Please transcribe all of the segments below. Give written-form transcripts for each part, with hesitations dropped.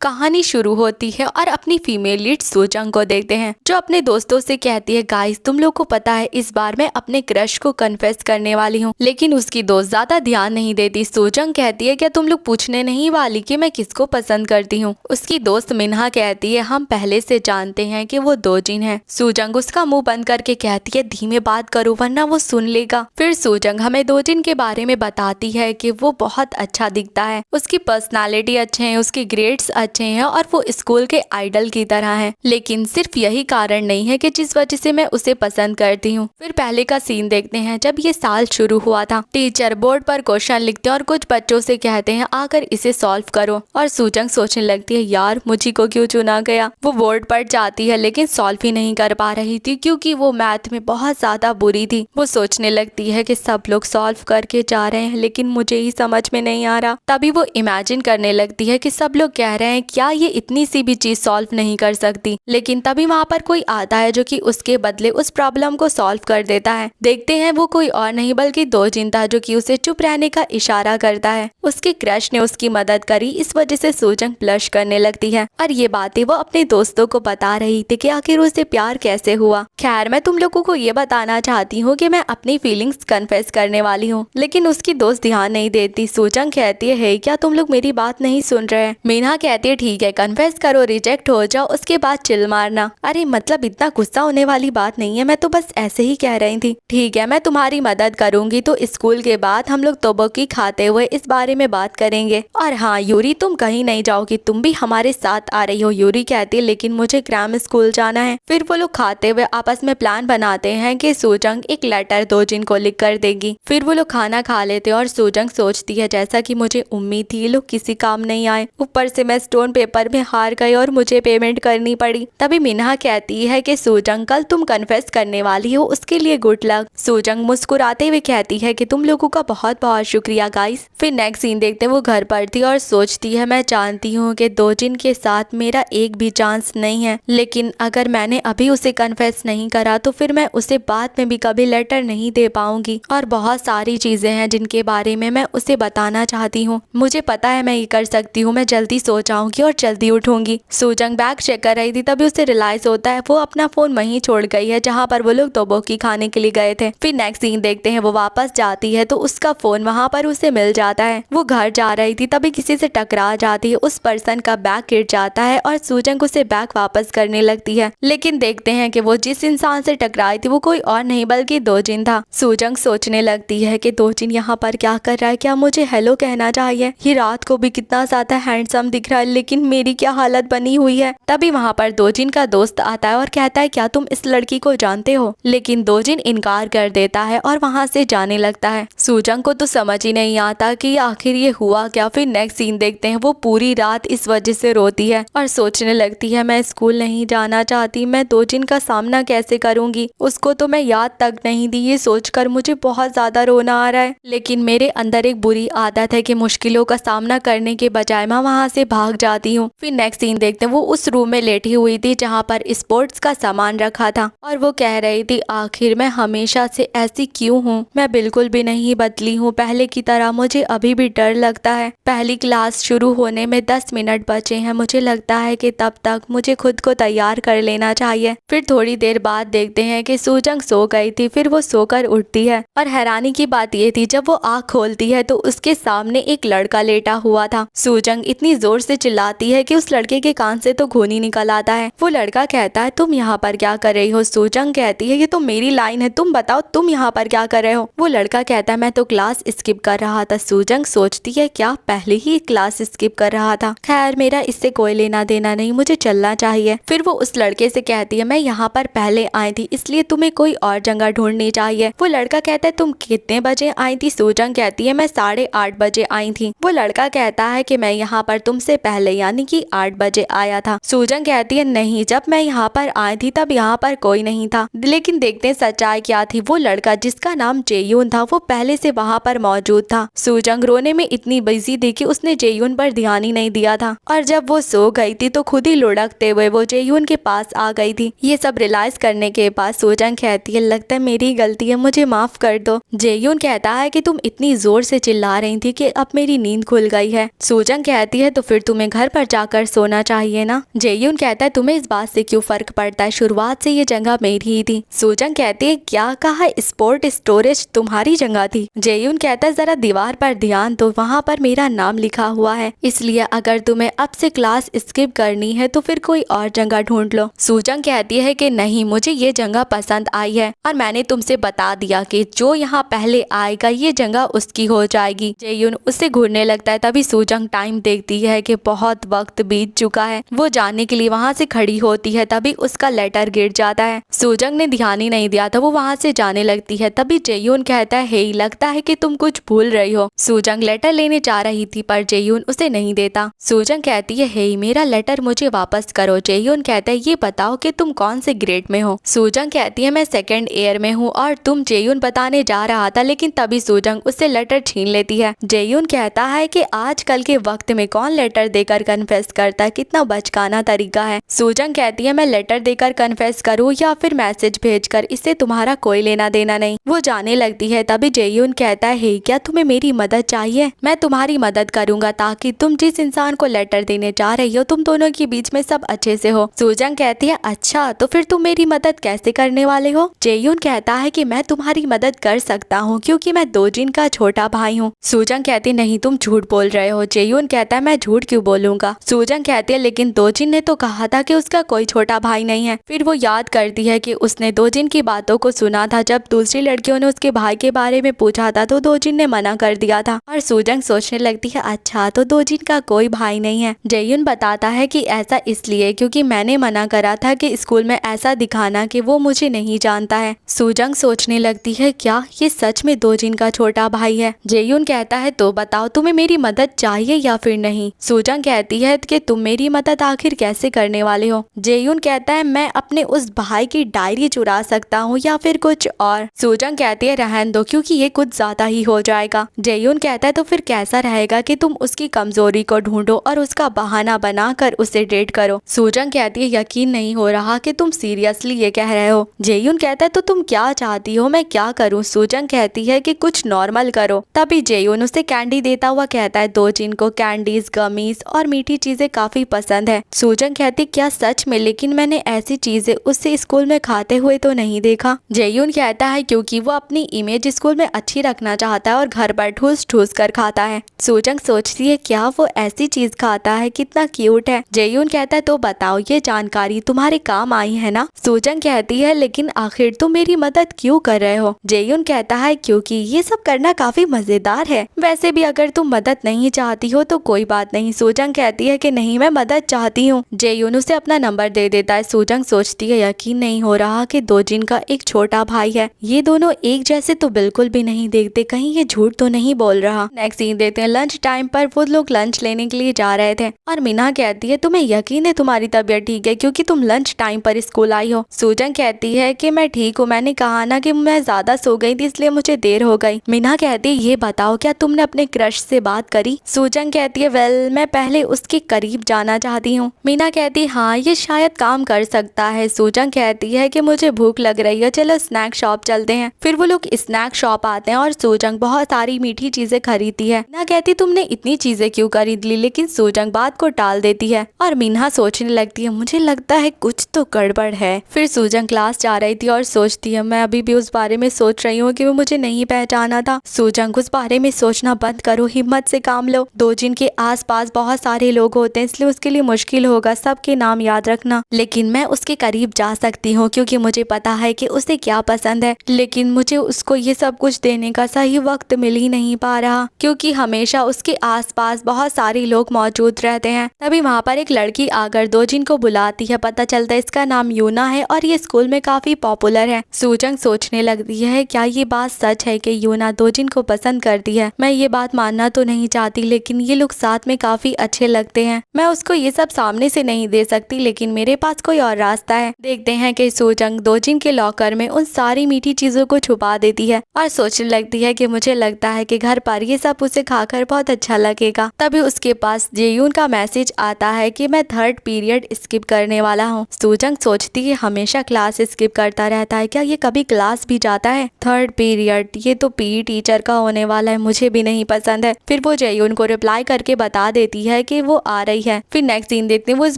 कहानी शुरू होती है और अपनी फीमेल लीड सूजंग को देखते हैं जो अपने दोस्तों से कहती है, गाइस तुम लोग को पता है इस बार मैं अपने क्रश को कन्फेस करने वाली हूँ। लेकिन उसकी दोस्त ज्यादा ध्यान नहीं देती। सूजंग कहती है, क्या तुम लोग पूछने नहीं वाली कि मैं किसको पसंद करती हूँ। उसकी दोस्त मिन्हा कहती है, हम पहले से जानते हैं कि वो दोजिन है। सूजंग उसका मुंह बंद करके कहती है, धीमे बात करो वरना वो सुन लेगा। फिर सूजंग हमें दोजिन के बारे में बताती है कि वो बहुत अच्छा दिखता है, उसकी पर्सनालिटी अच्छे है, उसके ग्रेड्स अच्छे हैं और वो स्कूल के आइडल की तरह है। लेकिन सिर्फ यही कारण नहीं है कि जिस वजह से मैं उसे पसंद करती हूँ। फिर पहले का सीन देखते हैं जब ये साल शुरू हुआ था। टीचर बोर्ड पर क्वेश्चन लिखते हैं और कुछ बच्चों से कहते हैं आकर इसे सॉल्व करो। और सूजंग सोचने लगती है, यार मुझे को क्यों चुना गया। वो बोर्ड पर जाती है लेकिन सॉल्व ही नहीं कर पा रही थी क्योंकि वो मैथ में बहुत ज्यादा बुरी थी। वो सोचने लगती है कि सब लोग सॉल्व करके जा रहे हैं लेकिन मुझे ही समझ में नहीं आ रहा। तभी वो इमेजिन करने लगती है कि सब लोग कह रहे हैं क्या ये इतनी सी भी चीज सॉल्व नहीं कर सकती। लेकिन तभी वहाँ पर कोई आता है जो कि उसके बदले उस प्रॉब्लम को सॉल्व कर देता है। देखते हैं वो कोई और नहीं बल्कि दोजिन था जो कि उसे चुप रहने का इशारा करता है। उसके क्रश ने उसकी मदद करी, इस वजह से सूजंग ब्लश करने लगती है और ये बातें वो अपने दोस्तों को बता रही थी कि आखिर उसे प्यार कैसे हुआ। खैर मैं तुम लोगों को ये बताना चाहती हूँ कि मैं अपनी फीलिंग्स कन्फेस करने वाली हूँ। लेकिन उसकी दोस्त ध्यान नहीं देती। सूजंग कहती है, हे क्या तुम लोग मेरी बात नहीं सुन रहे हैं। मीना कहती है, ठीक है कन्फेस करो, रिजेक्ट हो जाओ उसके बाद चिल मारना। अरे मतलब इतना गुस्सा होने वाली बात नहीं है, मैं तो बस ऐसे ही कह रही थी। ठीक है मैं तुम्हारी मदद करूंगी, तो स्कूल के बाद हम लोग तोबोकी खाते हुए इस बारे में बात करेंगे। और हाँ यूरी तुम कहीं नहीं जाओगी, तुम भी हमारे साथ आ रही हो। यूरी कहती है, लेकिन मुझे ग्राम स्कूल जाना है। फिर वो लोग खाते हुए आपस में प्लान बनाते हैं कि सूजंग एक लेटर दोजिन को लिख कर देगी। फिर वो लोग खाना खा लेते और सूजंग सोचती है, जैसा कि मुझे उम्मीद थी ये लोग किसी काम नहीं आए, ऊपर से मैं स्टोन पेपर में हार गई और मुझे पेमेंट करनी पड़ी। तभी मिन्हा कहती है कि सूजंग कल तुम कन्फेस करने वाली हो, उसके लिए गुड लक। सूजंग मुस्कुराते हुए कहती है कि तुम लोगों का बहुत बहुत शुक्रिया गाइस। फिर नेक्स्ट सीन देखते हैं वो घर पर थी और सोचती है, मैं जानती हूँ कि दोजिन के साथ मेरा एक भी चांस नहीं है, लेकिन अगर मैंने अभी उसे कन्फेस नहीं करा तो फिर मैं उसे बाद में भी कभी लेटर नहीं दे पाऊंगी। और बहुत सारी चीजें हैं जिनके बारे में मैं उसे बताना चाहती हूँ। मुझे पता है मैं ये कर सकती हूँ, मैं जल्दी सो जाऊंगी और जल्दी उठूंगी। सूजंग बैग चेक कर रही थी, तभी उसे रियलाइज होता है वो अपना फोन वहीं छोड़ गई है जहाँ पर वो लोग तोबोकी खाने के लिए गए थे। फिर नेक्स्ट सीन देखते हैं वो वापस जाती है तो उसका फोन वहाँ पर उसे मिल जाता है। वो घर जा रही थी तभी किसी से टकरा जाती है, उस पर्सन का बैग गिर जाता है और सूजंग उसे बैग वापस करने लगती है। लेकिन देखते हैं कि वो जिस इंसान से टकराई थी वो कोई और नहीं बल्कि दोजिन था। सूजंग सोचने लगती है कि दोजिन यहाँ पर क्या कर रहा है, क्या मुझे हेलो कहना चाहिए। ये रात को भी कितना ज्यादा हैंडसम दिख रहा है, लेकिन मेरी क्या हालत बनी हुई है। तभी वहाँ पर दोजिन का दोस्त आता है और कहता है, क्या तुम इस लड़की को जानते हो। लेकिन दोजिन इनकार कर देता है और वहाँ से जाने लगता है। सूजंग को तो समझ ही नहीं आता कि आखिर ये हुआ क्या। फिर नेक्स्ट सीन देखते हैं वो पूरी रात इस वजह से रोती है और सोचने लगती है, मैं स्कूल नहीं जाना चाहती, मैं दोजिन का सामना कैसे करूंगी, उसको तो मैं याद तक नहीं दी। ये सोचकर मुझे बहुत ज्यादा रोना आ रहा है। लेकिन मेरे अंदर एक बुरी आदत है कि मुश्किलों का सामना करने के बजाय मैं वहाँ से भाग जाती हूँ। फिर नेक्स्ट सीन देखते हैं वो उस रूम में लेटी हुई थी जहाँ पर स्पोर्ट्स का सामान रखा था और वो कह रही थी, आखिर मैं हमेशा से ऐसी क्यों हूँ, मैं बिल्कुल भी नहीं बदली हूँ पहले की तरह, मुझे अभी भी डर लगता है। पहली क्लास शुरू होने में 10 मिनट बचे हैं, मुझे लगता है कि तब तक मुझे खुद को तैयार कर लेना चाहिए। फिर थोड़ी देर बाद देखते हैं कि सूजंग सो गई थी। फिर वो सोकर उठती है और हैरानी की बात ये थी जब वो आँख खोलती है तो उसके सामने एक लड़का लेटा हुआ था। सूजंग इतनी जोर से चिल्लाती है कि उस लड़के के कान से तो खून ही निकल आता है। वो लड़का कहता है, तुम यहाँ पर क्या कर रही हो। सूजंग कहती है, ये तो मेरी लाइन है, तुम बताओ तुम यहाँ पर क्या कर रहे हो। वो लड़का कहता है, मैं तो क्लास स्किप कर रहा था। सूजंग सोचती है, क्या पहले ही क्लास स्किप कर रहा था, खैर मेरा इससे कोई लेना देना नहीं, मुझे चलना चाहिए। फिर वो उस लड़के से कहती है, मैं यहाँ पर पहले आई थी इसलिए तुम्हें कोई और जगह ढूंढनी चाहिए। वो लड़का कहता है, तुम कितने बजे आई थी। सूजंग कहती है, मैं 8:30 बजे आई थी। वो लड़का कहता है कि मैं यहाँ पर तुमसे पहले यानी कि 8 बजे आया था। सूजंग कहती है, नहीं जब मैं यहाँ पर आई थी तब यहाँ पर कोई नहीं था। लेकिन देखते हैं सच्चाई क्या थी। वो लड़का जिसका नाम जेयून था वो पहले से वहाँ पर मौजूद था। सूजंग रोने में इतनी बिजी थी कि उसने जेयून पर ध्यान ही नहीं दिया था और जब वो सो गई थी तो खुद ही लुढ़कते हुए वो जेयून के पास आ गई थी। ये सब रियलाइज करने के बाद सूजंग कहती है, लगता है मेरी गलती है, मुझे माफ कर दो। जेयून कहता है कि तुम इतनी जोर से चिल्ला रही थी कि अब मेरी नींद खुल गई है। सूजंग कहती है, तो फिर तुम्हें घर पर जाकर सोना चाहिए ना। जेयून कहता है तुम्हें इस बात से क्यों फर्क पड़ता है, शुरुआत से ये जगह मेरी ही थी। सूजंग कहती है क्या कहा, स्पोर्ट स्टोरेज तुम्हारी जगह थी। जेयून कहता है जरा दीवार पर ध्यान दो, वहाँ पर मेरा नाम लिखा हुआ है, इसलिए अगर तुम्हें अब से क्लास स्किप करनी है तो फिर कोई और जगह ढूंढ लो। सूजंग कहती है कि नहीं, मुझे ये जगह पसंद आई है और मैंने तुमसे बता दिया कि जो यहाँ पहले आएगा ये जगह उसकी हो जाएगी। जेयून उससे घूरने लगता है। तभी सूजंग टाइम देखती है कि बहुत वक्त बीत चुका है। वो जाने के लिए वहाँ से खड़ी होती है, तभी उसका लेटर गिर जाता है। सूजंग ने ध्यान ही नहीं दिया था, वो वहाँ से जाने लगती है। तभी जेयून कहता है हे, लगता है कि तुम कुछ भूल रही हो। सूजंग लेटर लेने जा रही थी पर जेयून उसे नहीं देता। सूजंग कहती है हे, मेरा लेटर मुझे वापस करो। जेयून कहता है ये बताओ कि तुम कौन से ग्रेड में हो। सूजंग कहती है मैं सेकंड ईयर में हूँ और तुम। जेयून बताने जा रहा था लेकिन तभी सूजंग उससे लेटर छीन लेती है। जेयून कहता है कि आजकल के वक्त में कौन लेटर देकर कन्फेस करता है, कितना बचकाना तरीका है। सूजंग कहती है मैं लेटर देकर कन्फेस करूँ या फिर मैसेज भेजकर, इससे तुम्हारा कोई लेना देना नहीं। वो जाने लगती है। तभी जेयून कहता है हे, क्या तुम्हें मेरी मदद चाहिए? मैं तुम्हारी मदद करूंगा ताकि तुम जिस इंसान को लेटर देने जा रही हो तुम दोनों के बीच में सब अच्छे से हो। सूजंग कहती है अच्छा, तो फिर तुम मेरी मदद कैसे करने वाले हो? जेयून कहता है कि मैं तुम्हारी मदद कर सकता हूँ क्योंकि मैं दोजिन का छोटा भाई हूँ। सूजंग कहती नहीं, तुम झूठ बोल रहे हो। जेयून कहता है मैं झूठ क्यों बोलूंगा। सूजंग कहती है लेकिन दोजिन ने तो कहा था कि उसका कोई छोटा भाई नहीं है। फिर वो याद करती है कि उसने दोजिन की बातों को सुना था। जब दूसरी लड़कियों ने उसके भाई के बारे में पूछा था तो दोजिन ने मना कर दिया था। और सूजंग सोचने लगती है अच्छा, तो दोजिन का कोई भाई नहीं है। जेयून बताता है कि ऐसा इसलिए क्योंकि मैंने मना करा था कि स्कूल में ऐसा दिखाना कि वो मुझे नहीं जानता है। सूजंग सोचने लगती है क्या ये सच में दोजिन का छोटा भाई है। जेयून कहता है तो बताओ तुम्हें मेरी मदद चाहिए या फिर नहीं। सूजंग कहती है कि तुम मेरी मदद आखिर कैसे करने वाले हो। जेयून कहता है मैं अपने उस भाई की डायरी चुरा सकता हूँ या फिर कुछ और। सूजंग कहती है रहन दो क्योंकि ये कुछ ज्यादा ही हो जाएगा। जेयून कहता है तो फिर कैसा रहेगा कि तुम उसकी कमजोरी को ढूंढो और उसका बहाना बनाकर उसे डेट करो। सूजंग कहती है यकीन नहीं हो रहा कि तुम सीरियसली ये कह रहे हो। जेयून कहता है तो तुम क्या चाहती हो, मैं क्या करूँ? सूजंग कहती है कि कुछ नॉर्मल करो। तभी जेयून उसे कैंडी देता हुआ कहता है दोजिन को कैंडीज, गमीज और मीठी चीजें काफी पसंद है। सूजंग कहती क्या सच में? लेकिन मैंने ऐसी चीजें उससे स्कूल में खाते हुए तो नहीं देखा। जेयून कहता है क्योंकि वो अपनी इमेज स्कूल में अच्छी रखना चाहता है और घर पर ठूस ठूस कर खाता है। सूजंग सोचती है क्या वो ऐसी चीज खाता है, कितना क्यूट है। जेयून कहता है तो बताओ ये जानकारी तुम्हारे काम आई है ना। सूजंग कहती है लेकिन आखिर तुम मेरी मदद क्यों कर रहे हो। जेयून कहता है क्योंकि ये सब करना काफी मजेदार है। वैसे भी अगर तुम मदद नहीं चाहती हो तो कोई बात नहीं। सूजंग कहती है कि नहीं, मैं मदद चाहती हूँ। जेयून उसे अपना नंबर दे देता है। सूजंग सोचती है यकीन नहीं हो रहा कि दोजिन का एक छोटा भाई है। ये दोनों एक जैसे तो बिल्कुल भी नहीं देखते, कहीं ये झूठ तो नहीं बोल रहा। नेक्स्ट सीन देखते हैं लंच टाइम पर वो लोग लंच लेने के लिए जा रहे थे और मीना कहती है तुम्हें यकीन है तुम्हारी तबीयत ठीक है क्योंकि तुम लंच टाइम पर स्कूल आई हो। सूजंग कहती है कि मैं ठीक हूँ, मैंने कहा ना कि मैं ज्यादा सो गई थी इसलिए मुझे देर हो गई। मीना कहती है ये बताओ क्या तुमने अपने क्रश से बात करी। सूजंग कहती है वेल मैं पहले उसके करीब जाना चाहती हूँ। मीना कहती है हाँ ये शायद काम कर सकता है। सूजंग कहती है कि मुझे भूख लग रही है, चलो स्नैक शॉप चलते हैं। फिर वो लोग स्नैक शॉप आते हैं और सूजंग बहुत सारी मीठी चीजें खरीदती है। मीना कहती तुमने इतनी चीजें क्यों खरीद ली, लेकिन सूजंग बात को टाल देती है और मीना सोचने लगती है मुझे लगता है कुछ तो गड़बड़ है। फिर सूजंग क्लास जा रही थी और सोचती है मैं अभी भी उस बारे में सोच रही हूँ कि वो मुझे नहीं पहचाना था। सूजंग उस बारे में सोचना बंद करो, हिम्मत से काम लो। दोजिन के आसपास बहुत सारे लोग होते हैं इसलिए उसके लिए मुश्किल होगा सबके नाम याद रखना, लेकिन मैं उसके करीब जा सकती हूँ क्योंकि मुझे पता है कि उसे क्या पसंद है। लेकिन मुझे उसको ये सब कुछ देने का सही वक्त मिल ही नहीं पा रहा क्योंकि हमेशा उसके आसपास बहुत सारे लोग मौजूद रहते हैं। तभी वहाँ पर एक लड़की आकर दोजिन को बुलाती है। पता चलता है इसका नाम यूना है और ये स्कूल में काफी पॉपुलर है। सूजंग सोचने लगती है क्या ये बात सच है कि यूना दोजिन को पसंद करती है। मैं ये बात मानना तो नहीं चाहती लेकिन ये लोग साथ में काफी अच्छे लगते हैं। मैं उसको ये सब सामने से नहीं दे सकती लेकिन मेरे पास कोई और रास्ता है। देखते हैं कि सूजंग दोजिन के लॉकर में उन सारी मीठी चीजों को छुपा देती है और सोचने लगती है कि मुझे लगता है कि घर पर ये सब उसे खाकर बहुत अच्छा लगेगा। तभी उसके पास जेयून का मैसेज आता है कि मैं थर्ड पीरियड स्किप करने वाला हूँ। सूजंग सोचती है हमेशा क्लास स्किप करता रहता है, क्या ये कभी क्लास भी जाता है? थर्ड पीरियड, ये तो पीई टीचर का होने वाला है, मुझे भी नहीं पसंद है। फिर वो जेयून को रिप्लाई करके बता देती है कि वो आ रही है। फिर नेक्स्ट सीन देखते हैं वो इस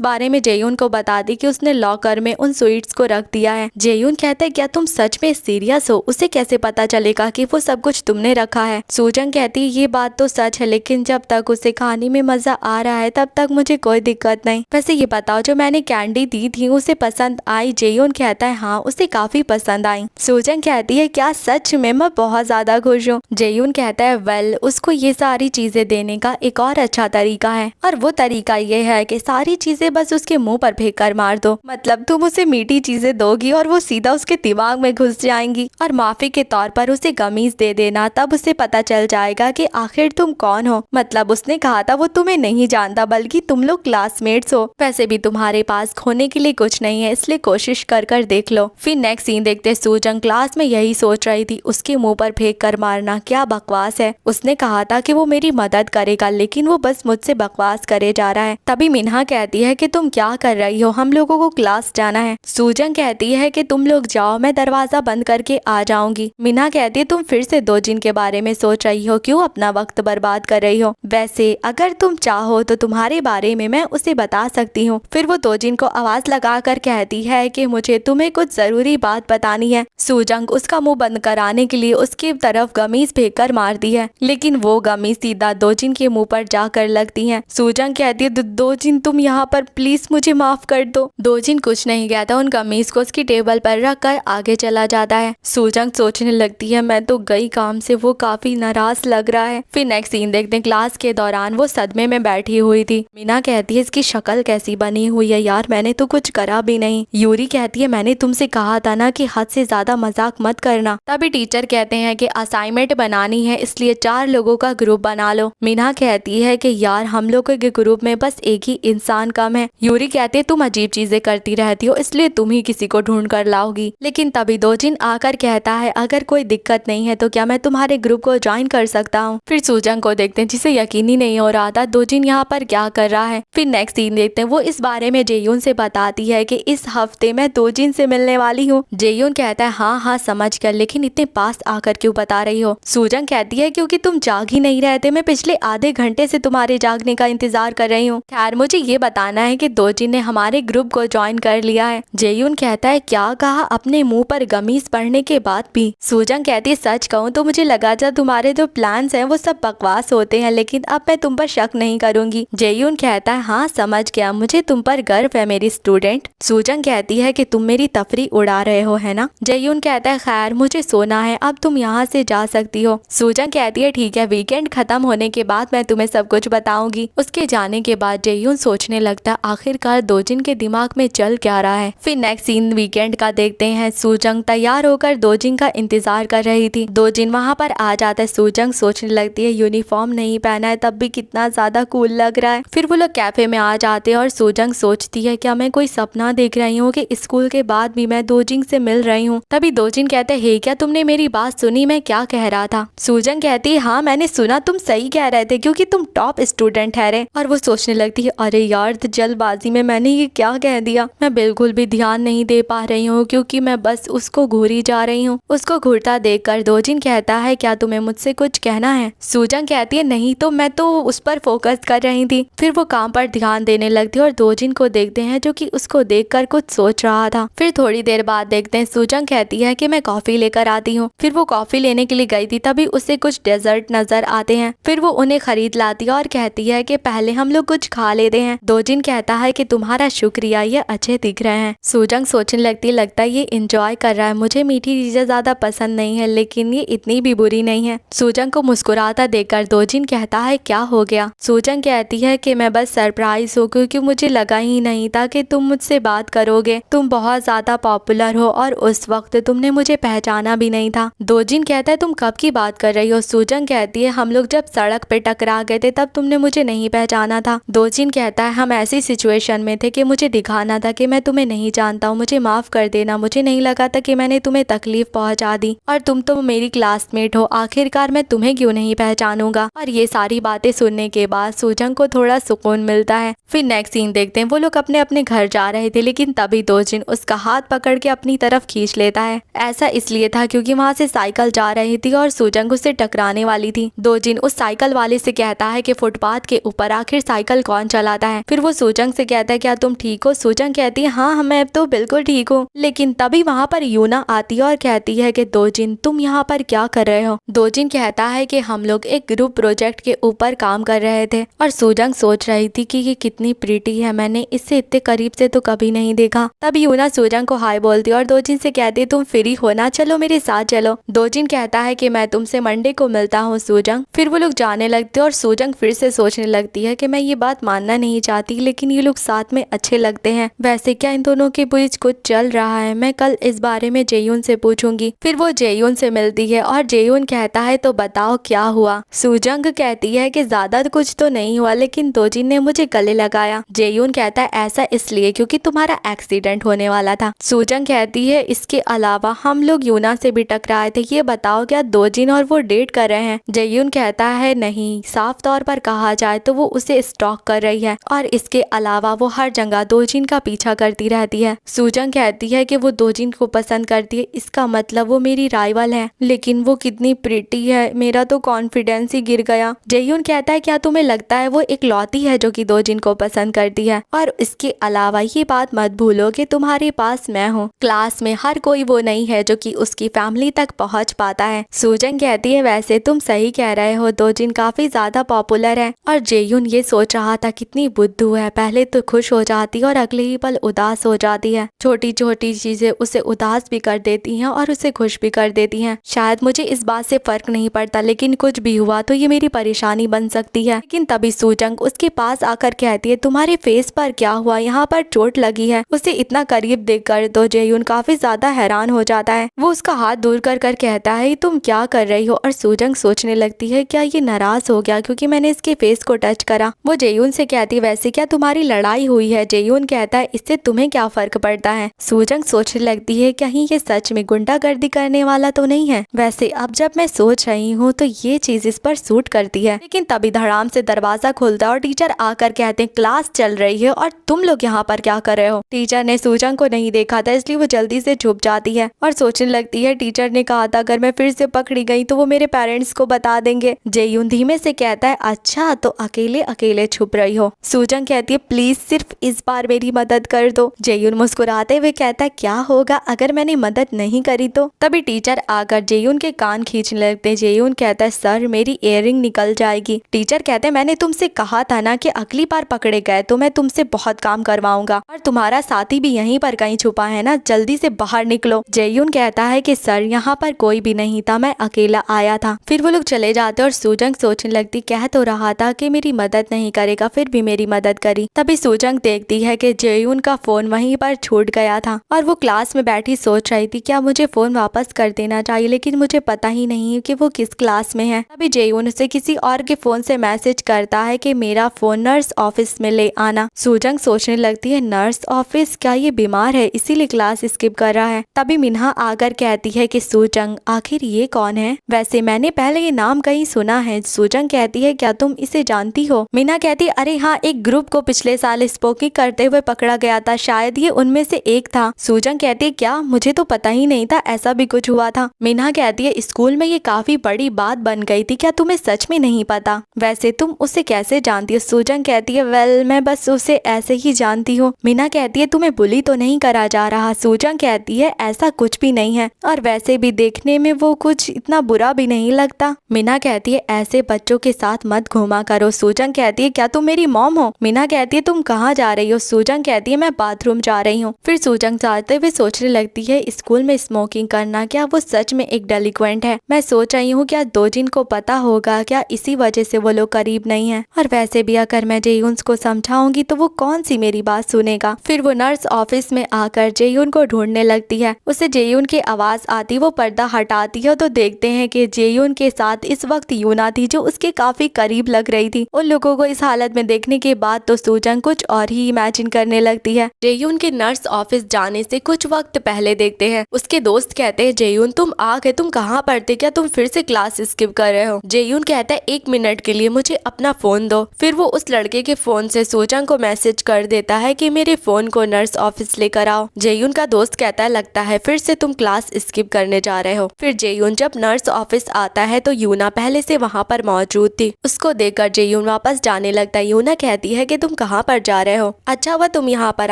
बारे में जेयून को बताती कि उसने लॉकर में उन स्वीट्स को रख दिया है। जेयून कहता है क्या तुम सच में सीरियस हो? उसे कैसे पता चलेगा कि वो सब कुछ तुमने रखा है? सूजंग कहती है ये बात तो सच है, लेकिन जब तक उसे खाने में मजा आ रहा है तब तक मुझे कोई दिक्कत नहीं। वैसे ये बताओ जो मैंने कैंडी दी थी उसे पसंद आई? जेयून कहता है हाँ उसे काफी पसंद आई। सूजंग कहती है क्या सच में? मैं बहुत ज्यादा खुश हूँ। जेयून कहता है वेल उसको ये सारी चीजें देने का एक और अच्छा तरीका है, और वो तरीका ये है कि सारी चीजें बस उसके मुंह पर फेंक कर मार दो। मतलब तुम उसे मीठी चीजें दोगी और वो सीधा उसके दिमाग में घुस जाएंगी, और माफी के तौर पर उसे गमीज दे देना, तब उसे पता चल जाएगा कि आखिर तुम कौन हो। मतलब उसने कहा था वो तुम्हें नहीं जानता बल्कि तुम लोग क्लासमेट्स हो। वैसे भी तुम्हारे पास खोने के लिए कुछ नहीं है, इसलिए कोशिश कर कर देख लो। फिर नेक्स्ट सीन देखते सूजंग क्लास में यही सोच रही थी, उसके मुंह पर फेंक कर मारना क्या बकवास है। उसने कहा था कि वो मेरी मदद करेगा, लेकिन वो बस मुझसे बकवास करे जा रहा है। तभी मिन्हा कहती है कि तुम क्या कर रही हो, हम लोगों को क्लास जाना है। सूजंग कहती है कि तुम लोग जाओ, मैं दरवाजा बंद करके आ जाऊंगी। मिन्हा कहती है तुम फिर से दोजिन के बारे में सोच रही हो, क्यों अपना वक्त बर्बाद कर रही हो? वैसे अगर तुम चाहो तो तुम्हारे बारे में मैं उसे बता सकती हूँ। फिर वो दोजिन को आवाज लगाकर कहती है कि मुझे तुम्हें कुछ जरूरी बात बतानी है। सूजंग उसका मुंह बंद कराने के लिए उसकी तरफ गमीज फेंक कर मारती है, लेकिन वो गमीज सीधा दोजिन के मुंह पर जाकर लगती है। सूजंग कहती है दोजिन तुम यहाँ पर, प्लीज मुझे माफ कर दो। दोजिन कुछ नहीं कहता, उन गमीज को उसकी टेबल पर रख कर आगे चला जाता है। सूजंग सोचने लगती है मैं तो गई काम से, वो काफी नाराज लग रहा है। फिर नेक्स्ट सीन देखते हैं क्लास के दौरान वो सदमे में बैठी हुई थी। मीना कहती है इसकी शक्ल कैसी बनी हुई है यार, मैंने तो कुछ करा भी नहीं। यूरी कहती है मैंने तुमसे कहा था ना कि हद से ज्यादा मजाक मत करना। तभी टीचर कहते हैं कि असाइनमेंट बनानी है, इसलिए 4 लोगों का ग्रुप बना लो। मीना कहती है कि यार हम लोगों के ग्रुप में बस एक ही इंसान कम है। यूरी कहती है तुम अजीब चीजें करती रहती हो, इसलिए तुम ही किसी को ढूंढ कर लाओगी। लेकिन तभी दोजिन आकर कहता है अगर कोई दिक्कत नहीं है तो क्या मैं तुम्हारे ग्रुप को ज्वाइन कर सकता हूँ। फिर सूजंग को देखते हैं जिसे यकीन ही नहीं हो रहा था दोजिन यहाँ पर क्या कर रहा है। फिर नेक्स्ट सीन देखते हैं वो इस बारे में जेयून से बताती है कि इस हफ्ते मैं दोजिन से मिलने वाली हूँ। जेयून कहता है हाँ हाँ समझ कर, लेकिन इतने पास आकर क्यों बता रही हो? सूजंग कहती है क्योंकि तुम जाग ही नहीं रहते, मैं पिछले आधे घंटे से तुम्हारे जागने का इंतजार कर रही हूँ। खैर मुझे ये बताना है कि दोजिन ने हमारे ग्रुप को ज्वाइन कर लिया है। जेयून कहता है क्या कहा? अपने मुंह पर गमीज पढ़ने के बाद भी? सूजंग कहती है सच कहूँ तो मुझे लगा था तुम्हारे जो प्लान्स हैं वो सब बकवास होते हैं, लेकिन अब मैं तुम पर शक नहीं करूंगी। जेयून कहता है हाँ समझ गया, मुझे तुम पर गर्व है मेरी स्टूडेंट। सूजंग कहती है कि तुम मेरी तफरी उड़ा रहे हो है ना? जेयून कहता है खैर मुझे सोना है, अब तुम यहाँ से जा सकती हो। सूजंग कहती है ठीक है, वीकेंड खत्म होने के बाद मैं तुम्हें सब कुछ बताऊंगी। उसके जाने के बाद जेयून सोचने लगता है आखिरकार दोजिन के दिमाग में चल क्या रहा है। फिर नेक्स्ट सीन वीकेंड का देखते हैं। सूजंग तैयार होकर दोजिन का इंतजार कर रही थी। दोजिन वहाँ पर आ जाता है। सूजंग सोचने लगती है यूनिफॉर्म नहीं पहना है तब भी कितना ज्यादा कूल लग रहा है। फिर वो लोग कैफे में आ जाते हैं और सूजंग सोचती है क्या मैं कोई सपना देख रही हूँ कि स्कूल के बाद भी मैं दोजिन से मिल रही हूँ। तभी दोजिन कहते हैं हे क्या तुमने मेरी बात सुनी, मैं क्या कह रहा था? सूजंग कहती है हाँ मैंने सुना, तुम सही कह रहे थे क्योंकि तुम टॉप स्टूडेंट ठहरे। और वो सोचने लगती है अरे यार जल्दबाजी में मैंने ये क्या कह दिया, मैं बिल्कुल भी ध्यान नहीं दे पा रही हूँ क्योंकि मैं बस उसको घूरी जा रही हूँ। उसको घूरता देखकर दोजिन कहता है क्या तुम्हें मुझसे कुछ कहना है? सूजंग कहती है नहीं तो मैं तो उस पर फोकस कर रही थी। फिर वो काम पर ध्यान देने लगती है और दोजिन को देखते हैं जो कि उसको देखकर कुछ सोच रहा था। फिर थोड़ी देर बाद देखते हैं सूजंग कहती है कि मैं कॉफी लेकर आती हूँ। फिर वो कॉफी लेने के लिए गई थी, तभी उसे कुछ डेजर्ट नजर आते हैं। फिर वो उन्हें खरीद लाती है और कहती है कि पहले हम लोग कुछ खा लेते हैं। दोजिन कहता है कि तुम्हारा शुक्रिया, ये अच्छे दिख रहे हैं। सूजंग सोचने लगती है लगता है ये इंजॉय कर रहा है, मुझे मीठी चीजें ज्यादा पसंद नहीं है लेकिन ये इतनी भी बुरी नहीं है। सूजंग को मुस्कुराता देखकर दोजिन कहता है क्या हो गया? सूजंग कहती है कि मैं बस सरप्राइज हूँ क्योंकि मुझे लगा ही नहीं था कि तुम मुझसे बात करोगे, तुम बहुत ज्यादा पॉपुलर हो और उस वक्त तुमने मुझे पहचाना भी नहीं था। दोजिन कहता है तुम कब की बात कर रही हो? सूजंग कहती है हम लोग जब सड़क पे टकरा गए थे तब तुमने मुझे नहीं पहचाना था। दोजिन कहता है हम ऐसी सिचुएशन में थे कि मुझे दिखाना था कि मैं तुम्हें नहीं जानता हूँ, मुझे माफ कर देना, मुझे नहीं लगा था कि मैंने तुम्हें तकलीफ पहुंचा दी और तुम तो मेरी क्लासमेट हो, आखिरकार मैं तुम्हें क्यों नहीं पहचानूंगा। और ये सारी बातें सुनने के बाद सूजंग को थोड़ा सुकून मिलता है। फिर नेक्स्ट सीन देखते हैं वो लोग अपने अपने घर जा रहे थे, लेकिन तभी दोजिन उसका हाथ पकड़ के अपनी तरफ खींच लेता है। ऐसा इसलिए था क्योंकि वहाँ से साइकिल जा रही थी और सूजंग उससे टकराने वाली थी। दोजिन उस साइकिल वाले से कहता है कि फुटपाथ के ऊपर आखिर साइकिल कौन चलाता है। फिर वो सूजंग से कहता है क्या तुम ठीक हो। सूजंग कहती है हाँ मैं तो बिल्कुल ठीक हूँ। लेकिन तभी वहाँ पर यूना आती है और कहती है कि दोजिन तुम यहाँ पर क्या कर रहे हो। दोजिन कहता है कि हम लोग एक ग्रुप प्रोजेक्ट के ऊपर काम कर रहे थे और सूजंग सोच रही थी कि ये कितनी प्रीटी है, मैंने इससे इतने करीब से तो कभी नहीं देखा। तब यूना सूजंग को हाय बोलती है और दोजिन से कहती है तुम फ्री हो ना, चलो मेरे साथ चलो। दोजिन कहता है कि मैं तुमसे मंडे को मिलता हूँ सूजंग। फिर वो लोग जाने लगते और सूजंग फिर से सोचने लगती है कि मैं ये बात मानना नहीं चाहती लेकिन ये लोग साथ में अच्छे लगते हैं। वैसे क्या इन दोनों के बीच कुछ चल रहा है, मैं कल इस बारे में जेयून से पूछूंगी। फिर वो जेयून से मिलती है और जेयून कहता है तो बताओ क्या हुआ। सूजंग कहती है कि ज्यादा कुछ तो नहीं हुआ लेकिन दोजिन ने मुझे गले लगाया। जेयून कहता है ऐसा इसलिए क्योंकि तुम्हारा एक्सीडेंट होने वाला था। सूजंग कहती है इसके अलावा हम लोग यूना से भी टकराए थे, ये बताओ क्या दोजिन और वो डेट कर रहे हैं। जेयून कहता है नहीं, साफ तौर पर कहा जाए तो वो उसे स्टॉक कर रही है और इसके अलावा वो हर जगह दोजिन का पीछा करती रहती है। सूजंग कहती है कि वो दोजिन को पसंद करती है, इसका मतलब वो मेरी राइवल है। लेकिन वो कितनी प्रिटी है, मेरा तो कॉन्फिडेंस ही गिर गया। जेयून कहता है क्या तुम्हें लगता है वो इकलौती है जो कि दोजिन को पसंद करती है, और इसके अलावा ये बात मत भूलो कि तुम्हारे पास मैं हूँ। क्लास में हर कोई वो नहीं है जो कि उसकी फैमिली तक पहुँच पाता है। सूजंग कहती है वैसे तुम सही कह रहे हो, दोजिन काफी ज्यादा पॉपुलर है। और जेयून ये सोच रहा था कितनी बुद्धू है, पहले तो खुश हो जाती और अगले ही पल उदास हो जाती है। छोटी छोटी चीजें उसे उदास भी कर देती हैं और उसे खुश भी कर देती हैं। शायद मुझे इस बात से फर्क नहीं पड़ता लेकिन कुछ भी हुआ तो ये मेरी परेशानी बन सकती है। लेकिन तभी सूजंग उसके पास आकर कहती है तुम्हारे फेस पर क्या हुआ, यहाँ पर चोट लगी है। उसे इतना करीब देखकर तो जेयून काफी ज्यादा हैरान हो जाता है। वो उसका हाथ दूर कर कर कहता है तुम क्या कर रही हो। और सूजंग सोचने लगती है क्या ये नाराज हो गया क्योंकि मैंने इसके फेस को टच करा। वो जेयून से कहती है वैसे क्या तुम्हारी लड़ाई हुई है। जेयून कहता है इससे तुम्हें क्या फर्क पड़ता है। सूजंग सोचने लगती है कहीं ये सच में गुंडागर्दी करने वाला तो नहीं है। वैसे अब जब मैं सोच रही हूँ तो ये चीज इस पर सूट करती है। लेकिन तभी धड़ाम से दरवाजा खुलता है और टीचर आकर कहते हैं क्लास चल रही है और तुम लोग यहाँ पर क्या कर रहे हो। टीचर ने सूजंग को नहीं देखा था इसलिए वो जल्दी से छुप जाती है और सोचने लगती है टीचर ने कहा था अगर मैं फिर से पकड़ी गई तो वो मेरे पेरेंट्स को बता देंगे। जेयून धीमे से कहता है अच्छा तो अकेले अकेले छुप रही हो। सूजंग कहती है प्लीज सिर्फ इस बार मेरी मदद कर दो। जेयून मुस्कुराते हुए कहता है क्या होगा अगर मैंने मदद नहीं करी तो। तभी टीचर आकर जेयून के कान खींचने लगते। जेयून कहता है सर मेरी इयररिंग निकल जाएगी। टीचर कहते हैं मैंने तुमसे कहा था ना कि अगली बार पकड़े गए तो मैं तुमसे बहुत काम करवाऊंगा और तुम्हारा साथी भी यहीं पर कहीं छुपा है ना, जल्दी से बाहर निकलो। जेयून कहता है कि सर यहाँ पर कोई भी नहीं था, मैं अकेला आया था। फिर वो लोग चले जाते और सूजंग सोचने लगती कह तो रहा था कि मेरी मदद नहीं करेगा फिर भी मेरी मदद करी। तभी सूजंग देखती है कि जेयून का फोन वहीं पर छूट गया था और वो क्लास में बैठी सोच रही थी क्या मुझे फोन वापस कर देना चाहिए लेकिन मुझे पता ही नहीं कि वो किस क्लास में है। तभी जेयून उसे किसी और के फोन से मैसेज करता है कि मेरा फोन नर्स ऑफिस में ले आना। सूजंग सोचने लगती है नर्स ऑफिस, क्या ये बीमार है इसीलिए क्लास स्किप कर रहा है। तभी मिन्हा आकर कहती है कि सूजंग आखिर ये कौन है, वैसे मैंने पहले ये नाम कहीं सुना है। सूजंग कहती है क्या तुम इसे जानती हो। मिन्हा कहती अरे हाँ, एक ग्रुप को पिछले साल स्पोकिंग करते हुए पकड़ा गया था, शायद ये उनमें से एक था। सूजंग कहती है क्या, मुझे तो पता ही नहीं था ऐसा भी कुछ हुआ था। मिन्हा कहती है स्कूल में ये काफी बड़ी बात बन गई थी, क्या तुम्हें सच में नहीं पता। वैसे तुम उसे कैसे जानती हो। सूजंग कहती है वेल मैं बस उसे ऐसे ही जानती हूँ। मिन्हा कहती है तुम्हें बुली तो नहीं करा जा रहा। सूजंग कहती है ऐसा कुछ भी नहीं है और वैसे भी देखने में वो कुछ इतना बुरा भी नहीं लगता। मिन्हा कहती है ऐसे बच्चों के साथ मत घूमा करो। सूजंग कहती है क्या तुम मेरी मॉम हो। मिन्हा कहती है तुम कहाँ जा रही हो। सूजंग कहती है मैं बाथरूम जा रही हूँ। फिर सूजंग जाते हुए सोचने लगती है स्कूल में स्मोकिंग करना क्या वो सच में एक डेलिक्वेंट है। मैं सोच रही हूँ क्या दोजिन को पता होगा क्या, इसी वजह से वो लोग करीब नहीं है। और वैसे भी अगर मैं जेयून को समझाऊंगी तो वो कौन सी मेरी बात सुनेगा। फिर वो नर्स ऑफिस में आकर जेयून को ढूंढने लगती है। उसे जेयून की आवाज आती, वो पर्दा हटाती है तो देखते हैं कि जेयून के साथ इस वक्त यूना थी जो उसके काफी करीब लग रही थी। उन लोगों को इस हालत में देखने के बाद तो सूजंग कुछ और ही इमेजिन करने लगती है। जेयून के नर्स ऑफिस जाने से कुछ वक्त पहले देखते हैं उसके दोस्त कहते हैं जेयून तुम आ गए, तुम कहाँ पढ़ते, क्या तुम फिर से क्लास स्किप कर रहे हो। जेयून कहता है 1 मिनट के लिए मुझे अपना फोन दो। फिर वो उस लड़के के फोन से सूजंग को मैसेज कर देता है कि मेरे फोन को नर्स ऑफिस लेकर आओ। जेयून का दोस्त कहता है लगता है फिर से तुम क्लास स्किप करने जा रहे हो। फिर जेयून जब नर्स ऑफिस आता है तो यूना पहले से वहाँ पर मौजूद थी। उसको देखकर जेयून जेयून वापस जाने लगता है। यूना कहती है कि तुम कहाँ पर जा रहे हो? अच्छा हुआ तुम यहाँ पर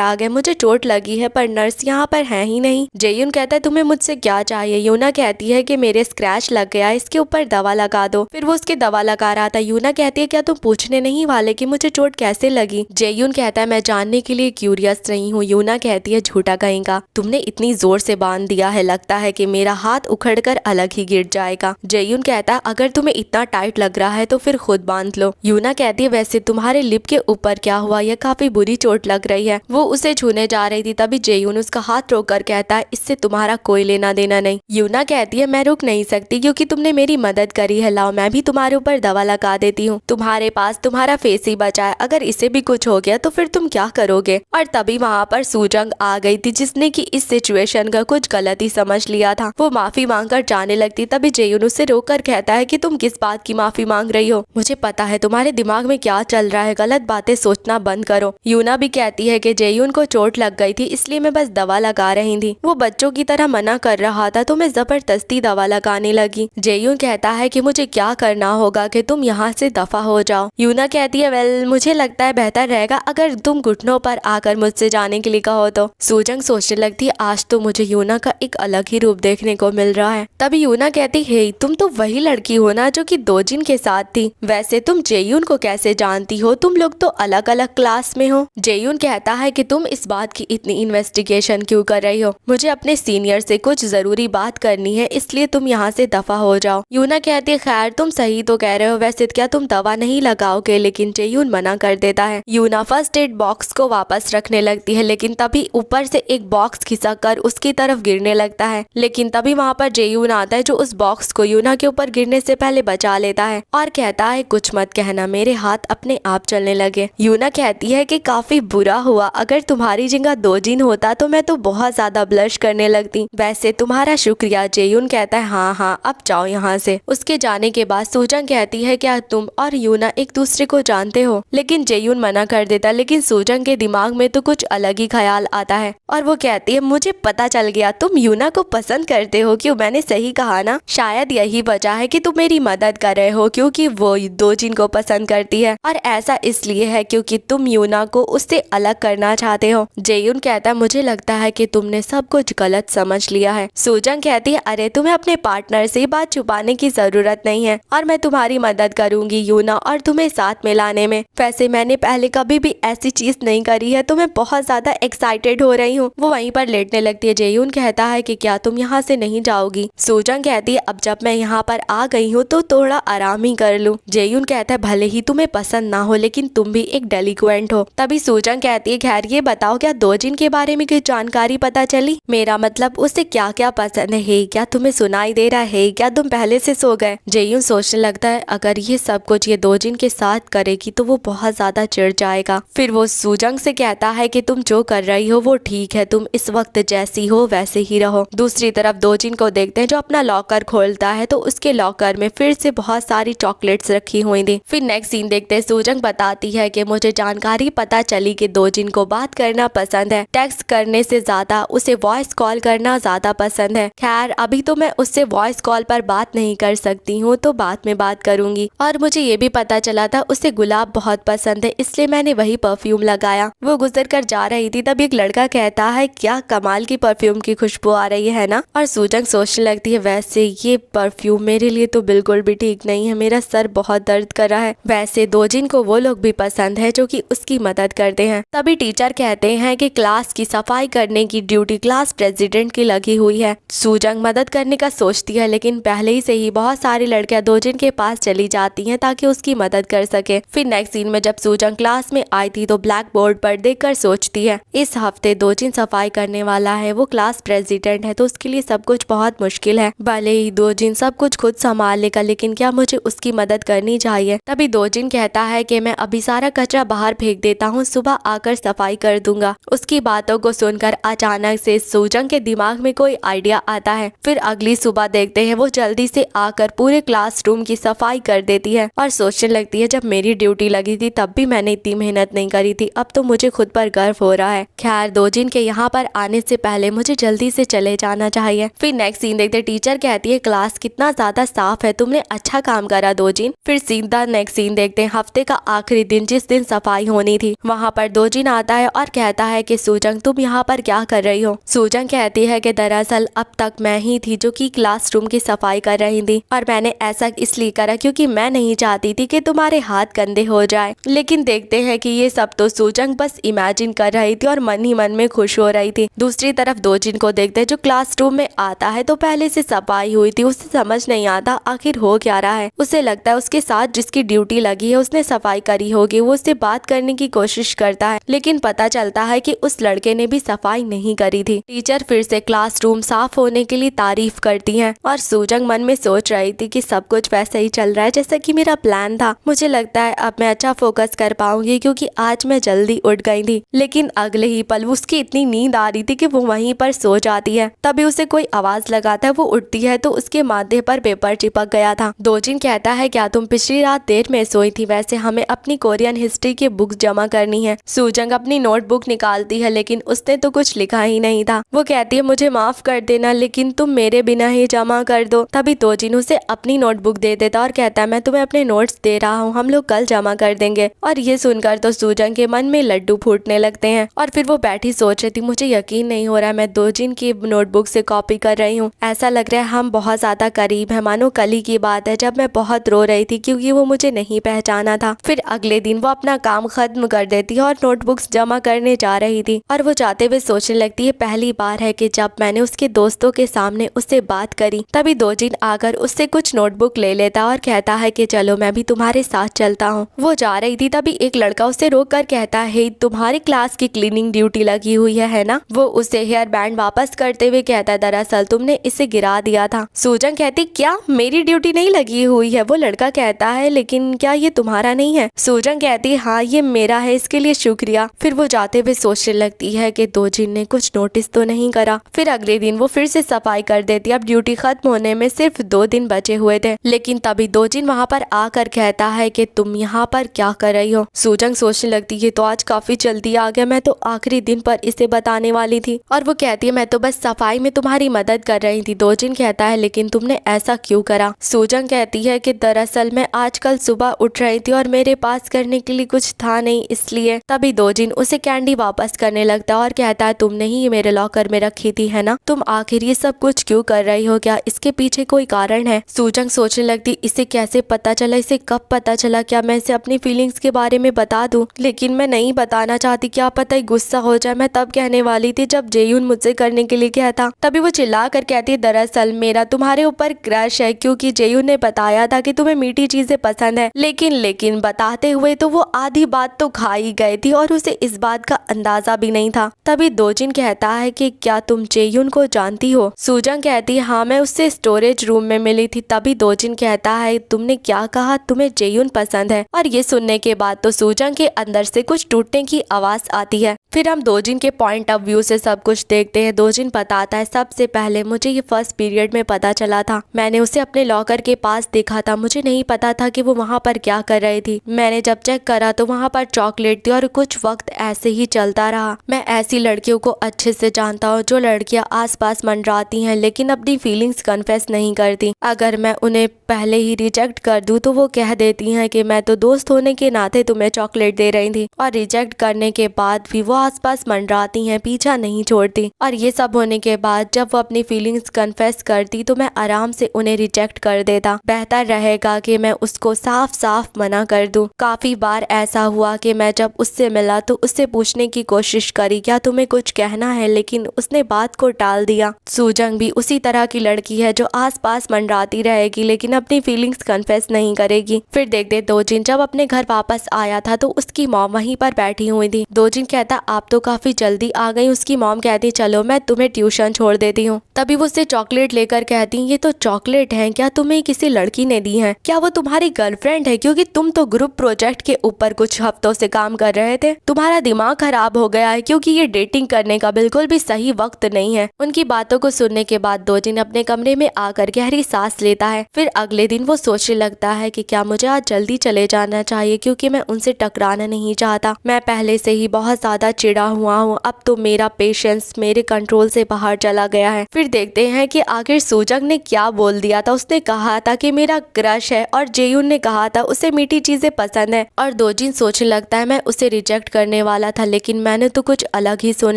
आ गए, मुझे चोट लगी है पर नर्स यहाँ पर है ही नहीं। जेयून कहता है तुम्हें मुझसे क्या चाहिए? यूना कहती है कि मेरे स्क्रैच लग गया, इसके ऊपर दवा लगा दो। फिर वो उसके दवा लगा रहा था। यूना कहती है क्या तुम पूछने नहीं वाले कि मुझे चोट कैसे लगी? जेयून कहता है मैं जानने के लिए क्यूरियस नहीं हूँ। यूना कहती है झूठा कहेगा, तुमने इतनी जोर से बांध दिया है, लगता है कि मेरा हाथ उखड़कर अलग ही गिर जाएगा। जेयून कहता है अगर तुम्हें इतना टाइट लग रहा है तो फिर खुद बांध लो। यूना कहती है वैसे तुम्हारे लिप के ऊपर क्या हुआ? यह काफी बुरी चोट लग रही है। वो उसे छूने जा रही थी, तभी जेयून उसका हाथ रोककर कहता है इससे तुम्हारा कोई लेना देना नहीं। यूना कहती है मैं रुक नहीं सकती क्योंकि तुमने मेरी मदद करी है, लाओ मैं भी तुम्हारे ऊपर दवा लगा देती हूँ। तुम्हारे पास तुम्हारा फेस ही बचा है, अगर इसे भी कुछ हो गया तो फिर तुम क्या करोगे? और तभी वहाँ पर सूजंग आ गई थी जिसने की इस सिचुएशन का कुछ गलत ही समझ लिया था। वो माफी मांगकर जाने लगती, तभी जेयून उसे रोककर कहता है कि तुम किस बात की माफी मांग रही हो? मुझे पता है तुम्हारे दिमाग में क्या चल रहा है, गलत बातें सोचना बंद करो। यूना भी कहती है कि जेयून को चोट लग गई थी इसलिए मैं बस दवा लगा रही थी, वो बच्चों की तरह मना कर रहा था तो मैं जबरदस्ती दवा लगाने लगी। जेयून कहता है कि मुझे क्या करना होगा कि तुम यहाँ से दफा हो जाओ। यूना कहती है वेल मुझे लगता है बेहतर रहेगा अगर तुम घुटनों पर आकर मुझसे जाने के लिए कहो तो। सूजंग सोचने लगती है आज तो मुझे यूना का एक अलग ही रूप देखने को मिल रहा है। तभी यूना कहती है तुम तो वही लड़की हो ना जो कि दोजिन के साथ थी, वैसे तुम जेयून को कैसे जानती हो? तुम लोग तो अलग अलग क्लास में हो। जेयून कहता है कि तुम इस बात की इतनी इन्वेस्टिगेशन क्यों कर रही हो? मुझे अपने सीनियर से कुछ जरूरी बात करनी है इसलिए तुम यहाँ से दफा हो जाओ। यूना कहती है खैर तुम सही तो कह रहे हो, वैसे क्या तुम दवा नहीं लगाओगे? लेकिन जेयून मना कर देता है। यूना फर्स्ट एड बॉक्स को वापस रखने लगती है लेकिन तभी ऊपर से एक बॉक्स खिसक कर उसकी तरफ गिरने लगता है, लेकिन तभी वहाँ पर जेयून आता है जो उस बॉक्स को यूना के ऊपर गिरने से पहले बचा लेता है और कहता है कुछ मत कहना, मेरे हाथ अपने आप चलने लगे। यूना कहती है कि काफी बुरा हुआ, अगर तुम्हारी जगह दोजिन होता तो मैं तो बहुत ज्यादा ब्लश करने लगती। वैसे तुम्हारा शुक्रिया। जेयून कहता है हाँ हाँ अब जाओ यहाँ से। उसके जाने के बाद सूजंग कहती है क्या तुम और यूना एक दूसरे को जानते हो? लेकिन जेयून मना कर देता, लेकिन सूजंग के दिमाग में तो कुछ अलग ही ख्याल आता है और वो कहती है मुझे पता चल गया तुम यूना को पसंद करते हो। क्यों, मैंने सही कहा ना? शायद यही वजह है कि तुम मेरी मदद कर रहे हो क्योंकि वो दोजिन को पसंद करती है और ऐसा इसलिए है क्योंकि तुम यूना को उससे अलग करना चाहते हो। जेयून कहता है मुझे लगता है कि तुमने सब कुछ गलत समझ लिया है। सूजंग कहती है अरे तुम्हें अपने पार्टनर से बात छुपाने की जरूरत नहीं है और मैं तुम्हारी मदद करूंगी यूना और तुम्हें साथ में लाने में। वैसे मैंने पहले कभी भी ऐसी चीज नहीं करी है तो मैं बहुत ज्यादा एक्साइटेड हो रही हूँ। वो वहीं पर लेटने लगती है। जेयून कहता है कि क्या तुम यहाँ से नहीं जाओगी? सूजंग कहती है अब जब मैं यहाँ पर आ गई हूँ तो थोड़ा आराम ही कर लूँ। जेयून कहता है भले ही तुम्हें पसंद ना हो लेकिन तुम भी एक डेलिक्वेंट हो। तभी सूजंग कहती है खैर ये बताओ क्या दोजिन के बारे में कोई जानकारी पता चली? मेरा मतलब उसे क्या क्या पसंद है? क्या तुम्हें सुनाई दे रहा है? क्या तुम पहले से सो गए? जेयून सोचने लगता है अगर ये सब कुछ ये दोजिन के साथ करेगी तो वो बहुत ज्यादा चिढ़ जाएगा। फिर वो सूजंग से कहता है कि तुम जो कर रही हो वो ठीक है, तुम इस वक्त जैसी हो वैसे ही रहो। दूसरी तरफ दोजिन को देखते हैं जो अपना लॉकर खोलता है तो उसके लॉकर में फिर से बहुत सारी चॉकलेट्स रखी हुई थी। फिर नेक्स्ट सीन देखते हैं। सूजंग बताती है कि मुझे जानकारी पता चली कि दोजिन को बात करना पसंद है, टेक्स्ट करने से ज्यादा उसे वॉइस कॉल करना ज्यादा पसंद है। खैर अभी तो मैं उससे वॉइस कॉल पर बात नहीं कर सकती हूँ तो बाद में बात करूंगी। और मुझे ये भी पता चला था उसे गुलाब बहुत पसंद है इसलिए मैंने वही परफ्यूम लगाया। वो गुजर कर जा रही थी तब एक लड़का कहता है क्या कमाल की परफ्यूम की खुशबू आ रही है ना? और सूजंग सोचने लगती है वैसे ये परफ्यूम मेरे लिए तो बिल्कुल भी ठीक नहीं है, मेरा सर बहुत दर्द कर रहा है। वैसे दोजिन को वो लोग भी पसंद है जो कि उसकी मदद करते हैं। तभी टीचर कहते हैं कि क्लास की सफाई करने की ड्यूटी क्लास प्रेसिडेंट की लगी हुई है। सूजंग मदद करने का सोचती है लेकिन पहले ही से ही बहुत सारी लड़कियां दोजिन के पास चली जाती हैं ताकि उसकी मदद कर सके। फिर नेक्स्ट सीन में जब सूजंग क्लास में आई थी तो ब्लैक बोर्ड पर देखकर सोचती है इस हफ्ते दोजिन सफाई करने वाला है, वो क्लास प्रेसिडेंट है तो उसके लिए सब कुछ बहुत मुश्किल है। भले ही दोजिन सब कुछ खुद संभाल लेगा लेकिन क्या मुझे उसकी मदद करनी चाहिए। तभी दोजिन कहता है कि मैं अभी सारा कचरा बाहर फेंक देता हूँ, सुबह आकर सफाई कर दूंगा। उसकी बातों को सुनकर अचानक से सूजंग के दिमाग में कोई आइडिया आता है। फिर अगली सुबह देखते हैं वो जल्दी से आकर पूरे क्लासरूम की सफाई कर देती है और सोचने लगती है जब मेरी ड्यूटी लगी थी तब भी मैंने इतनी मेहनत नहीं करी थी, अब तो मुझे खुद पर गर्व हो रहा है। खैर दोजिन के यहाँ पर आने से पहले मुझे जल्दी से चले जाना चाहिए। फिर नेक्स्ट सीन देखते टीचर कहती है क्लास कितना ज्यादा साफ है, तुमने अच्छा काम करा दोजिन। फिर सीधा नेक्स्ट सीन देखते हैं। हफ्ते का आखिरी दिन, जिस दिन सफाई होनी थी, वहाँ पर दोजिन आता है और कहता है कि सूजंग तुम यहाँ पर क्या कर रही हो। सूजंग कहती है कि दरअसल अब तक मैं ही थी जो कि क्लासरूम की सफाई कर रही थी और मैंने ऐसा इसलिए करा क्योंकि मैं नहीं चाहती थी कि तुम्हारे हाथ गंदे हो जाए। लेकिन देखते हैं कि ये सब तो सूजंग बस इमेजिन कर रही थी और मन ही मन में खुश हो रही थी। दूसरी तरफ दोजिन को देखते हैं जो क्लासरूम में आता है तो पहले से सफाई हुई थी, उसे समझ नहीं आता आखिर हो क्या रहा है। उसे लगता है उसके साथ जिसकी ड्यूटी लगी है उसने सफाई करी होगी। वो उससे बात करने की कोशिश करता है लेकिन पता चलता है कि उस लड़के ने भी सफाई नहीं करी थी। टीचर फिर से क्लासरूम साफ होने के लिए तारीफ करती हैं और सूजंग मन में सोच रही थी कि सब कुछ वैसे ही चल रहा है जैसा कि मेरा प्लान था। मुझे लगता है अब मैं अच्छा फोकस कर पाऊंगी क्योंकि आज मैं जल्दी उठ गई थी। लेकिन अगले ही पल उसकी इतनी नींद आ रही थी कि वो वहीं पर सो जाती है। तभी उसे कोई आवाज लगाता है, वो उठती है तो उसके माथे पर पेपर चिपक गया था। दोजिन कहता है क्या तुम पिछली रात देर में सोई थी? वैसे हमें अपनी कोरियन हिस्ट्री की बुक जमा करनी है। सूजंग अपनी नोटबुक निकालती है लेकिन उसने तो कुछ लिखा ही नहीं था। वो कहती है मुझे माफ कर देना लेकिन तुम मेरे बिना ही जमा कर दो। तभी दोजिन उसे अपनी नोटबुक दे देता और कहता है मैं तुम्हें अपने नोट्स दे रहा हूँ, हम लोग कल जमा कर देंगे। और ये सुनकर तो सूजंग के मन में लड्डू फूटने लगते हैं और फिर वो बैठी सोच रही थी मुझे यकीन नहीं हो रहा है मैं दोजिन की नोटबुक से कॉपी कर रही हूँ। ऐसा लग रहा है हम बहुत ज्यादा करीब है, मानो कल ही की बात है जब मैं बहुत रो रही थी क्योंकि वो मुझे नहीं पहचाना था। फिर अगले दिन वो अपना काम खत्म कर देती है और नोटबुक्स जमा करने जा रही थी और वो जाते हुए सोचने लगती है पहली बार है कि जब मैंने उसके दोस्तों के सामने उससे बात करी। तभी दोजिन आकर उससे कुछ नोटबुक ले लेता और कहता है कि चलो मैं भी तुम्हारे साथ चलता हूँ। वो जा रही थी तभी एक लड़का उसे रोक कर कहता है तुम्हारी क्लास की क्लीनिंग ड्यूटी लगी हुई है ना? वो उसे हेयर बैंड वापस करते हुए कहता है दरअसल तुमने इसे गिरा दिया था। सूजंग कहती क्या मेरी ड्यूटी नहीं लगी हुई है? वो लड़का कहता है लेकिन क्या ये तुम्हारा नहीं है? सूजंग कहती हाँ ये मेरा है, इसके लिए शुक्रिया। फिर वो जाते हुए सोचने लगती है कि दोजिन ने कुछ नोटिस तो नहीं करा। फिर अगले दिन वो फिर से सफाई कर देती। अब ड्यूटी खत्म होने में सिर्फ 2 दिन बचे हुए थे लेकिन तभी दोजिन वहाँ पर आकर कहता है कि तुम यहाँ पर क्या कर रही हो? सूजंग सोचने लगती है तो आज काफी जल्दी आ गया, मैं तो आखिरी दिन पर इसे बताने वाली थी। और वो कहती है मैं तो बस सफाई में तुम्हारी मदद कर रही थी। दोजिन कहता है लेकिन तुमने ऐसा क्यों करा? सूजंग कहती है कि दरअसल मैं आजकल सुबह उठ रही थी और मेरे पास करने के लिए कुछ था नहीं इसलिए। तभी दोजिन उसे कैंडी वापस करने लगता है और कहता है तुमने ही मेरे लॉकर में रखी थी है ना? तुम आखिर ये सब कुछ क्यों कर रही हो? क्या इसके पीछे कोई कारण है? सूजंग सोचने लगती इसे कैसे पता चला, इसे कब पता चला? क्या मैं इसे अपनी फीलिंग्स के बारे में बता दूं? लेकिन मैं नहीं बताना चाहती, क्या पता गुस्सा हो जाए। मैं तब कहने वाली थी जब जेयून मुझसे करने के लिए कहा था। तभी वो चिल्ला कर कहती है दरअसल मेरा तुम्हारे ऊपर क्रश है क्योंकि जेयून ने बताया था कि तुम्हें मीठी चीजें पसंद है। लेकिन बताते हुए तो वो आधी बात तो खा ही गई थी और उसे इस बात का अंदाजा भी नहीं था। तभी दोजिन कहता है कि क्या तुम जेयून को जानती हो? सूजंग कहती है हाँ मैं उससे स्टोरेज रूम में मिली थी। तभी दोजिन कहता है तुमने क्या कहा, तुम्हें जेयून पसंद है? और ये सुनने के बाद तो सूजंग के अंदर से कुछ टूटने की आवाज आती है। फिर हम दोजिन के पॉइंट ऑफ व्यू से सब कुछ देखते हैं। दोजिन बताता है सबसे पहले मुझे ये फर्स्ट पीरियड में पता चला था, मैंने उसे अपने लॉकर के पास देखा था। मुझे नहीं पता था कि वो वहाँ पर क्या कर रही थी। मैंने जब चेक करा तो वहाँ पर चॉकलेट थी और कुछ वक्त ऐसे ही चलता रहा। मैं ऐसी लड़कियों को अच्छे से जानता हूँ जो लड़कियाँ आसपास मंडराती हैं लेकिन अपनी फीलिंग्स कन्फेस नहीं करती। अगर मैं उन्हें पहले ही रिजेक्ट कर दूं तो वो कह देती हैं कि मैं तो दोस्त होने के नाते तुम्हें चॉकलेट दे रही थी, और रिजेक्ट करने के बाद भी वो आसपास मंडराती हैं, पीछा नहीं छोड़ती। और ये सब होने के बाद जब वो अपनी फीलिंग्स कन्फेस करती तो मैं आराम से उन्हें रिजेक्ट कर देता। बेहतर रहेगा कि मैं उसको साफ साफ मना कर दूं। काफी बार ऐसा हुआ कि मैं जब उससे मिला तो उससे पूछने की कोशिश करी क्या तुम्हें कुछ कहना है, लेकिन उसने बात को टाल दिया। सूजंग भी उसी तरह की लड़की है जो आसपास मंडराती रहेगी लेकिन अपनी फीलिंग्स कन्फेस नहीं करेगी। फिर देखते दोजिन जब अपने घर वापस आया था तो उसकी मॉम वहीं पर बैठी हुई थी। दोजिन कहता आप तो काफी जल्दी आ गई। उसकी मॉम कहती चलो मैं तुम्हें ट्यूशन छोड़ देती हूँ। तभी वो उससे चॉकलेट लेकर कहती ये तो चॉकलेट है, क्या तुम्हें किसी लड़की ने दी है? क्या वो तुम्हारी गर्लफ्रेंड है? क्योंकि तुम तो ग्रुप प्रोजेक्ट के ऊपर कुछ हफ्तों से काम कर रहे थे। तुम्हारा दिमाग खराब हो गया है क्योंकि ये डेटिंग करने का बिल्कुल भी सही वक्त नहीं है। उनकी बातों को सुनने के बाद दोजिन अपने कमरे में आकर गहरी सांस लेता है। फिर अगले दिन वो सोचने लगता है कि क्या मुझे आज जल्दी चले जाना चाहिए क्योंकि मैं उनसे टकराना नहीं चाहता। मैं पहले से ही बहुत ज्यादा चिढ़ा हुआ हूँ, अब तो मेरा पेशेंस मेरे कंट्रोल से बाहर चला गया है। फिर देखते हैं कि आखिर सूजंग ने क्या बोल दिया था। उसने कहा था कि मेरा क्रश है और जेयून ने कहा रहा था, उसे मीठी चीजें पसंद है। और दोजिन सोचने लगता है मैं उसे रिजेक्ट करने वाला था लेकिन मैंने तो कुछ अलग ही सुन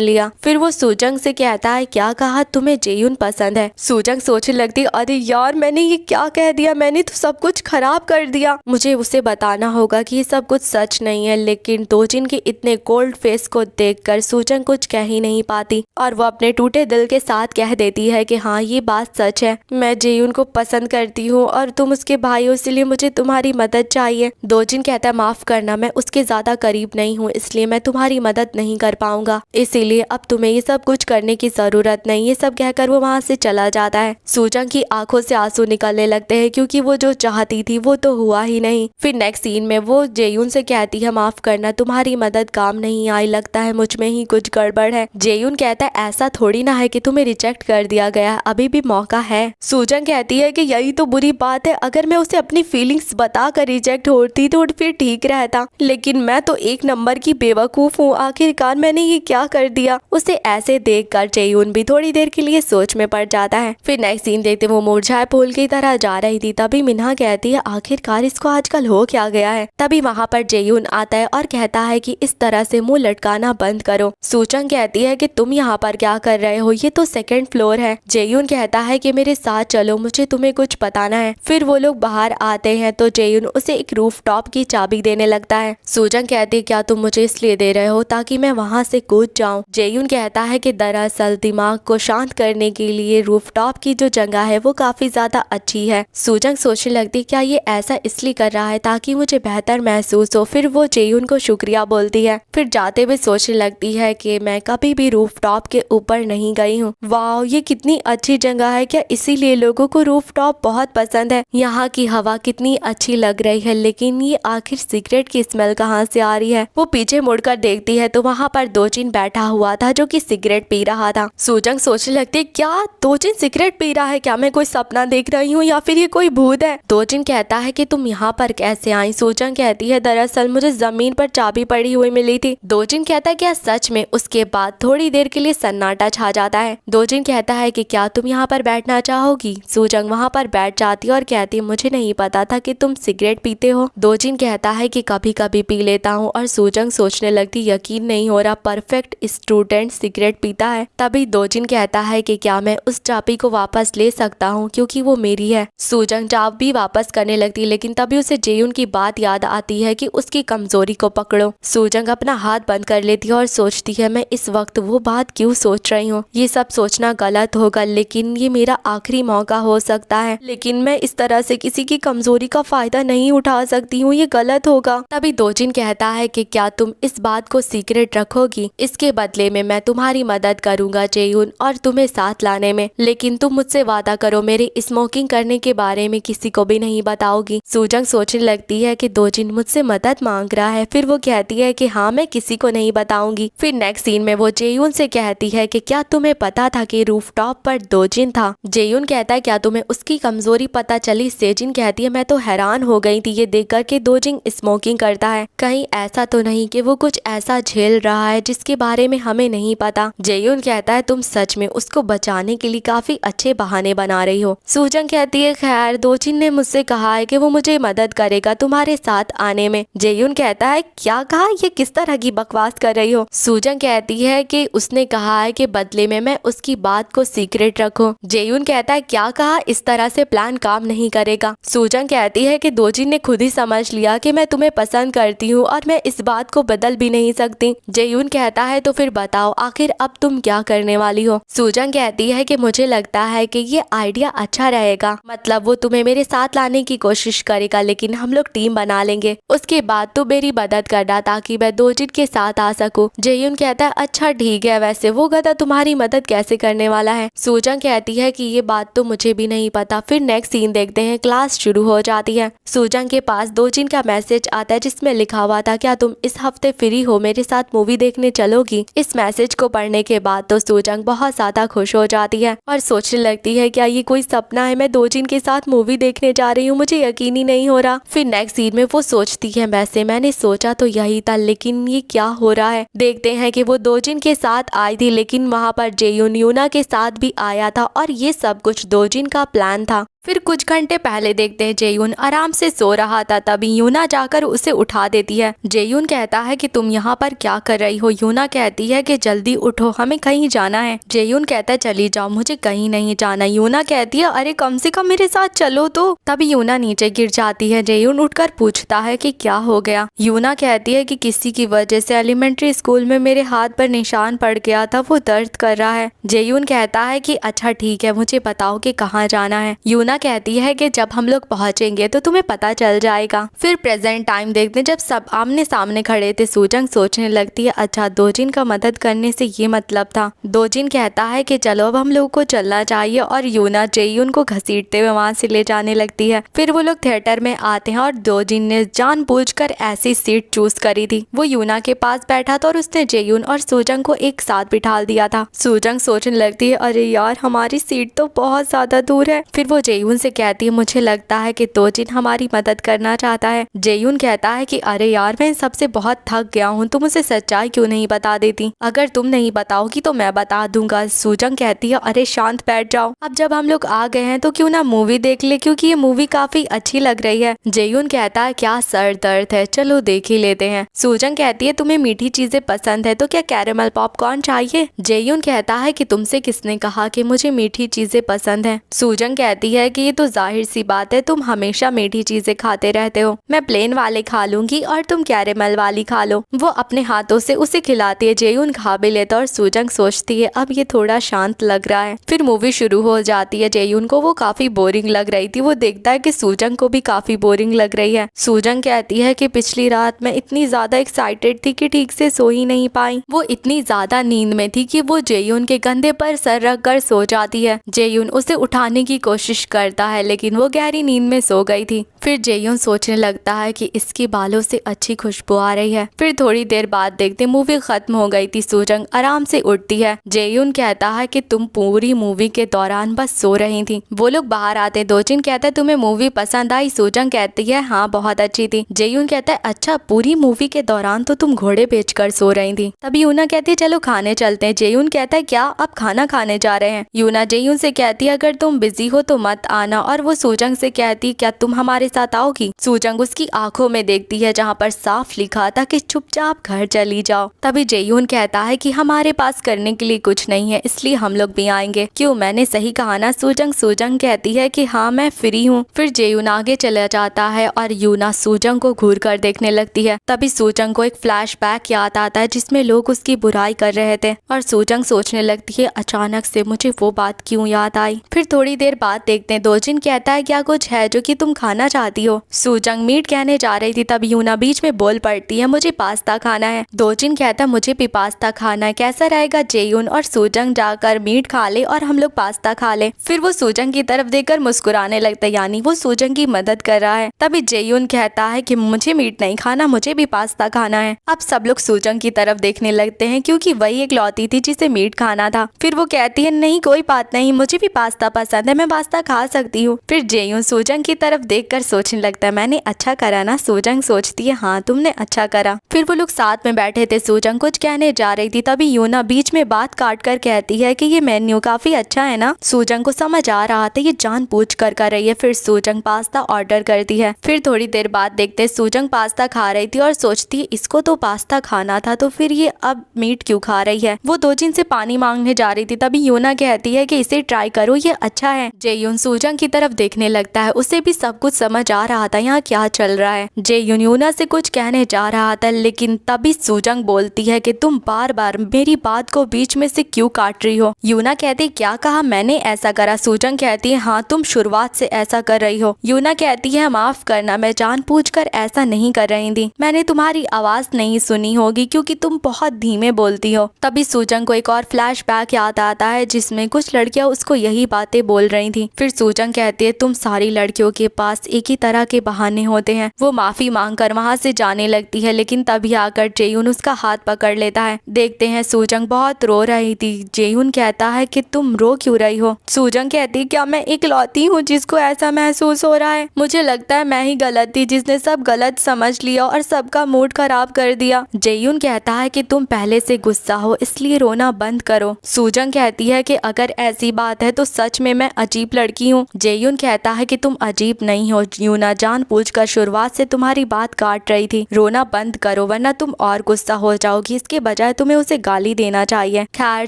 लिया। फिर वो सूजंग से कहता है क्या कहा, तुम्हें जेयुन पसंद है। सूजंग सोचने लगती है अरे यार मैंने ये क्या कह दिया, मैंने तो सब कुछ खराब कर दिया। मुझे उसे बताना होगा कि ये सब कुछ सच नहीं है। लेकिन दोजिन के इतने कोल्ड फेस को देखकर सूजंग कुछ कह ही नहीं पाती और वो अपने टूटे दिल के साथ कह देती है कि हाँ ये बात सच है, मैं जेयुन को पसंद करती हूँ और तुम उसके भाई हो, इसलिए मुझे तुम्हारी मदद चाहिए। दोजिन कहता है माफ करना, मैं उसके ज्यादा करीब नहीं हूँ इसलिए मैं तुम्हारी मदद नहीं कर पाऊंगा, इसीलिए अब तुम्हें ये सब कुछ करने की जरूरत नहीं। ये सब कहकर वो वहाँ से चला जाता है। सूजंग की आंखों से आंसू निकलने लगते हैं क्योंकि वो जो चाहती थी वो तो हुआ ही नहीं। फिर नेक्स्ट सीन में वो जेयुन से कहती है माफ करना, तुम्हारी मदद काम नहीं आई, लगता है मुझ में ही कुछ गड़बड़ है। जेयुन कहता है ऐसा थोड़ी ना है कि तुम्हें रिजेक्ट कर दिया गया, अभी भी मौका है। सूजंग कहती है कि यही तो बुरी बात है, अगर मैं उसे अपनी फीलिंग्स बताकर रिजेक्ट होती तो फिर ठीक रहता, लेकिन मैं तो एक नंबर की बेवकूफ हूँ, आखिरकार मैंने ये क्या कर दिया। उसे ऐसे देखकर जेयुन भी थोड़ी देर के लिए सोच में पड़ जाता है। फिर नेक्स्ट सीन देखते वो मुरझाए फूल की तरह जा रही थी, तभी मिन्हा कहती है आखिरकार इसको आजकल हो क्या गया है। तभी वहाँ पर जेयुन आता है और कहता है कि इस तरह से मुंह लटकाना बंद करो। सूजंग कहती है कि तुम यहाँ पर क्या कर रहे हो, ये तो सेकंड फ्लोर है। जेयुन कहता है कि मेरे साथ चलो, मुझे तुम्हें कुछ बताना है। फिर वो लोग बाहर आते हैं तो जेयुन उसे एक रूफटॉप की चाबी देने लगता है। सूजंग कहती है क्या तुम मुझे इसलिए दे रहे हो ताकि मैं वहाँ से कूद जाऊँ। जेयुन कहता है कि दरअसल दिमाग को शांत करने के लिए रूफटॉप की जो जगह है वो काफी ज्यादा अच्छी है। सूजंग सोचने लगती क्या ये ऐसा इसलिए कर रहा है ताकि मुझे बेहतर महसूस हो। फिर वो जेयुन को शुक्रिया बोलती है। फिर जाते हुए सोचने लगती है कि मैं कभी भी रूफटॉप के ऊपर नहीं गई हूँ। वाह ये कितनी अच्छी जगह है, क्या इसीलिए लोगों को रूफटॉप बहुत पसंद है। यहाँ की हवा कितनी अच्छी लग रही है, लेकिन ये आखिर सिगरेट की स्मेल कहाँ से आ रही है। वो पीछे मुड़कर देखती है तो वहाँ पर दोजिन बैठा हुआ था जो कि सिगरेट पी रहा था। सूजंग सोचने लगती है क्या दोजिन सिगरेट पी रहा है, क्या मैं कोई सपना देख रही हूँ या फिर ये कोई भूत है। दोजिन कहता है कि तुम यहाँ पर कैसे आई। सूजंग कहती है दरअसल मुझे जमीन पर चाबी पड़ी हुई मिली थी। दोजिन कहता है क्या सच में। उसके बाद थोड़ी देर के लिए सन्नाटा छा जाता है। दोजिन कहता है कि क्या तुम यहाँ पर बैठना चाहोगी। सूजंग वहाँ पर बैठ जाती है और कहती है मुझे नहीं पता था कि तुम सिगरेट पीते हो। दोजिन कहता है कि कभी कभी पी लेता हूँ और सूजंग सोचने लगती यकीन नहीं हो रहा, परफेक्ट स्टूडेंट सिगरेट पीता है। तभी दोजिन कहता है कि क्या मैं उस चाबी को वापस ले सकता हूँ क्योंकि वो मेरी है। सूजंग चाबी वापस करने लगती है लेकिन तभी उसे जेयुन की बात याद आती है कि उसकी कमजोरी को पकड़ो। सूजंग अपना हाथ बंद कर लेती है और सोचती है मैं इस वक्त वो बात क्यों सोच रही हूँ, ये सब सोचना गलत होगा लेकिन ये मेरा आखिरी मौका हो सकता है, लेकिन मैं इस तरह से किसी की कमजोरी का फायदा नहीं उठा सकती हूँ, ये गलत होगा। तभी दोजिन कहता है कि क्या तुम इस बात को सीक्रेट रखोगी, इसके बदले में मैं तुम्हारी मदद करूंगा जेयुन और तुम्हें साथ लाने में, लेकिन तुम मुझसे वादा करो मेरे स्मोकिंग करने के बारे में किसी को भी नहीं बताओगी। सूजंग सोचने लगती है कि दोजिन मुझसे मदद मांग रहा है। फिर वो कहती है कि हाँ मैं किसी को नहीं बताऊंगी। फिर नेक्स्ट सीन में वो जेयुन से कहती है कि क्या तुम्हें पता था कि रूफटॉप पर दोजिन था। जेयुन कहता है क्या तुम्हें उसकी कमजोरी पता चली। सेजिन कहती है मैं तो हैरान हो गई थी ये देखकर कि दोजिन स्मोकिंग करता है, कहीं ऐसा तो नहीं कि वो कुछ ऐसा झेल रहा है जिसके बारे में हमें नहीं पता। जेयुन कहता है तुम सच में उसको बचाने के लिए काफी अच्छे बहाने बना रही हो। सूजंग कहती है खैर दोजिन ने मुझसे कहा है कि वो मुझे मदद करेगा तुम्हारे साथ आने में। जेयुन कहता है क्या कहा, ये किस तरह की बकवास कर रही हो। सूजंग कहती है कि उसने कहा है कि बदले में मैं उसकी बात को सीक्रेट रखूं। जेयुन कहता है क्या कहा, इस तरह से प्लान काम नहीं करेगा। सूजंग कहती है कि दोजिन ने खुद ही समझ लिया कि मैं तुम्हें पसंद करती हूँ और मैं इस बात को बदल भी नहीं सकती। जेयुन कहता है तो फिर बताओ आखिर अब तुम क्या करने वाली हो। सूजंग कहती है कि मुझे लगता है कि ये आइडिया अच्छा रहेगा, मतलब वो तुम्हें मेरे साथ लाने की कोशिश करेगा लेकिन हम लोग टीम बना लेंगे, उसके बाद तू मेरी मदद करना ताकि मैं दोजिन के साथ आ सकूं। जेयुन कहता है अच्छा ठीक है, वैसे वो गधा तुम्हारी मदद कैसे करने वाला है। सूजंग कहती है कि ये बात तो मुझे भी नहीं पता। फिर नेक्स्ट सीन देखते हैं, क्लास शुरू हो जाती है। सूजंग के पास दोजिन का मैसेज आता है जिसमें लिखा हुआ था क्या तुम इस हफ्ते फ्री हो, मेरे साथ मूवी देखने चलोगी। इस मैसेज को पढ़ने के बाद तो सूजंग बहुत ज्यादा खुश हो जाती है और सोचने लगती है क्या ये कोई सपना है, मैं दोजिन के साथ मूवी देखने जा रही हूँ, मुझे यकीन ही नहीं हो रहा। फिर नेक्स्ट सीन में वो सोचती है वैसे मैंने सोचा तो यही था लेकिन ये क्या हो रहा है। देखते हैं कि वो दोजिन के साथ आई थी लेकिन वहाँ पर जेयुन यूना के साथ भी आया था और ये सब कुछ दोजिन का प्लान था। फिर कुछ घंटे पहले देखते हैं जेयून आराम से सो रहा था, तभी यूना जाकर उसे उठा देती है। जेयून कहता है कि तुम यहाँ पर क्या कर रही हो। यूना कहती है कि जल्दी उठो, हमें कहीं जाना है। जेयून कहता है चली जाओ, मुझे कहीं नहीं जाना। यूना कहती है अरे कम से कम मेरे साथ चलो तो। तभी यूना नीचे गिर जाती है। जेयून उठकर पूछता है कि क्या हो गया। यूना कहती है कि किसी की वजह से एलिमेंट्री स्कूल में मेरे हाथ पर निशान पड़ गया था, वो दर्द कर रहा है। जेयून कहता है कि अच्छा ठीक है, मुझे बताओ कि कहाँ जाना है। यूना कहती है कि जब हम लोग पहुंचेंगे तो तुम्हें पता चल जाएगा। फिर प्रेजेंट टाइम देखते जब सब आमने सामने खड़े थे। सूजंग सोचने लगती है अच्छा दोजिन का मदद करने से ये मतलब था। दोजिन कहता है कि चलो अब हम लोग को चलना चाहिए और यूना जेयून को घसीटते हुए वहाँ से ले जाने लगती है। फिर वो लोग थिएटर में आते हैं और दोजिन ने जानबूझकर ऐसी सीट चूज करी थी। वो यूना के पास बैठा था और उसने जेयून और सूजंग को एक साथ बिठा दिया था। सूजंग सोचने लगती है अरे यार हमारी सीट तो बहुत ज्यादा दूर है। फिर वो जेयून से कहती है मुझे लगता है कि दोजिन हमारी मदद करना चाहता है। जेयून कहता है कि अरे यार मैं इन सबसे बहुत थक गया हूँ, तुम उसे सच्चाई क्यों नहीं बता देती। अगर तुम नहीं बताओगी तो मैं बता दूंगा। सूजंग कहती है अरे शांत बैठ जाओ, अब जब हम लोग आ गए हैं तो क्यों ना मूवी देख ले, क्योंकि ये मूवी काफी अच्छी लग रही है। जेयून कहता है क्या सर दर्द है, चलो देख ही लेते हैं। सूजंग कहती है तुम्हें मीठी चीजें पसंद है तो क्या कैरेमल पॉपकॉर्न चाहिए। जेयून कहता है कि तुमसे किसने कहा कि मुझे मीठी चीजें पसंद है। सूजंग कहती है कि ये तो जाहिर सी बात है, तुम हमेशा मीठी चीजें खाते रहते हो। मैं प्लेन वाले खा लूंगी और तुम कैरेमल वाली खा लो। वो अपने हाथों से उसे खिलाती है। जेयून खा भी लेता और सूजंग सोचती है अब ये थोड़ा शांत लग रहा है। फिर मूवी शुरू हो जाती है। जेयून को वो काफी बोरिंग लग रही थी। वो देखता है कि सूजंग को भी काफी बोरिंग लग रही है। सूजंग कहती है कि पिछली रात मैं इतनी ज्यादा एक्साइटेड थी कि ठीक से सो ही नहीं पाई। वो इतनी ज्यादा नींद में थी कि वो जेयून के कंधे पर सर रख कर सो जाती है। जेयून उसे उठाने की कोशिश करता है लेकिन वो गहरी नींद में सो गई थी। फिर जेयून सोचने लगता है कि इसकी बालों से अच्छी खुशबू आ रही है। फिर थोड़ी देर बाद देखते मूवी खत्म हो गई थी। सूजंग आराम से उठती है। जेयून कहता है कि तुम पूरी मूवी के दौरान बस सो रही थी। वो लोग बाहर आते। दोजिन कहता है तुम्हें मूवी पसंद आई। सूजंग कहती है हाँ बहुत अच्छी थी। जेयून कहता है अच्छा पूरी मूवी के दौरान तो तुम घोड़े बेचकर सो रही थी। तभी यूना कहती है चलो खाने चलते हैं। जेयून कहता है क्या आप खाना खाने जा रहे हैं। यूना जेयून से कहती है अगर तुम बिजी हो तो मत आना। और वो सूजंग से कहती क्या तुम हमारे साथ आओगी। सूजंग उसकी आंखों में देखती है जहाँ पर साफ लिखा था कि चुपचाप घर चली जाओ। तभी जेयून कहता है कि हमारे पास करने के लिए कुछ नहीं है इसलिए हम लोग भी आएंगे। क्यों मैंने सही कहा ना सूजंग। सूजंग कहती है कि हाँ मैं फ्री हूँ। फिर जेयून आगे चला जाता है और यूना सूजंग को घूर कर देखने लगती है। तभी सूजंग को एक फ्लैशबैक याद आता है जिसमें लोग उसकी बुराई कर रहे थे और सूजंग सोचने लगती है अचानक से मुझे वो बात क्यों याद आई। फिर थोड़ी देर बाद देखते हैं दोजिन कहता है क्या कुछ है जो कि तुम खाना चाहती हो। सूजंग मीट कहने जा रही थी तब यूना बीच में बोल पड़ती है मुझे पास्ता खाना है। दोजिन कहता है मुझे भी पास्ता खाना है, कैसा रहेगा जेयून और सूजंग जाकर मीट खा ले और हम लोग पास्ता खा ले। फिर वो सूजंग की तरफ देखकर मुस्कुराने लगता है, यानी वो सूजंग की मदद कर रहा है। तभी जेयून कहता है कि मुझे मीट नहीं खाना, मुझे भी पास्ता खाना है। अब सब लोग सूजंग की तरफ देखने लगते हैं क्योंकि वही एक लौती थी जिसे मीट खाना था। फिर वो कहती है नहीं कोई बात नहीं, मुझे भी पास्ता पसंद है, मैं पास्ता खा सकती हूँ। फिर जेयून सूजंग की तरफ देखकर सोचने लगता है मैंने अच्छा करा ना। सूजंग सोचती है हाँ तुमने अच्छा करा। फिर वो लोग साथ में बैठे थे। सूजंग कुछ कहने जा रही थी तभी यूना बीच में बात काट कर कहती है कि ये मेन्यू काफी अच्छा है ना। सूजंग को समझ आ रहा था ये जानबूझ कर रही है। फिर सूजंग पास्ता ऑर्डर करती है। फिर थोड़ी देर बाद देखते सूजंग पास्ता खा रही थी और सोचती है इसको तो पास्ता खाना था तो फिर ये अब मीट क्यों खा रही है। वो दोजिन से पानी मांगने जा रही थी तभी यूना कहती है कि इसे ट्राई करो ये अच्छा है। जेयून सूजंग की तरफ देखने लगता है, उसे भी सब कुछ समझ आ रहा था यहाँ क्या चल रहा है। जेयून यूना से कुछ कहने जा रहा था लेकिन तभी सूजंग बोलती है कि तुम बार बार मेरी बात को बीच में से क्यों काट रही हो। यूना कहती क्या कहा मैंने ऐसा करा। सूजंग कहती है हाँ तुम शुरुआत से ऐसा कर रही हो। यूना कहती है माफ करना, मैं जानबूझकर ऐसा नहीं कर रही थी, मैंने तुम्हारी आवाज नहीं सुनी होगी क्योंकि तुम बहुत धीमे बोलती हो। तभी सूजंग को एक और फ्लैशबैक याद आता है जिसमें कुछ लड़कियां उसको यही बातें बोल रही थी। फिर सूजंग कहती है तुम सारी लड़कियों के पास एक ही तरह के बहाने होते हैं। वो माफी मांगकर वहाँ से जाने लगती है लेकिन तभी आकर जेयून उसका हाथ पकड़ लेता है। देखते हैं सूजंग बहुत रो रही थी। जेयून कहता है कि तुम रो क्यों रही हो। सूजंग कहती क्या मैं इकलौती हूँ जिसको ऐसा महसूस हो रहा है। मुझे लगता है मैं ही गलत थी जिसने सब गलत समझ लिया और सबका मूड खराब कर दिया। जेयून कहता है कि तुम पहले से गुस्सा हो इसलिए रोना बंद करो। सूजंग कहती है कि अगर ऐसी बात है तो सच में मैं अजीब लड़की की हूँ। जेयुन कहता है कि तुम अजीब नहीं हो यूना, जानबूझकर शुरुआत से तुम्हारी बात काट रही थी। रोना बंद करो वरना तुम और गुस्सा हो जाओगी, इसके बजाय तुम्हें उसे गाली देना चाहिए। खैर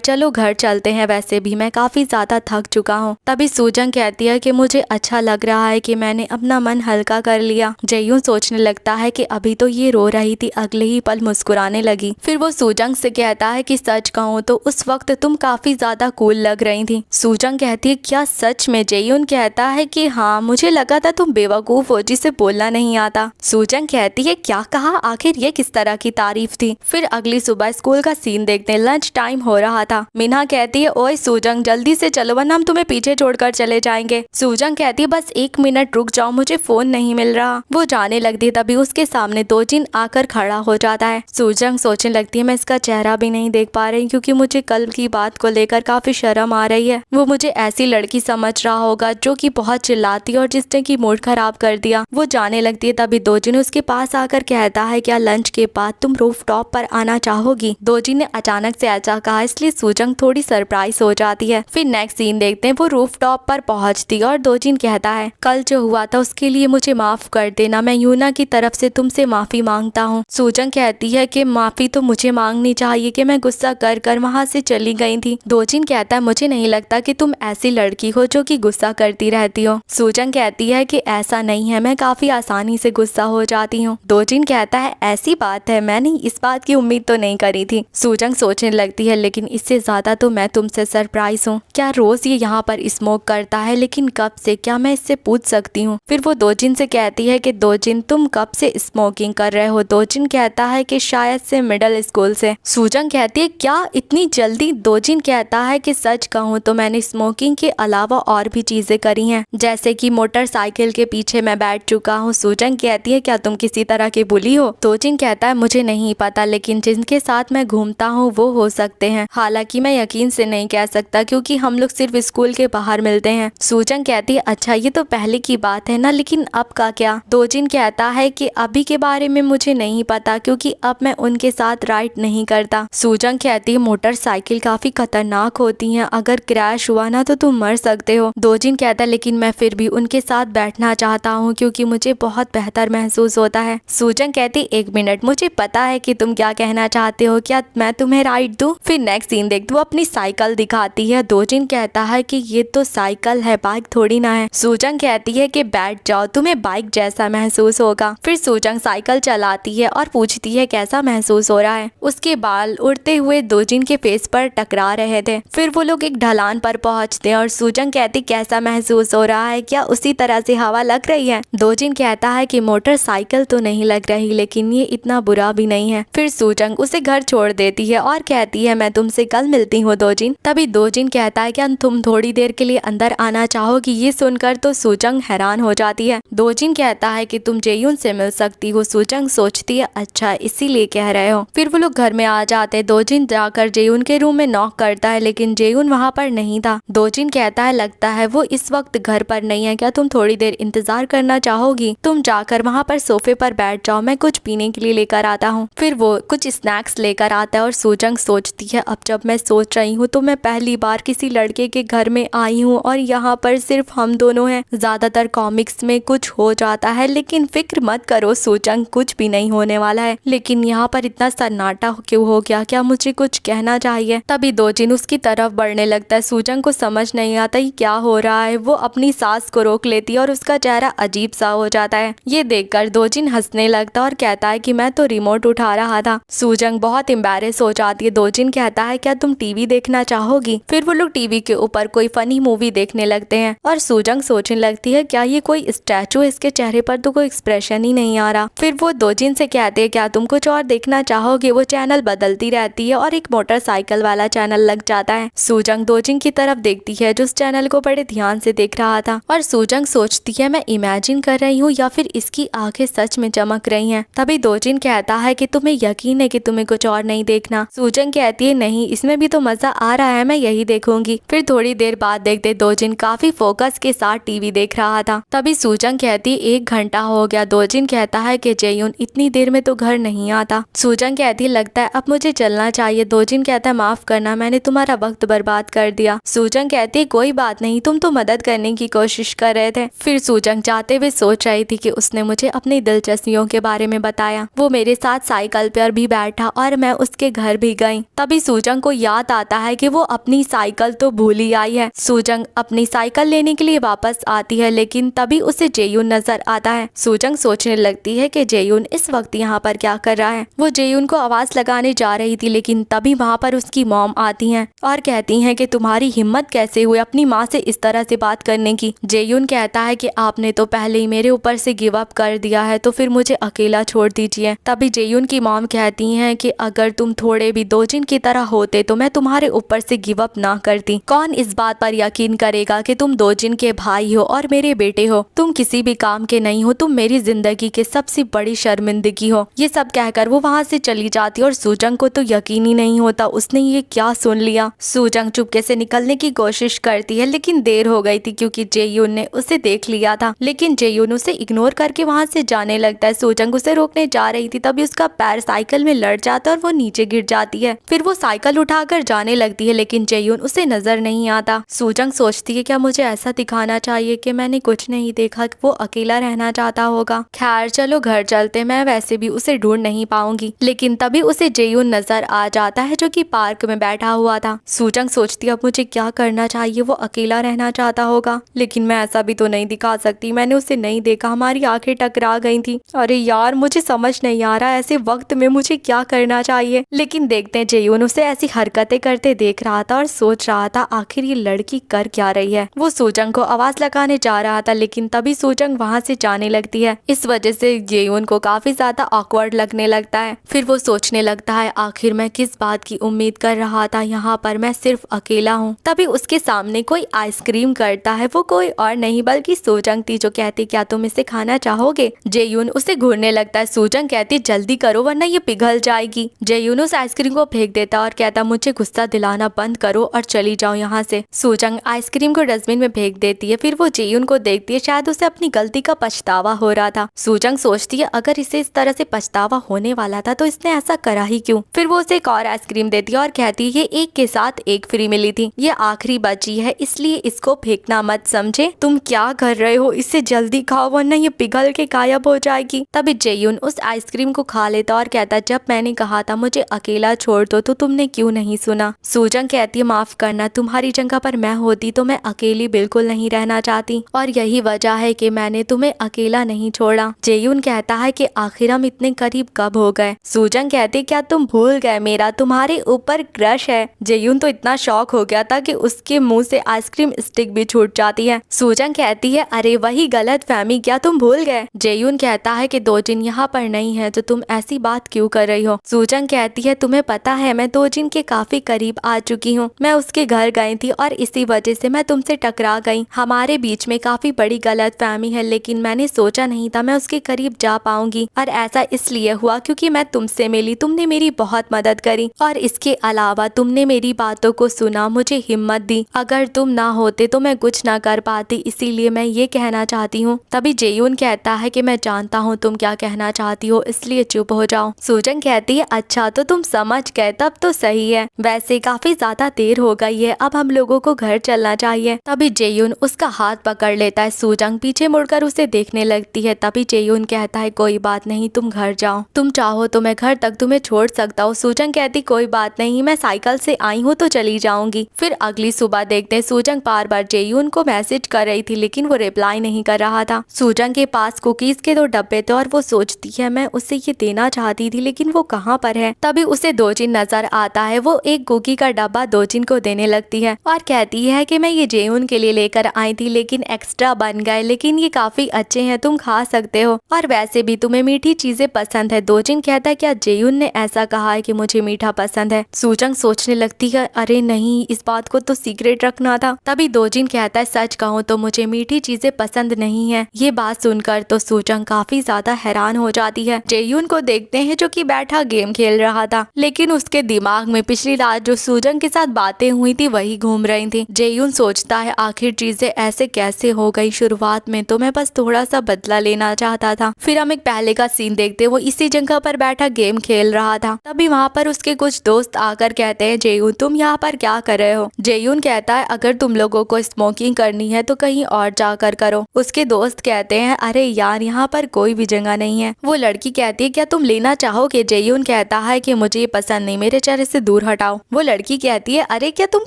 चलो घर चलते हैं, वैसे भी मैं काफी ज्यादा थक चुका हूँ। तभी सूजंग कहती है कि मुझे अच्छा लग रहा है कि मैंने अपना मन हल्का कर लिया। जेयुन सोचने लगता है कि अभी तो ये रो रही थी, अगले ही पल मुस्कुराने लगी। फिर वो सूजंग से कहता है कि सच कहूँ तो उस वक्त तुम काफी ज्यादा कूल लग रही थी। सूजंग कहती है क्या सच में? जेयुन कहता है कि हाँ, मुझे लगा था तुम बेवकूफ हो जिसे बोलना नहीं आता। सूजंग कहती है क्या कहा? आखिर ये किस तरह की तारीफ थी? फिर अगली सुबह स्कूल का सीन देखते हैं, लंच टाइम हो रहा था। मिन्हा कहती है ओए सूजंग जल्दी से चलो वरना हम तुम्हें पीछे छोड़कर चले जाएंगे। सूजंग कहती है बस 1 मिनट रुक जाओ, मुझे फोन नहीं मिल रहा। वो जाने लगती तभी उसके सामने दोजिन आकर खड़ा हो जाता है। सूजंग सोचने लगती है मैं इसका चेहरा भी नहीं देख पा रही क्योंकि मुझे कल की बात को लेकर काफी शर्म आ रही है। वो मुझे ऐसी लड़की समझ रहा होगा जो कि बहुत चिल्लाती और जिसने की मूड खराब कर दिया। वो जाने लगती है तभी दोजिन उसके पास आकर कहता है क्या लंच के बाद तुम रूफ टॉप पर आना चाहोगी? दोजिन ने अचानक से ऐसा कहा इसलिए सूजंग थोड़ी सरप्राइज हो जाती है। फिर नेक्स्ट सीन देखते हैं, वो रूफ टॉप पर पहुंचती है और दोजिन कहता है कल जो हुआ था उसके लिए मुझे माफ कर देना, मैं यूना की तरफ से तुमसे माफी मांगता हूँ। सूजंग कहती है कि माफी तो मुझे मांगनी चाहिए कि मैं गुस्सा कर कर वहाँ से चली गई थी। दोजिन कहता है मुझे नहीं लगता कि तुम ऐसी लड़की हो जो कि गुस्सा करती रहती हो। सूजंग कहती है कि ऐसा नहीं है, मैं काफी आसानी से गुस्सा हो जाती हूँ। दोजिन कहता है ऐसी बात है, मैंने इस बात की उम्मीद तो नहीं करी थी। सूजंग सोचने लगती है लेकिन इससे ज्यादा तो मैं तुमसे सरप्राइज हूँ। क्या रोज ये यहाँ पर स्मोक करता है? लेकिन कब से? क्या मैं इससे पूछ सकती हूँ? फिर वो दोजिन से कहती है कि दोजिन तुम कब से स्मोकिंग कर रहे हो? दोजिन कहता है कि शायद से मिडिल स्कूल से। सूजंग कहती है क्या इतनी जल्दी? दोजिन कहता है कि सच कहूँ तो मैंने स्मोकिंग के अलावा और भी चीजें करी हैं, जैसे कि मोटरसाइकिल के पीछे मैं बैठ चुका हूँ। सूजंग कहती है क्या तुम किसी तरह की बुली हो? दोजिन कहता है मुझे नहीं पता, लेकिन जिनके साथ मैं घूमता हूँ वो हो सकते हैं, हालांकि मैं यकीन से नहीं कह सकता क्योंकि हम लोग सिर्फ स्कूल के बाहर मिलते हैं। सूजंग कहती है अच्छा ये तो पहले की बात है ना, लेकिन अब का क्या? दोजिन कहता है कि अभी के बारे में मुझे नहीं पता क्योंकि अब मैं उनके साथ राइड नहीं करता। सूजंग कहती है मोटरसाइकिल काफी खतरनाक होती हैं, अगर क्रैश हुआ ना तो तुम मर सकते हो। दोजिन कहता है लेकिन मैं फिर भी उनके साथ बैठना चाहता हूँ क्योंकि मुझे बहुत बेहतर महसूस होता है। सूजंग कहती 1 मिनट, मुझे पता है कि तुम क्या कहना चाहते हो, क्या मैं तुम्हें राइड दूं? फिर नेक्स्ट सीन देख, वो अपनी साइकिल दिखाती है। दोजिन कहता है कि ये तो साइकिल है, बाइक थोड़ी ना है। सूजंग कहती है कि बैठ जाओ, तुम्हें बाइक जैसा महसूस होगा। फिर सूजंग साइकिल चलाती है और पूछती है कैसा महसूस हो रहा है। उसके बाल उड़ते हुए दोजिन के फेस पर टकरा रहे थे। फिर वो लोग एक ढलान पर पहुंचते हैं और सूजंग कहती कैसा महसूस हो रहा है, क्या उसी तरह से हवा लग रही है? दोजिन कहता है कि मोटरसाइकिल तो नहीं लग रही लेकिन ये इतना बुरा भी नहीं है। फिर सूजंग उसे घर छोड़ देती है और कहती है मैं तुमसे कल मिलती हूँ दोजिन। तभी दोजिन कहता है क्या तुम थोड़ी देर के लिए अंदर आना चाहोगी? ये सुनकर तो सूजंग हैरान हो जाती है। दोजिन कहता है कि तुम जेयुन से मिल सकती हो। सूजंग सोचती है अच्छा इसीलिए कह रहे हो। फिर वो लोग घर में आ जाते। दोजिन जाकर जेयुन के रूम में नॉक करता है लेकिन जेयुन वहाँ पर नहीं था। दोजिन कहता है लगता है वो इस वक्त घर पर नहीं है, क्या तुम थोड़ी देर इंतजार करना चाहोगी? तुम जाकर वहाँ पर सोफे पर बैठ जाओ, मैं कुछ पीने के लिए लेकर आता हूँ। फिर वो कुछ स्नैक्स लेकर आता है और सूजंग सोचती है अब जब मैं सोच रही हूँ तो मैं पहली बार किसी लड़के के घर में आई हूँ और यहाँ पर सिर्फ हम दोनों हैं। ज्यादातर कॉमिक्स में कुछ हो जाता है लेकिन फिक्र मत करो सूजंग, कुछ भी नहीं होने वाला है। लेकिन यहाँ पर इतना सन्नाटा क्यों हो गया? क्या मुझे कुछ कहना चाहिए? तभी दोजिन उसकी तरफ बढ़ने लगता है। सूजंग को समझ नहीं आता ये क्या हो रहा है। वो अपनी सांस को रोक लेती है और उसका चेहरा अजीब सा हो जाता है। ये देखकर दोजिन हंसने लगता है और कहता है कि मैं तो रिमोट उठा रहा था। सूजंग बहुत एम्बैरेस हो जाती है। दोजिन कहता है क्या तुम टीवी देखना चाहोगी? फिर वो लोग टीवी के ऊपर कोई फनी मूवी देखने लगते हैं और सूजंग सोचने लगती है क्या ये कोई स्टैचू है, इसके चेहरे पर तो कोई एक्सप्रेशन ही नहीं आ रहा। फिर वो दोजिन से कहते हैं क्या तुम कुछ और देखना चाहोगे? वो चैनल बदलती रहती है और एक मोटरसाइकिल वाला चैनल लग जाता है। सूजंग दोजिन की तरफ देखती है जो उस चैनल को बड़े ध्यान से देख रहा था और सूजंग सोचती है मैं इमेजिन कर रही हूँ या फिर इसकी आंखें सच में चमक रही हैं। तभी दोजिन कहता है कि तुम्हें यकीन है कि तुम्हें कुछ और नहीं देखना? सूजंग कहती है नहीं, इसमें भी तो मजा आ रहा है, मैं यही देखूंगी। फिर थोड़ी देर बाद देखते दोजिन काफी फोकस के साथ टीवी देख रहा था। तभी सूजंग कहती 1 घंटा हो गया। दोजिन कहता है कि जेयुन इतनी देर में तो घर नहीं आता। सूजंग कहती लगता है अब मुझे चलना चाहिए। दोजिन कहता है माफ करना, मैंने तुम्हारा वक्त बर्बाद कर दिया। सूजंग कहती है कोई बात नहीं, तुम तो को मदद करने की कोशिश कर रहे थे। फिर सूजंग जाते हुए सोच रही थी कि उसने मुझे अपनी दिलचस्पियों के बारे में बताया। वो मेरे साथ साइकिल पर भी बैठा और मैं उसके घर भी गई। तभी सूजंग को याद आता है कि वो अपनी साइकिल तो भूल ही आई है। सूजंग अपनी साइकिल लेने के लिए वापस आती है, लेकिन तभी उसे जेयून नजर आता है। सूजंग सोचने लगती है कि जेयून इस वक्त यहाँ पर क्या कर रहा है। वो जेयून को आवाज लगाने जा रही थी, लेकिन तभी वहाँ पर उसकी मॉम आती हैं और कहती हैं कि तुम्हारी हिम्मत कैसे हुई अपनी माँ से इस तरह से बात करने की। जेयून कहता है कि आपने तो पहले ही मेरे ऊपर से गिव अप कर दिया है, तो फिर मुझे अकेला छोड़ दीजिए। तभी जेयून की मॉम कहती हैं कि अगर तुम थोड़े भी दोजिन की तरह होते तो मैं तुम्हारे ऊपर से गिव अप ना करती। कौन इस बात पर यकीन करेगा कि तुम दोजिन के भाई हो और मेरे बेटे हो। तुम किसी भी काम के नहीं हो, तुम मेरी जिंदगी के सबसे बड़ी शर्मिंदगी हो। ये सब कहकर वो वहाँ से चली जाती और सूजंग को तो यकीन ही नहीं होता उसने ये क्या सुन लिया। सूजंग चुपके से निकलने की कोशिश करती है, लेकिन देर हो गई थी क्योंकि जेयून ने उसे देख लिया था। लेकिन जेयून उसे इग्नोर करके वहाँ से जाने लगता है। सूजंग उसे रोकने जा रही थी, तभी उसका पैर साइकिल में लड़ जाता है और वो नीचे गिर जाती है। फिर वो साइकिल उठाकर जाने लगती है, लेकिन जेयून उसे नजर नहीं आता। सूजंग सोचती है क्या मुझे ऐसा दिखाना चाहिए कि मैंने कुछ नहीं देखा, कि वो अकेला रहना चाहता होगा। खैर चलो घर चलते, मैं वैसे भी उसे ढूंढ नहीं पाऊंगी। लेकिन तभी उसे जेयून नजर आ जाता है जो कि पार्क में बैठा हुआ था। सूजंग सोचती है अब मुझे क्या करना चाहिए, वो अकेला रहना चाहता होगा, लेकिन मैं ऐसा भी तो नहीं दिखा सकती, मैंने उसे नहीं देखा, हमारी आंखें टकरा गई थी। अरे यार मुझे समझ नहीं आ रहा ऐसे वक्त में मुझे क्या करना चाहिए। लेकिन देखते हैं जेयून उसे ऐसी हरकतें करते देख रहा था और सोच रहा था आखिर ये लड़की कर क्या रही है। वो सूजंग को आवाज लगाने जा रहा था, लेकिन तभी सूजंग वहाँ से जाने लगती है। इस वजह से जेयून को काफी ज्यादा ऑकवर्ड लगने लगता है। फिर वो सोचने लगता है आखिर मैं किस बात की उम्मीद कर रहा था, यहाँ पर मैं सिर्फ अकेला हूँ। तभी उसके सामने कोई आइसक्रीम करता है, वो कोई और नहीं बल्कि सूजंग थी जो कहती क्या तुम इसे खाना चाहोगे। जेयून उसे घूरने लगता है। सूजंग कहती जल्दी करो वरना ये पिघल जाएगी। जेयून उस आइसक्रीम को फेंक देता और कहता मुझे गुस्सा दिलाना बंद करो और चली जाओ यहाँ से। सूजंग आइसक्रीम को डस्टबिन में फेंक देती है। फिर वो जेयून को देखती है, शायद उसे अपनी गलती का पछतावा हो रहा था। सूजंग सोचती है अगर इसे इस तरह से पछतावा होने वाला था तो इसने ऐसा करा ही क्यों। फिर वो उसे एक और आइसक्रीम देती है और कहती है ये एक के साथ एक फ्री मिली थी, ये आखिरी बची है इसलिए इसको फेंकना मत समझे। तुम क्या कर रहे हो, इसे जल्दी खाओ वरना ये पिघल के गायब हो जाएगी। तभी जेयून उस आइसक्रीम को खा लेता और कहता जब मैंने कहा था मुझे अकेला छोड़ दो तो तुमने क्यों नहीं सुना। सूजंग कहती है माफ करना, तुम्हारी जगह पर मैं होती तो मैं अकेली बिल्कुल नहीं रहना चाहती और यही वजह है कि मैंने तुम्हें अकेला नहीं छोड़ा। जेयून कहता है कि आखिर हम इतने करीब कब हो गए। सूजंग कहती क्या तुम भूल गए मेरा तुम्हारे ऊपर क्रश है। जेयून तो इतना शॉक हो गया था कि उसके मुंह से आइसक्रीम स्टिक भी छूट जाती है। सूजंग कहती है अरे वही गलत फहमी, क्या तुम भूल गए। जेयून कहता है कि दोजिन यहाँ पर नहीं है तो तुम ऐसी बात क्यों कर रही हो। सूजंग कहती है तुम्हें पता है मैं दोजिन के काफी करीब आ चुकी हूँ, मैं उसके घर गई थी और इसी वजह से मैं तुमसे टकरा गई। हमारे बीच में काफी बड़ी गलत फहमी है, लेकिन मैंने सोचा नहीं था मैं उसके करीब जा पाऊंगी और ऐसा इसलिए हुआ क्योंकि मैं तुमसे मिली, तुमने मेरी बहुत मदद करी और इसके अलावा तुमने मेरी बातों को सुना, मुझे हिम्मत दी। अगर तुम ना होते तो मैं कुछ ना कर पाती, इसीलिए मैं ये कहना चाहती हूँ। तभी जेयून कहता है कि मैं जानता हूँ तुम क्या कहना चाहती हो, इसलिए चुप हो जाओ। सूजंग कहती है अच्छा तो तुम समझ गए, तब तो सही है, वैसे काफी ज्यादा देर हो गई है, अब हम लोगों को घर चलना चाहिए। तभी जेयून उसका हाथ पकड़ लेता है। सूजंग पीछे मुड़कर उसे देखने लगती है। तभी जेयून कहता है कोई बात नहीं, तुम घर जाओ, तुम चाहो तो मैं घर तक तुम्हें छोड़ सकता हूँ। सूजंग कहती कोई बात नहीं, मैं साइकिल से आई हूँ तो चली जाऊंगी। फिर अगली सुबह देखते हैं सूजंग बार बार जेयून को मैसेज कर रही थी, लेकिन वो रिप्लाई नहीं कर रहा था। सूजंग के पास कुकीज के 2 डब्बे थे और वो सोचती है मैं उसे ये देना चाहती थी, लेकिन वो कहाँ पर है। तभी उसे दोजिन नजर आता है। वो एक कुकी का डब्बा दोजिन को देने लगती है और कहती है कि मैं ये जेयून के लिए लेकर आई थी, लेकिन एक्स्ट्रा बन गए, लेकिन ये काफी अच्छे हैं, तुम खा सकते हो और वैसे भी तुम्हें मीठी चीजें पसंद है। दोजिन कहता है क्या जेयून ने ऐसा कहा है कि मुझे मीठा पसंद है। सूजंग सोचने लगती है अरे नहीं, इस बात को तो सीक्रेट रखना था। तभी दोजिन कहता है सच कहूँ तो मुझे मीठी चीजें पसंद नहीं है। ये बात सुनकर तो सूजंग काफी ज्यादा हैरान हो जाती है। जेयून को देखते हैं जो कि बैठा गेम खेल रहा था, लेकिन उसके दिमाग में पिछली रात जो सूजंग के साथ बातें हुई थी वही घूम रही थी। जेयून सोचता है आखिर चीजें ऐसे कैसे हो गई, शुरुआत में तो मैं बस थोड़ा सा बदला लेना चाहता था। फिर हम एक पहले का सीन देखते, वो इसी जगह पर बैठा गेम खेल रहा था। तभी वहाँ पर उसके कुछ दोस्त आकर कहते हैं जेयून तुम यहाँ पर क्या कर रहे हो। जेयून कहता है अगर तुम लोगों को तुमको स्मोकिंग करनी है तो कहीं और जाकर करो। उसके दोस्त कहते हैं अरे यार यहाँ पर कोई भी जगह नहीं है। वो लड़की कहती है क्या तुम लेना चाहोगे? जेयून कहता है कि मुझे ये पसंद नहीं, मेरे चेहरे से दूर हटाओ। वो लड़की कहती है अरे क्या तुम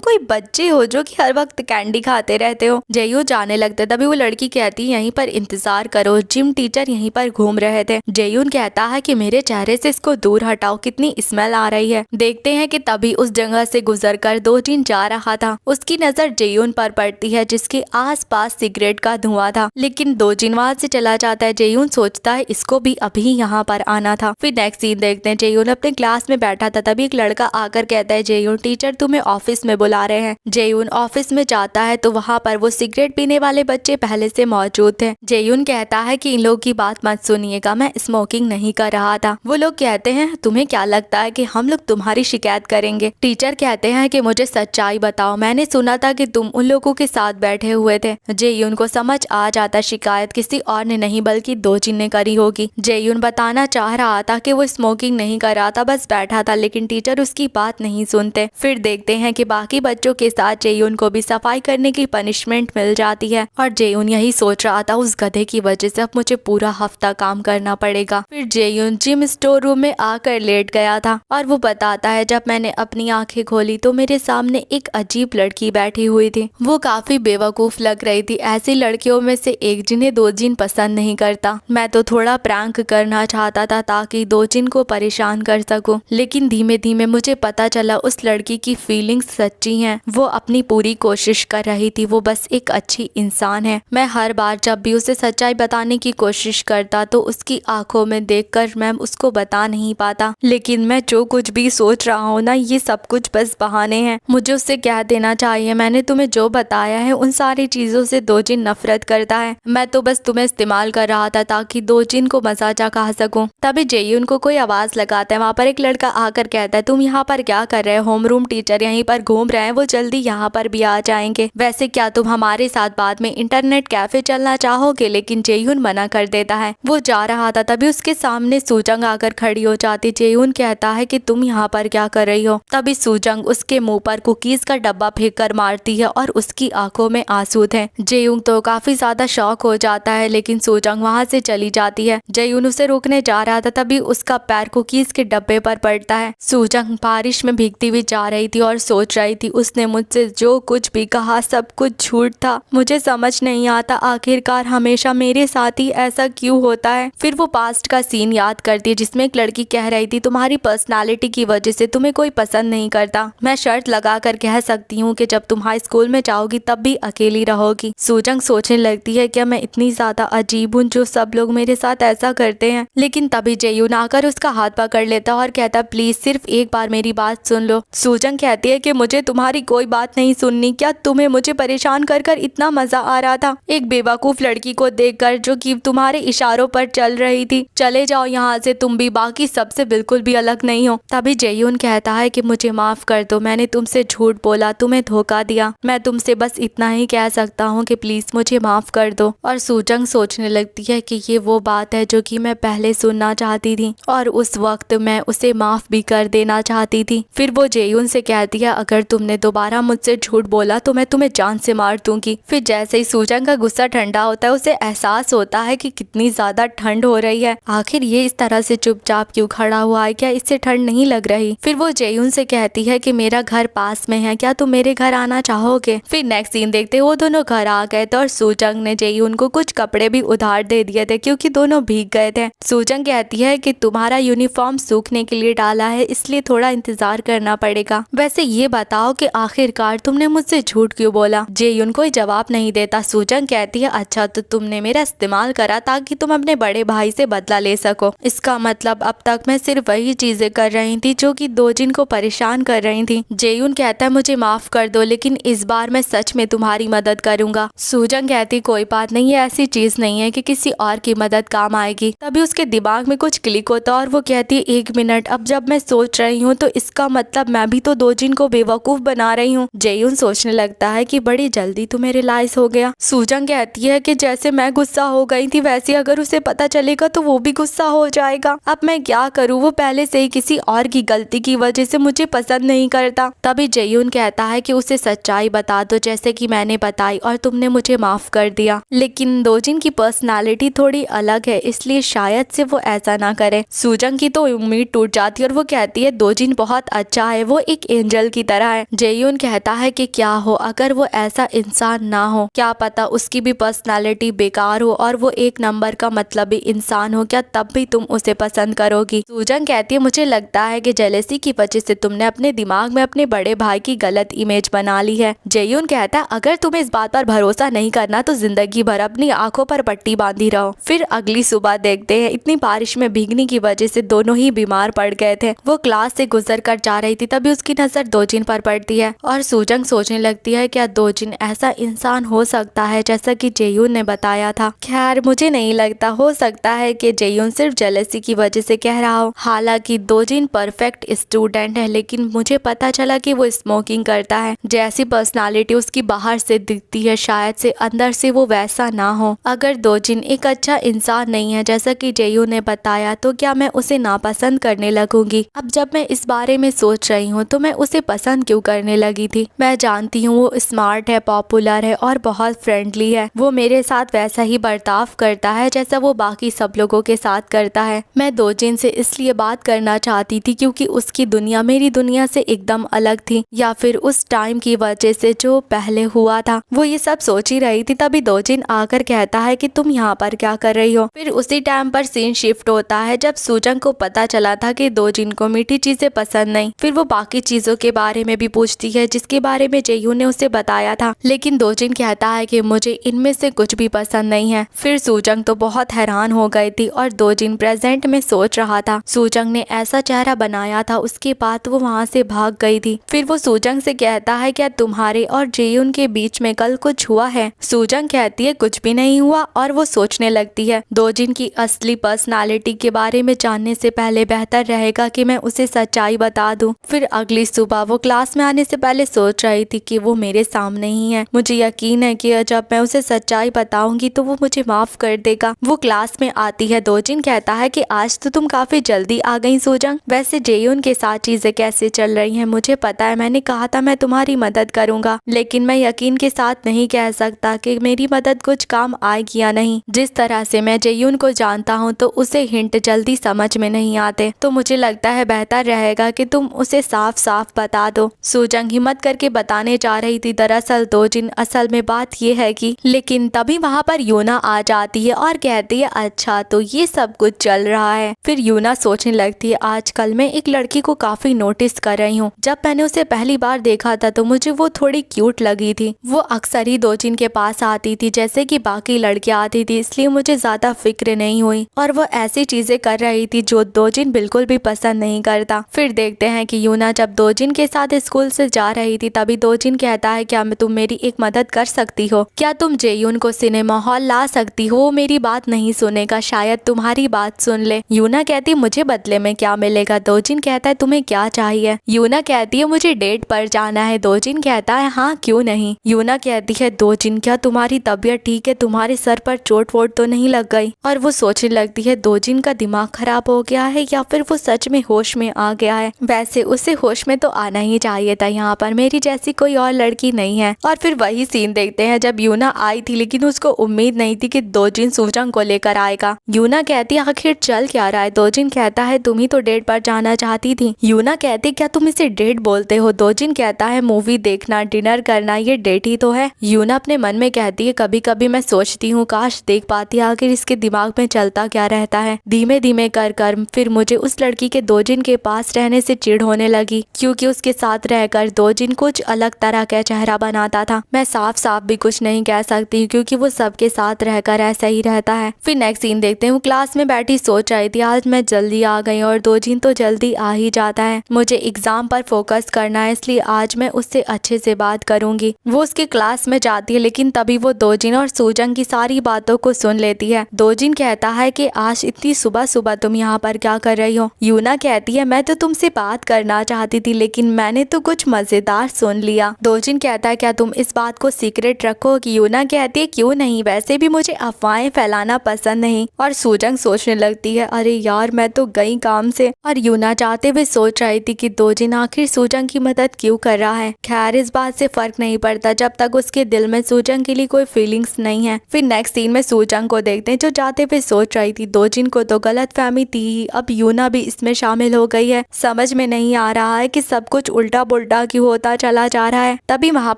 कोई बच्चे हो जो कि हर वक्त कैंडी खाते रहते हो? जेयून जाने लगता है। तभी वो लड़की कहती है यहीं पर इंतजार करो, जिम टीचर यहीं पर घूम रहे थे। जेयून कहता है कि मेरे चेहरे से इसको दूर हटाओ, कितनी स्मेल आ रही है। देखते हैं कि तभी उस जगह से गुजरकर दोजिन जा रहा था। उसकी नजर जेयून पर पड़ती है जिसके आसपास सिगरेट का धुआं था, लेकिन दोजिन वहां से चला जाता है। जेयून सोचता है इसको भी अभी यहाँ पर आना था। फिर नेक्स्ट सीन देखते हैं, जेयून अपने क्लास में बैठा था। तभी एक लड़का आकर कहता है जेयून टीचर तुम्हें ऑफिस में बुला रहे हैं। जेयून ऑफिस में जाता है तो वहाँ पर वो सिगरेट पीने वाले बच्चे पहले से मौजूद थे। जेयून कहता है कि इन लोगों की बात मत सुनिएगा, मैं स्मोकिंग नहीं कर रहा था। वो लोग कहते हैं तुम्हें क्या लगता है कि हम लोग तुम्हारी शिकायत करेंगे? टीचर कहते हैं कि मुझे सच्चाई बताओ, मैंने सुना था कि तुम उन लोगों के साथ बैठे हुए थे। जेयून को समझ आ जाता शिकायत किसी और ने नहीं बल्कि दोजिन ने करी होगी। जेयून बताना चाह रहा था कि वो स्मोकिंग नहीं कर रहा था, बस बैठा था, लेकिन टीचर उसकी बात नहीं सुनते। फिर देखते हैं कि बाकी बच्चों के साथ जेयून को भी सफाई करने की पनिशमेंट मिल जाती है और जेयून यही सोच रहा था उस गधे की वजह से अब मुझे पूरा हफ्ता काम करना पड़ेगा। फिर जेयून जिम स्टोर रूम में आकर लेट गया था और वो बताता है जब मैंने अपनी आंखें खोली तो मेरे सामने एक अजीब लड़की बैठी हुई थी। वो काफी बेवकूफ लग रही थी, ऐसी लड़कियों में से एक जिन्हें दोजिन पसंद नहीं करता। मैं तो थोड़ा प्रैंक करना चाहता था ताकि दोजिन को परेशान कर सकूं, लेकिन धीमे धीमे मुझे पता चला उस लड़की की फीलिंग्स सच्ची हैं। वो अपनी पूरी कोशिश कर रही थी, वो बस एक अच्छी इंसान है। मैं हर बार जब भी उसे सच्चाई बताने की कोशिश करता तो उसकी आंखों में देखकर मैं उसको बता नहीं पाता, लेकिन मैं जो कुछ भी सोच रहा हूँ ना ये सब कुछ बस बहाने हैं। मुझे उससे कह देना चाहिए मैंने तुम्हें जो बताया है उन सारी चीजों से दोजिन नफरत करता है। मैं तो बस तुम्हें इस्तेमाल कर रहा था ताकि दोजिन को मजाक कहा सकूं। तभी जेयून को कोई आवाज लगाता है। वहाँ पर एक लड़का आकर कहता है तुम यहाँ पर क्या कर रहे हो? होमरूम टीचर यहीं पर घूम रहे हैं, वो जल्दी यहाँ पर भी आ जाएंगे। वैसे क्या तुम हमारे साथ बाद में इंटरनेट कैफे चलना चाहोगे? लेकिन जेयून मना कर देता है। वो जा रहा था तभी उसके सामने सूजंग आकर खड़ी हो जाती। जेयून कहता है कि तुम यहाँ पर क्या कर रही हो? तभी सूजंग उसके मुंह पर कुकीज का डब्बा फेंक कर मारती है और उसकी आंखों में आंसू थे। जेयून तो काफी ज्यादा शॉक हो जाता है, लेकिन सूजंग वहाँ से चली जाती है। जेयून उसे रोकने जा रहा था तभी उसका पैर कुकीज के डब्बे पर पड़ता है। सूजंग बारिश में भीगती हुई जा रही थी और सोच रही थी उसने मुझसे जो कुछ भी कहा सब कुछ झूठ था। मुझे समझ नहीं आता आखिरकार हमेशा मेरे साथ ही ऐसा क्यों होता है। फिर वो पास्ट का सीन याद करती है जिसमें एक लड़की कह रही थी तुम्हारी पर्सनालिटी की वजह से तुम्हें कोई पसंद नहीं करता। मैं शर्त लगा कर कह सकती हूँ कि जब तुम हाई स्कूल में जाओगी तब भी अकेली रहोगी। सूजंग सोचने लगती है क्या मैं इतनी ज्यादा अजीब हूँ जो सब लोग मेरे साथ ऐसा करते हैं? लेकिन तभी जेयून आकर उसका हाथ पकड़ लेता और कहता प्लीज सिर्फ एक बार मेरी बात सुन लो। सूजंग कहती है कि मुझे तुम्हारी कोई बात नहीं सुननी। क्या तुम्हें मुझे परेशान कर कर इतना मजा आ रहा था एक बेवकूफ लड़की को देखकर जो कि तुम्हारे इशारों पर चल रही थी? चले जाओ यहाँ से, तुम भी बाकी सबसे बिल्कुल भी अलग नहीं हो। तभी जेयून कहता है कि मुझे माफ कर दो, मैंने तुमसे झूठ बोला, तुम्हें धोखा दिया। मैं तुमसे बस इतना ही कह सकता हूँ कि प्लीज मुझे माफ कर दो। और सूजंग सोचने लगती है कि ये वो बात है जो कि मैं पहले सुनना चाहती थी और उस वक्त मैं उसे माफ भी कर देना चाहती थी। फिर वो जेयून से कहती है अगर तुमने दोबारा मुझसे झूठ बोला तो मैं तुम्हें जान से मार दूंगी। फिर जैसे ही सूजंग का गुस्सा ठंडा होता है उसे एहसास होता है कि कितनी ज्यादा ठंड हो रही है। आखिर ये इस तरह से चुपचाप क्यों खड़ा हुआ है? क्या इससे ठंड नहीं लग रही? फिर वो जेयून से कहती है कि मेरा घर पास में है, क्या तुम मेरे घर आना चाहोगे? फिर नेक्स्ट सीन देखते वो दोनों घर आ गए थे और सूजंग ने जेयून को कुछ कपड़े भी उधार दे दिए थे क्योंकि दोनों भीग गए थे। सूजंग कहती है कि तुम्हारा यूनिफॉर्म सूखने के लिए डाला है इसलिए थोड़ा इंतजार करना पड़ेगा। वैसे ये बताओ कि आखिरकार तुमने मुझसे झूठ क्यों बोला? जेयून कोई जवाब नहीं देता। सूजंग कहती है अच्छा तो तुमने मेरा इस्तेमाल करा ताकि तुम अपने बड़े भाई से बदला ले सको। इसका मतलब अब तक मैं सिर्फ वही चीजें कर रही थी जो कि दोजिन को परेशान कर रही थी। जेयून कहता है मुझे माफ कर दो लेकिन इस बार मैं सच में तुम्हारी मदद करूंगा। सूजंग कहती कोई बात नहीं, ये ऐसी चीज नहीं है कि किसी और की मदद काम आएगी। तभी उसके दिमाग में कुछ क्लिक होता और वो कहती है एक मिनट, अब जब मैं सोच रही हूँ तो इसका मतलब मैं भी तो दोजिन को बेवकूफ बना रही हूँ। जेयून सोचने लगता है कि बड़ी जल्दी तुम्हें रियलाइज हो गया। सूजंग कहती है कि जैसे मैं गुस्सा हो गई थी वैसे अगर उसे पता चलेगा तो वो भी गुस्सा हो जाएगा। अब मैं क्या करूँ? वो पहले से ही किसी और की गलती की वजह से मुझे पसंद नहीं करता। तभी जेयून कहता है कि उसे सच्चाई बता दो जैसे कि मैंने बताई और तुमने मुझे माफ कर दिया। लेकिन दोजिन की पर्सनालिटी थोड़ी अलग है, इसलिए शायद से वो ऐसा ना करे। सूजंग की तो उम्मीद टूट जाती है और वो कहती है दोजिन बहुत अच्छा है, वो एक एंजल की तरह है। जेयून कहता है कि क्या हो अगर वो ऐसा इंसान ना हो, क्या पता उसकी भी पर्सनालिटी बेकार हो और वो एक नंबर का मतलबी इंसान हो, क्या तब भी तुम उसे पसंद करोगी। सूजंग कहती है मुझे लगता है कि जेलेसी की वजह से तुमने अपने दिमाग में अपने बड़े भाई की गलत इमेज बना ली है। जेयून कहता है अगर तुम्हें इस बात पर भरोसा नहीं करना तो जिंदगी भर अपनी आंखों पर पट्टी बांधी रहो। फिर अगली सुबह देखते हैं इतनी बारिश में भीगने की वजह से दोनों ही बीमार पड़ गए थे। वो क्लास से गुजर कर जा रही थी, तभी उसकी नजर दोजिन पर पड़ती है और सूजंग सोचने लगती है क्या दोजिन ऐसा इंसान हो सकता है जैसा कि जेयून ने बताया था। खैर मुझे नहीं लगता, हो सकता है कि जेयून सिर्फ जेलसी की वजह से कह रहा हो। हालांकि दोजिन परफेक्ट स्टूडेंट है, लेकिन मुझे पता चला कि वो स्मोकिंग करता है। जैसी पर्सनालिटी उसकी बाहर से दिखती है शायद से अंदर से वो वैसा ना हो। अगर दोजिन एक अच्छा इंसान नहीं है जैसा कि जेयून ने बताया तो क्या मैं उसे नापसंद करने लगूंगी। अब जब मैं इस बारे में सोच रही हूँ तो मैं उसे पसंद क्यों करने लगी थी। मैं जानती हूँ वो स्मार्ट है, पॉपुलर है और बहुत फ्रेंडली है। वो मेरे साथ वैसा ही बर्ताव करता है जैसा वो बाकी सब लोगों के साथ करता है। मैं दोजिन से इसलिए बात करना चाहती थी क्योंकि उसकी दुनिया मेरी दुनिया से एकदम अलग थी, या फिर उस टाइम की वजह से जो पहले हुआ था। वो ये सब सोच ही रही थी, तभी दोजिन आकर कहता है कि तुम यहाँ पर क्या कर रही हो। फिर उसी टाइम पर सीन शिफ्ट होता है जब सूजंग को पता चला था कि दोजिन को मीठी चीजें पसंद नहीं। फिर वो बाकी चीजों के बारे में भी पूछती है जिसके बारे में जेयून ने उसे बताया था, लेकिन दोजिन कहता है कि मुझे इनमें से कुछ भी पसंद नहीं है। फिर सूजंग तो बहुत हैरान हो गई थी और दोजिन प्रेजेंट में सोच रहा था। सूजंग ने ऐसा चेहरा बनाया था, उसके बाद वो वहाँ से भाग गई थी। फिर वो सूजंग से कहता है क्या तुम्हारे और जेयून के बीच में कल कुछ हुआ है। सूजंग कहती है कुछ भी नहीं हुआ और वो सोचने लगती है दोजिन की असली पर्सनालिटी के बारे में जानने से पहले बेहतर रहेगा कि मैं उसे सच्चाई बता दूं। फिर अगली सुबह वो क्लास में आने से पहले सोच रही थी कि वो मेरे सामने ही है। मुझे यकीन है कि जब मैं उसे सच्चाई बताऊंगी तो वो मुझे माफ कर देगा। वो क्लास में आती है। दोजिन कहता है कि आज तो तुम काफी जल्दी आ गई सूजंग। वैसे जेयून के साथ चीजें कैसे चल रही हैं मुझे पता है। मैंने कहा था मैं तुम्हारी मदद करूंगा, लेकिन मैं यकीन के साथ नहीं कह सकता कि मेरी मदद कुछ काम आएगी या नहीं। जिस तरह से मैं जेयून को जानता हूँ तो उसे हिंट जल्दी समझ में नहीं आते, तो मुझे लगता है बेहतर रहेगा कि तुम उसे साफ साफ बता दो। सूजंग हिम्मत करके बताने जा रही थी दरअसल दोजिन असल में बात ये है कि, लेकिन तभी वहाँ पर यूना आ जाती है और कहती है अच्छा तो ये सब कुछ चल रहा है। फिर यूना सोचने लगती है आजकल मैं एक लड़की को काफी नोटिस कर रही हूँ। जब मैंने उसे पहली बार देखा था तो मुझे वो थोड़ी क्यूट लगी थी। वो अक्सर ही दोजिन के पास आती थी जैसे कि बाकी लड़कियां आती थी, इसलिए मुझे ज्यादा फिक्र नहीं हुई और वो ऐसी चीजें कर रही थी जो दोजिन बिल्कुल भी पसंद नहीं करता। फिर देखते हैं कि यूना जब दोजिन के साथ स्कूल से जा रही थी तभी दोजिन कहता है क्या तुम मेरी एक मदद कर सकती हो, क्या तुम जेयून को सिनेमा हॉल ला सकती हो। वो मेरी बात नहीं सुनेगा, शायद तुम्हारी बात सुन ले। यूना कहती मुझे बदले में क्या मिलेगा। दोजिन कहता है तुम्हें क्या चाहिए। यूना कहती है मुझे डेट पर जाना है। दोजिन कहता है हाँ क्यों नहीं। यूना कहती है दोजिन क्या तुम्हारी तबीयत ठीक है, तुम्हारे सर पर चोट वोट तो नहीं लग गई। और वो सोचने लगती है दोजिन का दिमाग खराब हो गया है या फिर वो सच में होश में आ गया है। वैसे उसे होश में तो आना ही चाहिए था, यहाँ पर मेरी जैसी कोई और लड़की नहीं है। और फिर वही सीन देखते हैं जब यूना आई थी, लेकिन उसको उम्मीद नहीं थी कि दोजिन सूजंग को लेकर आएगा। यूना कहती है आखिर चल क्या रहा है। दोजिन कहता है तुम ही तो डेट पर जाना चाहती थी। यूना कहती क्या तुम इसे डेट बोलते हो। दोजिन कहता है मूवी देखना, डिनर करना, ये डेट ही तो है। यूना अपने मन में कहती है कभी कभी मैं सोचती हूँ काश देख पाती आखिर इसके दिमाग में चलता क्या रहता है। धीमे धीमे कर फिर मुझे उस लड़की के दोजिन के पास रहने से चिढ़ होने लगी, क्योंकि उसके साथ रहकर दोजिन कुछ अलग तरह का चेहरा बनाता था। मैं साफ साफ भी कुछ नहीं कह सकती क्योंकि वो सबके साथ रहकर ऐसा ही रहता है। फिर नेक्स्ट सीन देखते हैं। वो क्लास में बैठी सोच रही थी आज मैं जल्दी आ गई और दोजिन तो जल्दी आ ही जाता है। मुझे एग्जाम पर फोकस करना है, इसलिए आज मैं उससे अच्छे से बात करूंगी। वो उसके क्लास में जाती है, लेकिन तभी वो दोजिन और सूजंग की सारी बातों को सुन लेती है। दोजिन कहता है कि आज इतनी सुबह सुबह तुम यहाँ पर क्या कर रही हो। यूना कहती है मैं तो तुमसे बात करना चाहती थी, लेकिन मैंने तो कुछ मजेदार सुन लिया। दोजिन कहता है क्या तुम इस बात को सीक्रेट रखोगी। यूना कहती है क्यों नहीं, वैसे भी मुझे अफवाहें फैलाना पसंद नहीं। और सूजंग सोचने लगती है अरे यार मैं तो गई काम से। और यूना जाते हुए सोच रही थी कि दोजिन आखिर सूजंग की मदद क्यों कर रहा है। खैर इस बात से फर्क फर्क नहीं पड़ता जब तक उसके दिल में सूजंग के लिए कोई फीलिंग्स नहीं है। फिर नेक्स्ट सीन में सूजंग को देखते हैं जो जाते हुए सोच रही थी दोजिन को तो गलतफहमी थी ही, अब यूना भी इसमें शामिल हो गई है। समझ में नहीं आ रहा है कि सब कुछ उल्टा पुल्टा क्यों होता चला जा रहा है। तभी वहाँ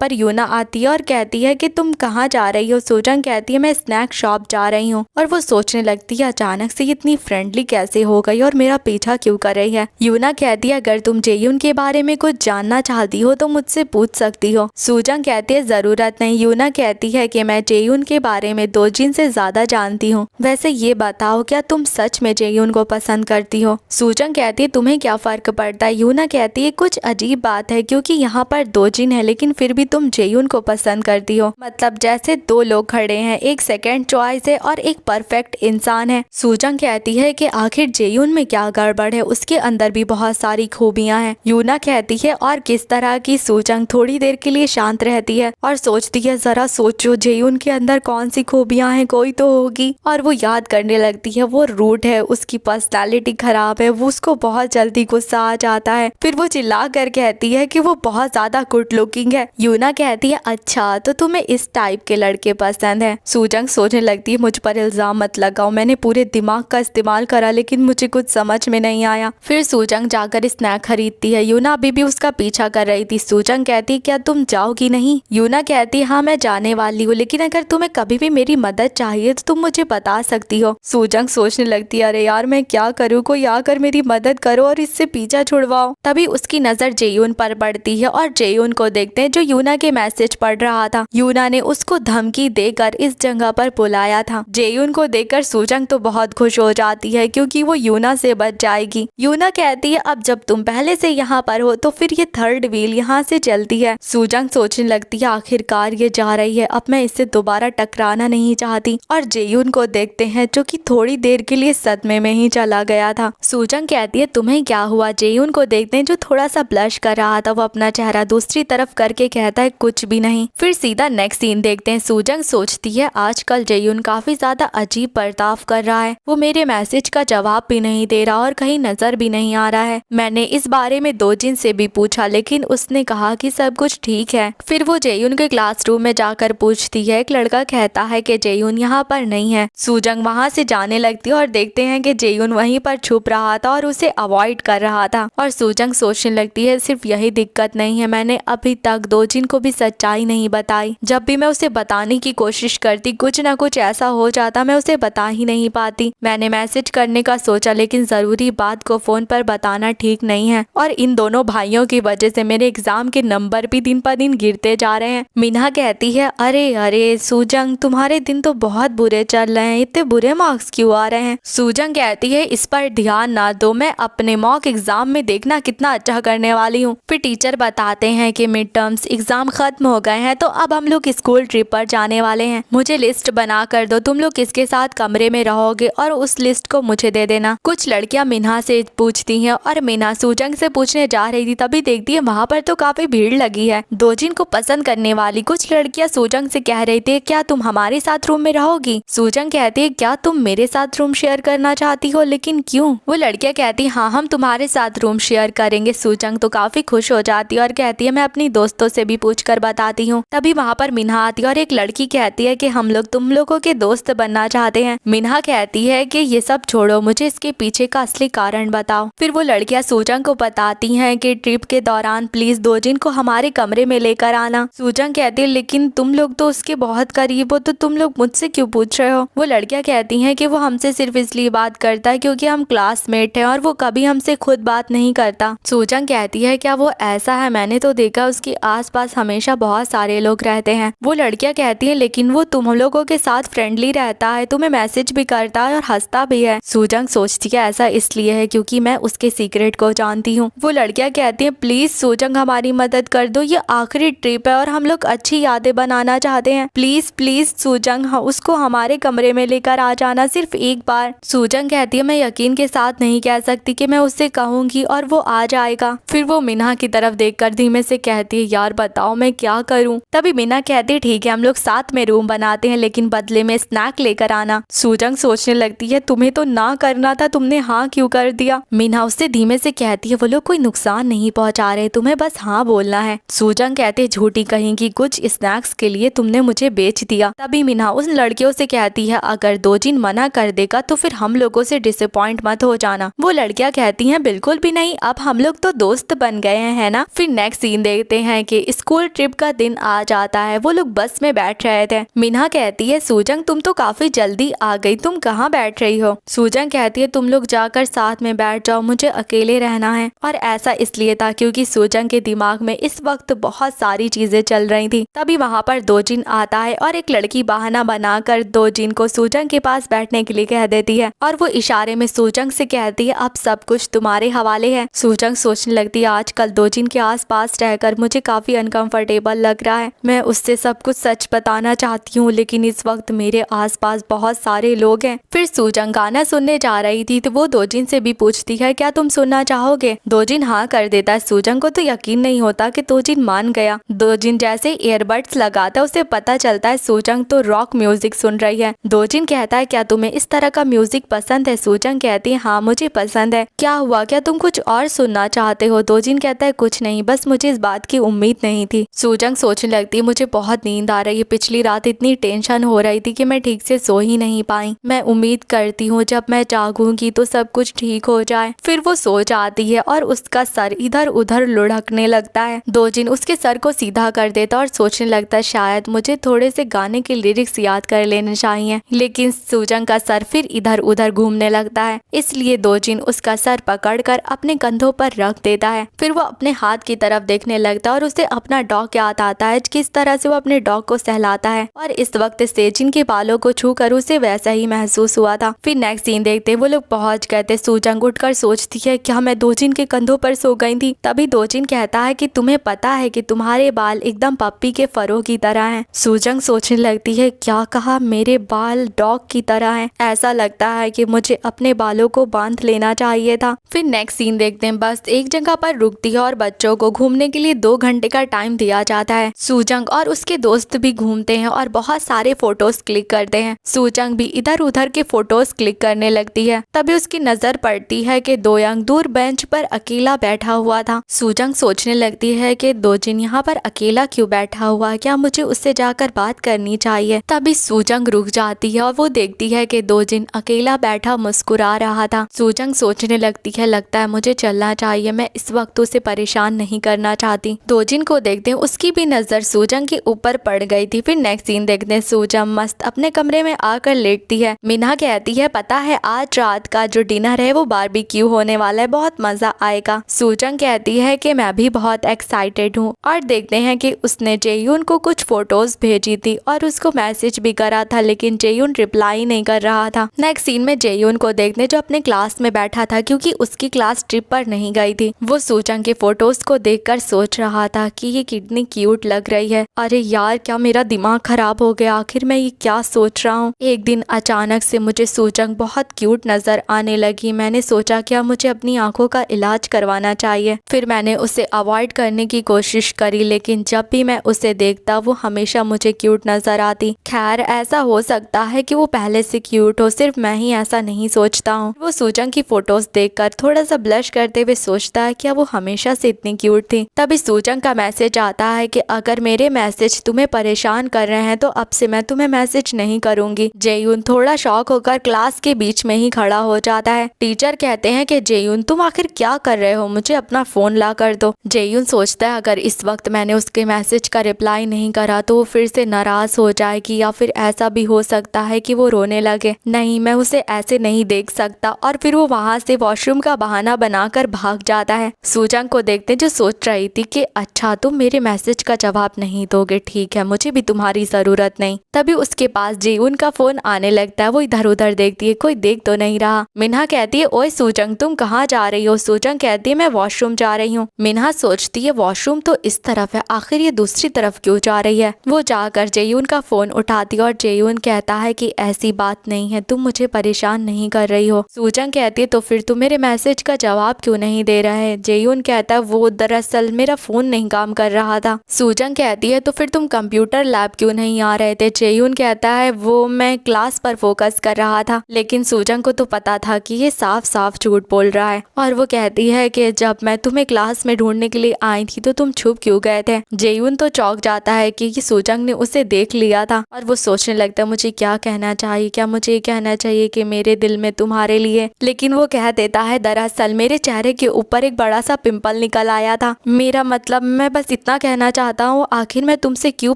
पर यूना आती है और कहती है कि तुम कहाँ जा रही हो। सूजंग कहती है मैं स्नैक शॉप जा रही हूँ, और वो सोचने लगती है अचानक से इतनी फ्रेंडली कैसे हो गई और मेरा पीछा क्यों कर रही है। यूना कहती है अगर तुम जेयुन के बारे में कुछ जानना चाहती हो तो मुझसे पूछ सकती हो। सूजंग कहती है जरूरत नहीं। यूना कहती है कि मैं जेयुन के बारे में दोजिन से ज्यादा जानती हूँ। वैसे ये बताओ क्या तुम सच में जेयुन को पसंद करती हो। सूजंग कहती है तुम्हें क्या फर्क पड़ता है। यूना कहती है कुछ अजीब बात है क्योंकि यहाँ पर दोजिन है लेकिन फिर भी तुम जेयुन को पसंद करती हो। मतलब जैसे दो लोग खड़े हैं, एक सेकंड चॉइस है और एक परफेक्ट इंसान है। सूजंग कहती है कि आखिर जेयुन में क्या गड़बड़ है, उसके अंदर भी बहुत सारी खूबियां हैं। यूना कहती है और किस तरह की। सूजंग थोड़ी देर के लिए शांत रहती है और सोचती है जरा सोचो जेयुन के अंदर कौन सी खूबियां हैं, कोई तो होगी। और वो याद करने लगती है वो रूड है, उसकी पर्सनालिटी खराब है, वो उसको बहुत जल्दी गुस्सा आ जाता है। फिर वो चिल्ला कर कहती है कि वो बहुत ज्यादा गुड लुकिंग है। यूना कहती है अच्छा तो तुम्हें इस टाइप के लड़के पसंद है। सूजंग सोचने लगती है मुझ पर इल्जाम मत लगाओ, मैंने पूरे दिमाग का इस्तेमाल करा लेकिन मुझे कुछ समझ में नहीं आया। फिर सूजंग जाकर स्नैक खरीदती है। यूना अभी भी उसका पीछा कर रही थी। सूजंग कहती क्या तुम जाओगी नहीं। यूना कहती हाँ मैं जाने वाली हूँ, लेकिन अगर तुम्हें कभी भी मेरी मदद चाहिए तो तुम मुझे बता सकती हो। सूजंग सोचने लगती है अरे यार मैं क्या करूँ, कोई आकर मेरी मदद करो और इससे पीछा छुड़वाओ। तभी उसकी नजर जेयुन पर पड़ती है और जेयुन को देखते हैं जो यूना के मैसेज पढ़ रहा था। यूना ने उसको धमकी देकर इस जगह पर बुलाया था। जेयुन को देखकर सूजंग तो बहुत खुश हो जाती है क्योंकि वो यूना से बच जाएगी। यूना कहती है अब जब तुम पहले से यहाँ पर हो तो फिर ये थर्ड व्हील यहाँ से चलती है। सूजंग सोचने लगती है आखिरकार ये जा रही है, अब मैं इससे दोबारा टकराना नहीं चाहती। और जेयुन को देखते हैं जो कि थोड़ी देर के लिए सदमे में ही चला गया था। सूजंग कहती है तुम्हें क्या हुआ। जेयुन को देखते हैं जो थोड़ा सा ब्लश कर रहा था, वो अपना चेहरा दूसरी तरफ करके कहता है कुछ भी नहीं। फिर सीधा नेक्स्ट सीन देखते हैं। सूजंग सोचती है आजकल जेयुन काफी ज्यादा अजीब बर्ताव कर रहा है, वो मेरे मैसेज का जवाब भी नहीं दे रहा और कहीं नजर भी नहीं आ रहा है। मैंने इस बारे में दोजिन से भी पूछा लेकिन उसने कहा कि सब कुछ ठीक है। फिर वो जेयुन के क्लासरूम में जाकर पूछती है, एक लड़का कहता है कि जेयुन यहाँ पर नहीं है। सूजंग वहाँ से जाने लगती है और देखते हैं कि जेयुन वहीं पर छुप रहा था और उसे अवॉइड कर रहा था। और सूजंग सोचने लगती है सिर्फ यही दिक्कत नहीं है, मैंने अभी तक दोजिन को भी सच्चाई नहीं बताई। जब भी मैं उसे बताने की कोशिश करती कुछ न कुछ ऐसा हो जाता, मैं उसे बता ही नहीं पाती। मैंने मैसेज करने का सोचा लेकिन जरूरी बात को फोन पर बताना ठीक नहीं है, और इन दोनों भाइयों की वजह से मेरे एग्जाम के नंबर भी दिन पर दिन गिरते जा रहे हैं। मीना कहती है अरे अरे सूजंग तुम्हारे दिन तो बहुत बुरे चल रहे हैं, इतने बुरे मार्क्स क्यों आ रहे हैं। सूजंग कहती है इस पर ध्यान ना दो, मैं अपने मॉक एग्जाम में देखना कितना अच्छा करने वाली हूँ। फिर टीचर बताते हैं कि मिड टर्म्स एग्जाम खत्म हो गए हैं तो अब हम लोग स्कूल ट्रिप पर जाने वाले हैं। मुझे लिस्ट बना कर दो, तुम लोग किसके साथ कमरे में रहोगे और उस लिस्ट को मुझे दे देना। कुछ लड़कियां मीना से पूछती हैं और मीना सूजंग से पूछने जा रही थी, तभी देखती है वहाँ पर तो काफी भीड़ लगी है। दोजिन को पसंद करने वाली कुछ लड़कियां सूजंग से कह रही थी क्या तुम हमारे साथ रूम में रहोगी। सूजंग कहती है क्या तुम मेरे साथ रूम शेयर करना चाहती हो, लेकिन क्यों। वो लड़कियां कहती हाँ हम तुम्हारे साथ रूम शेयर करेंगे। सूजंग तो काफी खुश हो जाती है और कहती है मैं अपनी दोस्तों से भी पूछ कर बताती हूँ। तभी वहाँ पर मिन्हा आती है और एक लड़की कहती है कि हम लोग तुम लोगों के दोस्त बनना चाहते हैं। मिन्हा कहती है कि ये सब छोड़ो, मुझे इसके पीछे का असली कारण बताओ। फिर वो लड़कियां सूजंग को बताती हैं कि ट्रिप के दौरान प्लीज दोजिन को हमारे कमरे में लेकर आना। सूजंग कहती है लेकिन तुम लोग तो उसके बहुत करीब हो, तो तुम लोग मुझसे क्यों पूछ रहे हो। वो लड़कियां कहती हैं कि वो हमसे सिर्फ इसलिए बात करता है क्योंकि हम क्लासमेट हैं और वो कभी हमसे खुद बात नहीं करता। सूजंग कहती है क्या वो ऐसा है, मैंने तो देखा उसके आसपास हमेशा बहुत सारे लोग रहते हैं। वो लड़कियां कहती हैं लेकिन वो तुम लोगों के साथ फ्रेंडली रहता है, तुम्हें मैसेज भी करता है और हंसता भी है। सूजंग सोचती है ऐसा इसलिए है क्योंकि मैं उसके सीक्रेट को जानती हूँ। वो लड़कियां कहती हैं प्लीज सूजंग हमारी मदद कर दो, ये आखिरी ट्रिप है और हम लोग अच्छी यादें बनाना चाहते हैं। प्लीज प्लीज सूजंग उसको हमारे कमरे में लेकर आ जाना सिर्फ एक बार। सूजंग कहती है मैं यकीन के साथ नहीं कह सकती कि मैं उससे कहूंगी और वो आ जाएगा। फिर वो मीना की तरफ देखकर धीमे से कहती है यार बताओ मैं क्या करूं। तभी मीना कहती है ठीक है हम लोग साथ में रूम बनाते हैं लेकिन बदले में स्नैक लेकर आना। सूजंग सोचने लगती है तुम्हें तो ना करना था, तुमने हाँ क्यों कर दिया। मीना उससे धीमे से कहती है वो लोग कोई नुकसान नहीं पहुंचा रहे, तुम्हें बस हाँ बोलना है। सूजंग सूजंग कहते झूठी कहेंगी, कुछ स्नैक्स के लिए तुमने मुझे बेच दिया। तभी मिन्हा उन लड़कियों से कहती है अगर दोजिन मना कर देगा तो फिर हम लोगों से डिसअपॉइंट मत हो जाना। वो लड़कियां कहती हैं बिल्कुल भी नहीं, अब हम लोग तो दोस्त बन गए हैं, है ना। फिर नेक्स्ट सीन देखते हैं कि स्कूल ट्रिप का दिन आ जाता है। वो लोग बस में बैठ रहे थे। मिन्हा कहती है सूजंग तुम तो काफी जल्दी आ गई, तुम कहाँ बैठ रही हो। सूजंग कहती है तुम लोग जाकर साथ में बैठ जाओ, मुझे अकेले रहना है। और ऐसा इसलिए था क्योंकि सूजंग के दिमाग में इस वक्त बहुत सारी चीजें चल रही थी। तभी वहाँ पर दोजिन आता है और एक लड़की बहाना बनाकर दोजिन को सूजंग के पास बैठने के लिए कह देती है और वो इशारे में सूजंग से कहती है अब सब कुछ तुम्हारे हवाले है। सूजंग सोचने लगती है आजकल दोजिन के आसपास रहकर मुझे काफी अनकंफर्टेबल लग रहा है। मैं उससे सब कुछ सच बताना चाहती हूँ लेकिन इस वक्त मेरे आसपास बहुत सारे लोग हैं। फिर सूजंग गाना सुनने जा रही थी तो वो दोजिन से भी पूछती है क्या तुम सुनना चाहोगे। दोजिन हाँ कर देता है। सूजंग को तो यकीन नहीं होता कि दोजिन मान गया। दोजिन जैसे ईयरबड्स लगाता है उसे पता चलता है सूजंग तो रॉक म्यूजिक सुन रही है। दोजिन कहता है क्या तुम्हें इस तरह का म्यूजिक पसंद है। सूजंग कहती है हाँ मुझे पसंद है। क्या हुआ, क्या तुम कुछ और सुनना चाहते हो। दोजिन कहता है कुछ नहीं, बस मुझे इस बात की उम्मीद नहीं थी। सूजंग सोचने लगती है मुझे बहुत नींद आ रही है, पिछली रात इतनी टेंशन हो रही थी कि मैं ठीक से सो ही नहीं पाई। मैं उम्मीद करती हूँ जब मैं जागूंगी तो सब कुछ ठीक हो जाए। फिर वो सो जाती है और उसका सर इधर उधर लुढ़कने लगता है। दोजिन उसके सर को सीधा कर देता और सोचने लगता है शायद मुझे थोड़े से गाने के लिरिक्स याद कर लेने चाहिए। लेकिन सूजंग का सर फिर इधर उधर घूमने लगता है, इसलिए दोजिन उसका सर पकड़कर अपने कंधों पर रख देता है। फिर वो अपने हाथ की तरफ देखने लगता है और उसे अपना डॉग याद आता है, किस तरह से वो अपने डॉग को सहलाता है और इस वक्त सेजिन के बालों को छू कर उसे वैसा ही महसूस हुआ था। फिर नेक्स्ट सीन देखते वो लोग पहुंच गए थे। सूजंग उठकर सोचती है क्या मैं दोजिन के कंधों पर सो गई थी। तभी दोजिन कहता है कि तुम्हें पता है कि तुम्हारे बाल एकदम पप्पी के फरों की तरह हैं। सूजंग सोचने लगती है क्या कहा, मेरे बाल डॉग की तरह हैं। ऐसा लगता है कि मुझे अपने बालों को बांध लेना चाहिए था। फिर नेक्स्ट सीन देखते हैं बस एक जगह पर रुकती है और बच्चों को घूमने के लिए 2 घंटे का टाइम दिया जाता है। सूजंग और उसके दोस्त भी घूमते हैं और बहुत सारे फोटोज क्लिक करते हैं। सूजंग भी इधर उधर के फोटोज क्लिक करने लगती है। तभी उसकी नजर पड़ती है कि दोयंग दूर बेंच पर अकेला बैठा हुआ था। सूजंग सोचने लगती है कि दोजिन यहाँ पर अकेला क्यों बैठा हुआ है, क्या मुझे उससे जाकर बात करनी चाहिए। तभी सूजंग रुक जाती है और वो देखती है कि दोजिन अकेला बैठा मुस्कुरा रहा था। सूजंग सोचने लगती है लगता है मुझे चलना चाहिए, मैं इस वक्त उसे परेशान नहीं करना चाहती। दोजिन को देखते हैं उसकी भी नजर सूजंग के ऊपर पड़ गई थी। फिर नेक्स्ट सीन देखते हैं सूजंग मस्त अपने कमरे में आकर लेटती है। मिन्हा कहती है पता है आज रात का जो डिनर है वो बारबेक्यू होने वाला है, बहुत मजा आएगा। सूजंग कहती है कि मैं भी बहुत एक्साइटेड हूँ और देखते हैं कि उसने जेयून को कुछ फोटोज भेजी थी और उसको मैसेज भी करा था लेकिन जेयून रिप्लाई नहीं कर रहा था। नेक्स्ट सीन में जेयून को देखते जो अपने क्लास में बैठा था क्योंकि उसकी क्लास ट्रिप पर नहीं गई थी। वो सूजंग के फोटोज को देखकर सोच रहा था कि ये कितनी क्यूट लग रही है। अरे यार क्या मेरा दिमाग खराब हो गया, आखिर मैं ये क्या सोच रहा हूँ। एक दिन अचानक से मुझे सूजंग बहुत क्यूट नजर आने लगी। मैंने सोचा क्या मुझे अपनी आंखों का इलाज करवाना चाहिए। फिर मैंने उसे अवॉइड करने की कोशिश करी लेकिन जब भी मैं उसे देखता वो हमेशा मुझे क्यूट नजर आती। खैर ऐसा हो सकता है कि वो पहले से क्यूट हो, सिर्फ मैं ही ऐसा नहीं सोचता हूँ। वो सूजंग की फोटोज देखकर थोड़ा सा ब्लश करते हुए सोचता है क्या वो हमेशा से इतनी क्यूट थी। तभी सूजंग का मैसेज आता है कि अगर मेरे मैसेज तुम्हें परेशान कर रहे हैं तो अब से मैं तुम्हें मैसेज नहीं करूंगी। जेयून थोड़ा शॉक होकर क्लास के बीच में ही खड़ा हो जाता है। टीचर कहते हैं कि जेयून तुम आखिर क्या कर रहे हो, मुझे अपना फोन ला कर दो। जेयून सोचता है अगर इस वक्त मैंने उसके मैसेज का रिप्लाई नहीं करा तो वो फिर से नाराज हो जाएगी या फिर ऐसा भी हो सकता है कि वो रोने लगे। नहीं मैं उसे ऐसे नहीं देख सकता और फिर वो वहाँ से वॉशरूम का बहाना बनाकर भाग जाता है। सूजंग को देखते जो सोच रही थी कि अच्छा तुम मेरे मैसेज का जवाब नहीं दोगे, ठीक है मुझे भी तुम्हारी जरूरत नहीं। तभी उसके पास जेयून का फोन आने लगता है। वो इधर उधर देखती है कोई देख तो नहीं रहा। मिन्हा कहती है ओए सूजंग तुम कहाँ जा रही हो। सूजंग कहती है मैं वॉशरूम जा रही हूँ। मिन्हा सोचती है वॉशरूम तो इस तरफ है, आखिर ये दूसरी तरफ क्यों जा रही है। वो जाकर जेयून का फोन उठाती है और जेयून कहता है कि ऐसी बात नहीं है, तुम मुझे परेशान नहीं कर रही हो। सूजंग कहती है तो फिर तुम मेरे मैसेज का जवाब क्यों नहीं दे रहा है। जेयून कहता है वो दरअसल मेरा फोन नहीं काम कर रहा था। सूजंग कहती है तो फिर तुम कंप्यूटर लैब क्यों नहीं आ रहे थे। जेयून कहता है वो मैं क्लास पर फोकस कर रहा था। लेकिन सूजंग को तो पता था कि ये साफ साफ झूठ बोल रहा है और वो कहती है कि जब मैं तुम्हें क्लास में ढूंढने के लिए आई थी तो तुम छुप क्यों गए थे। जेयून तो चौंक जाता है कि सूजंग ने उसे देख लिया था और वो सोचने लगता है मुझे क्या कहना चाहिए, क्या मुझे कहना चाहिए कि मेरे दिल में तुम्हारे लिए, लेकिन वो कह देता है दरअसल मेरे चेहरे के ऊपर एक बड़ा सा पिंपल निकल आया था। मेरा मतलब मैं बस इतना कहना चाहता हूँ, आखिर मैं तुमसे क्यों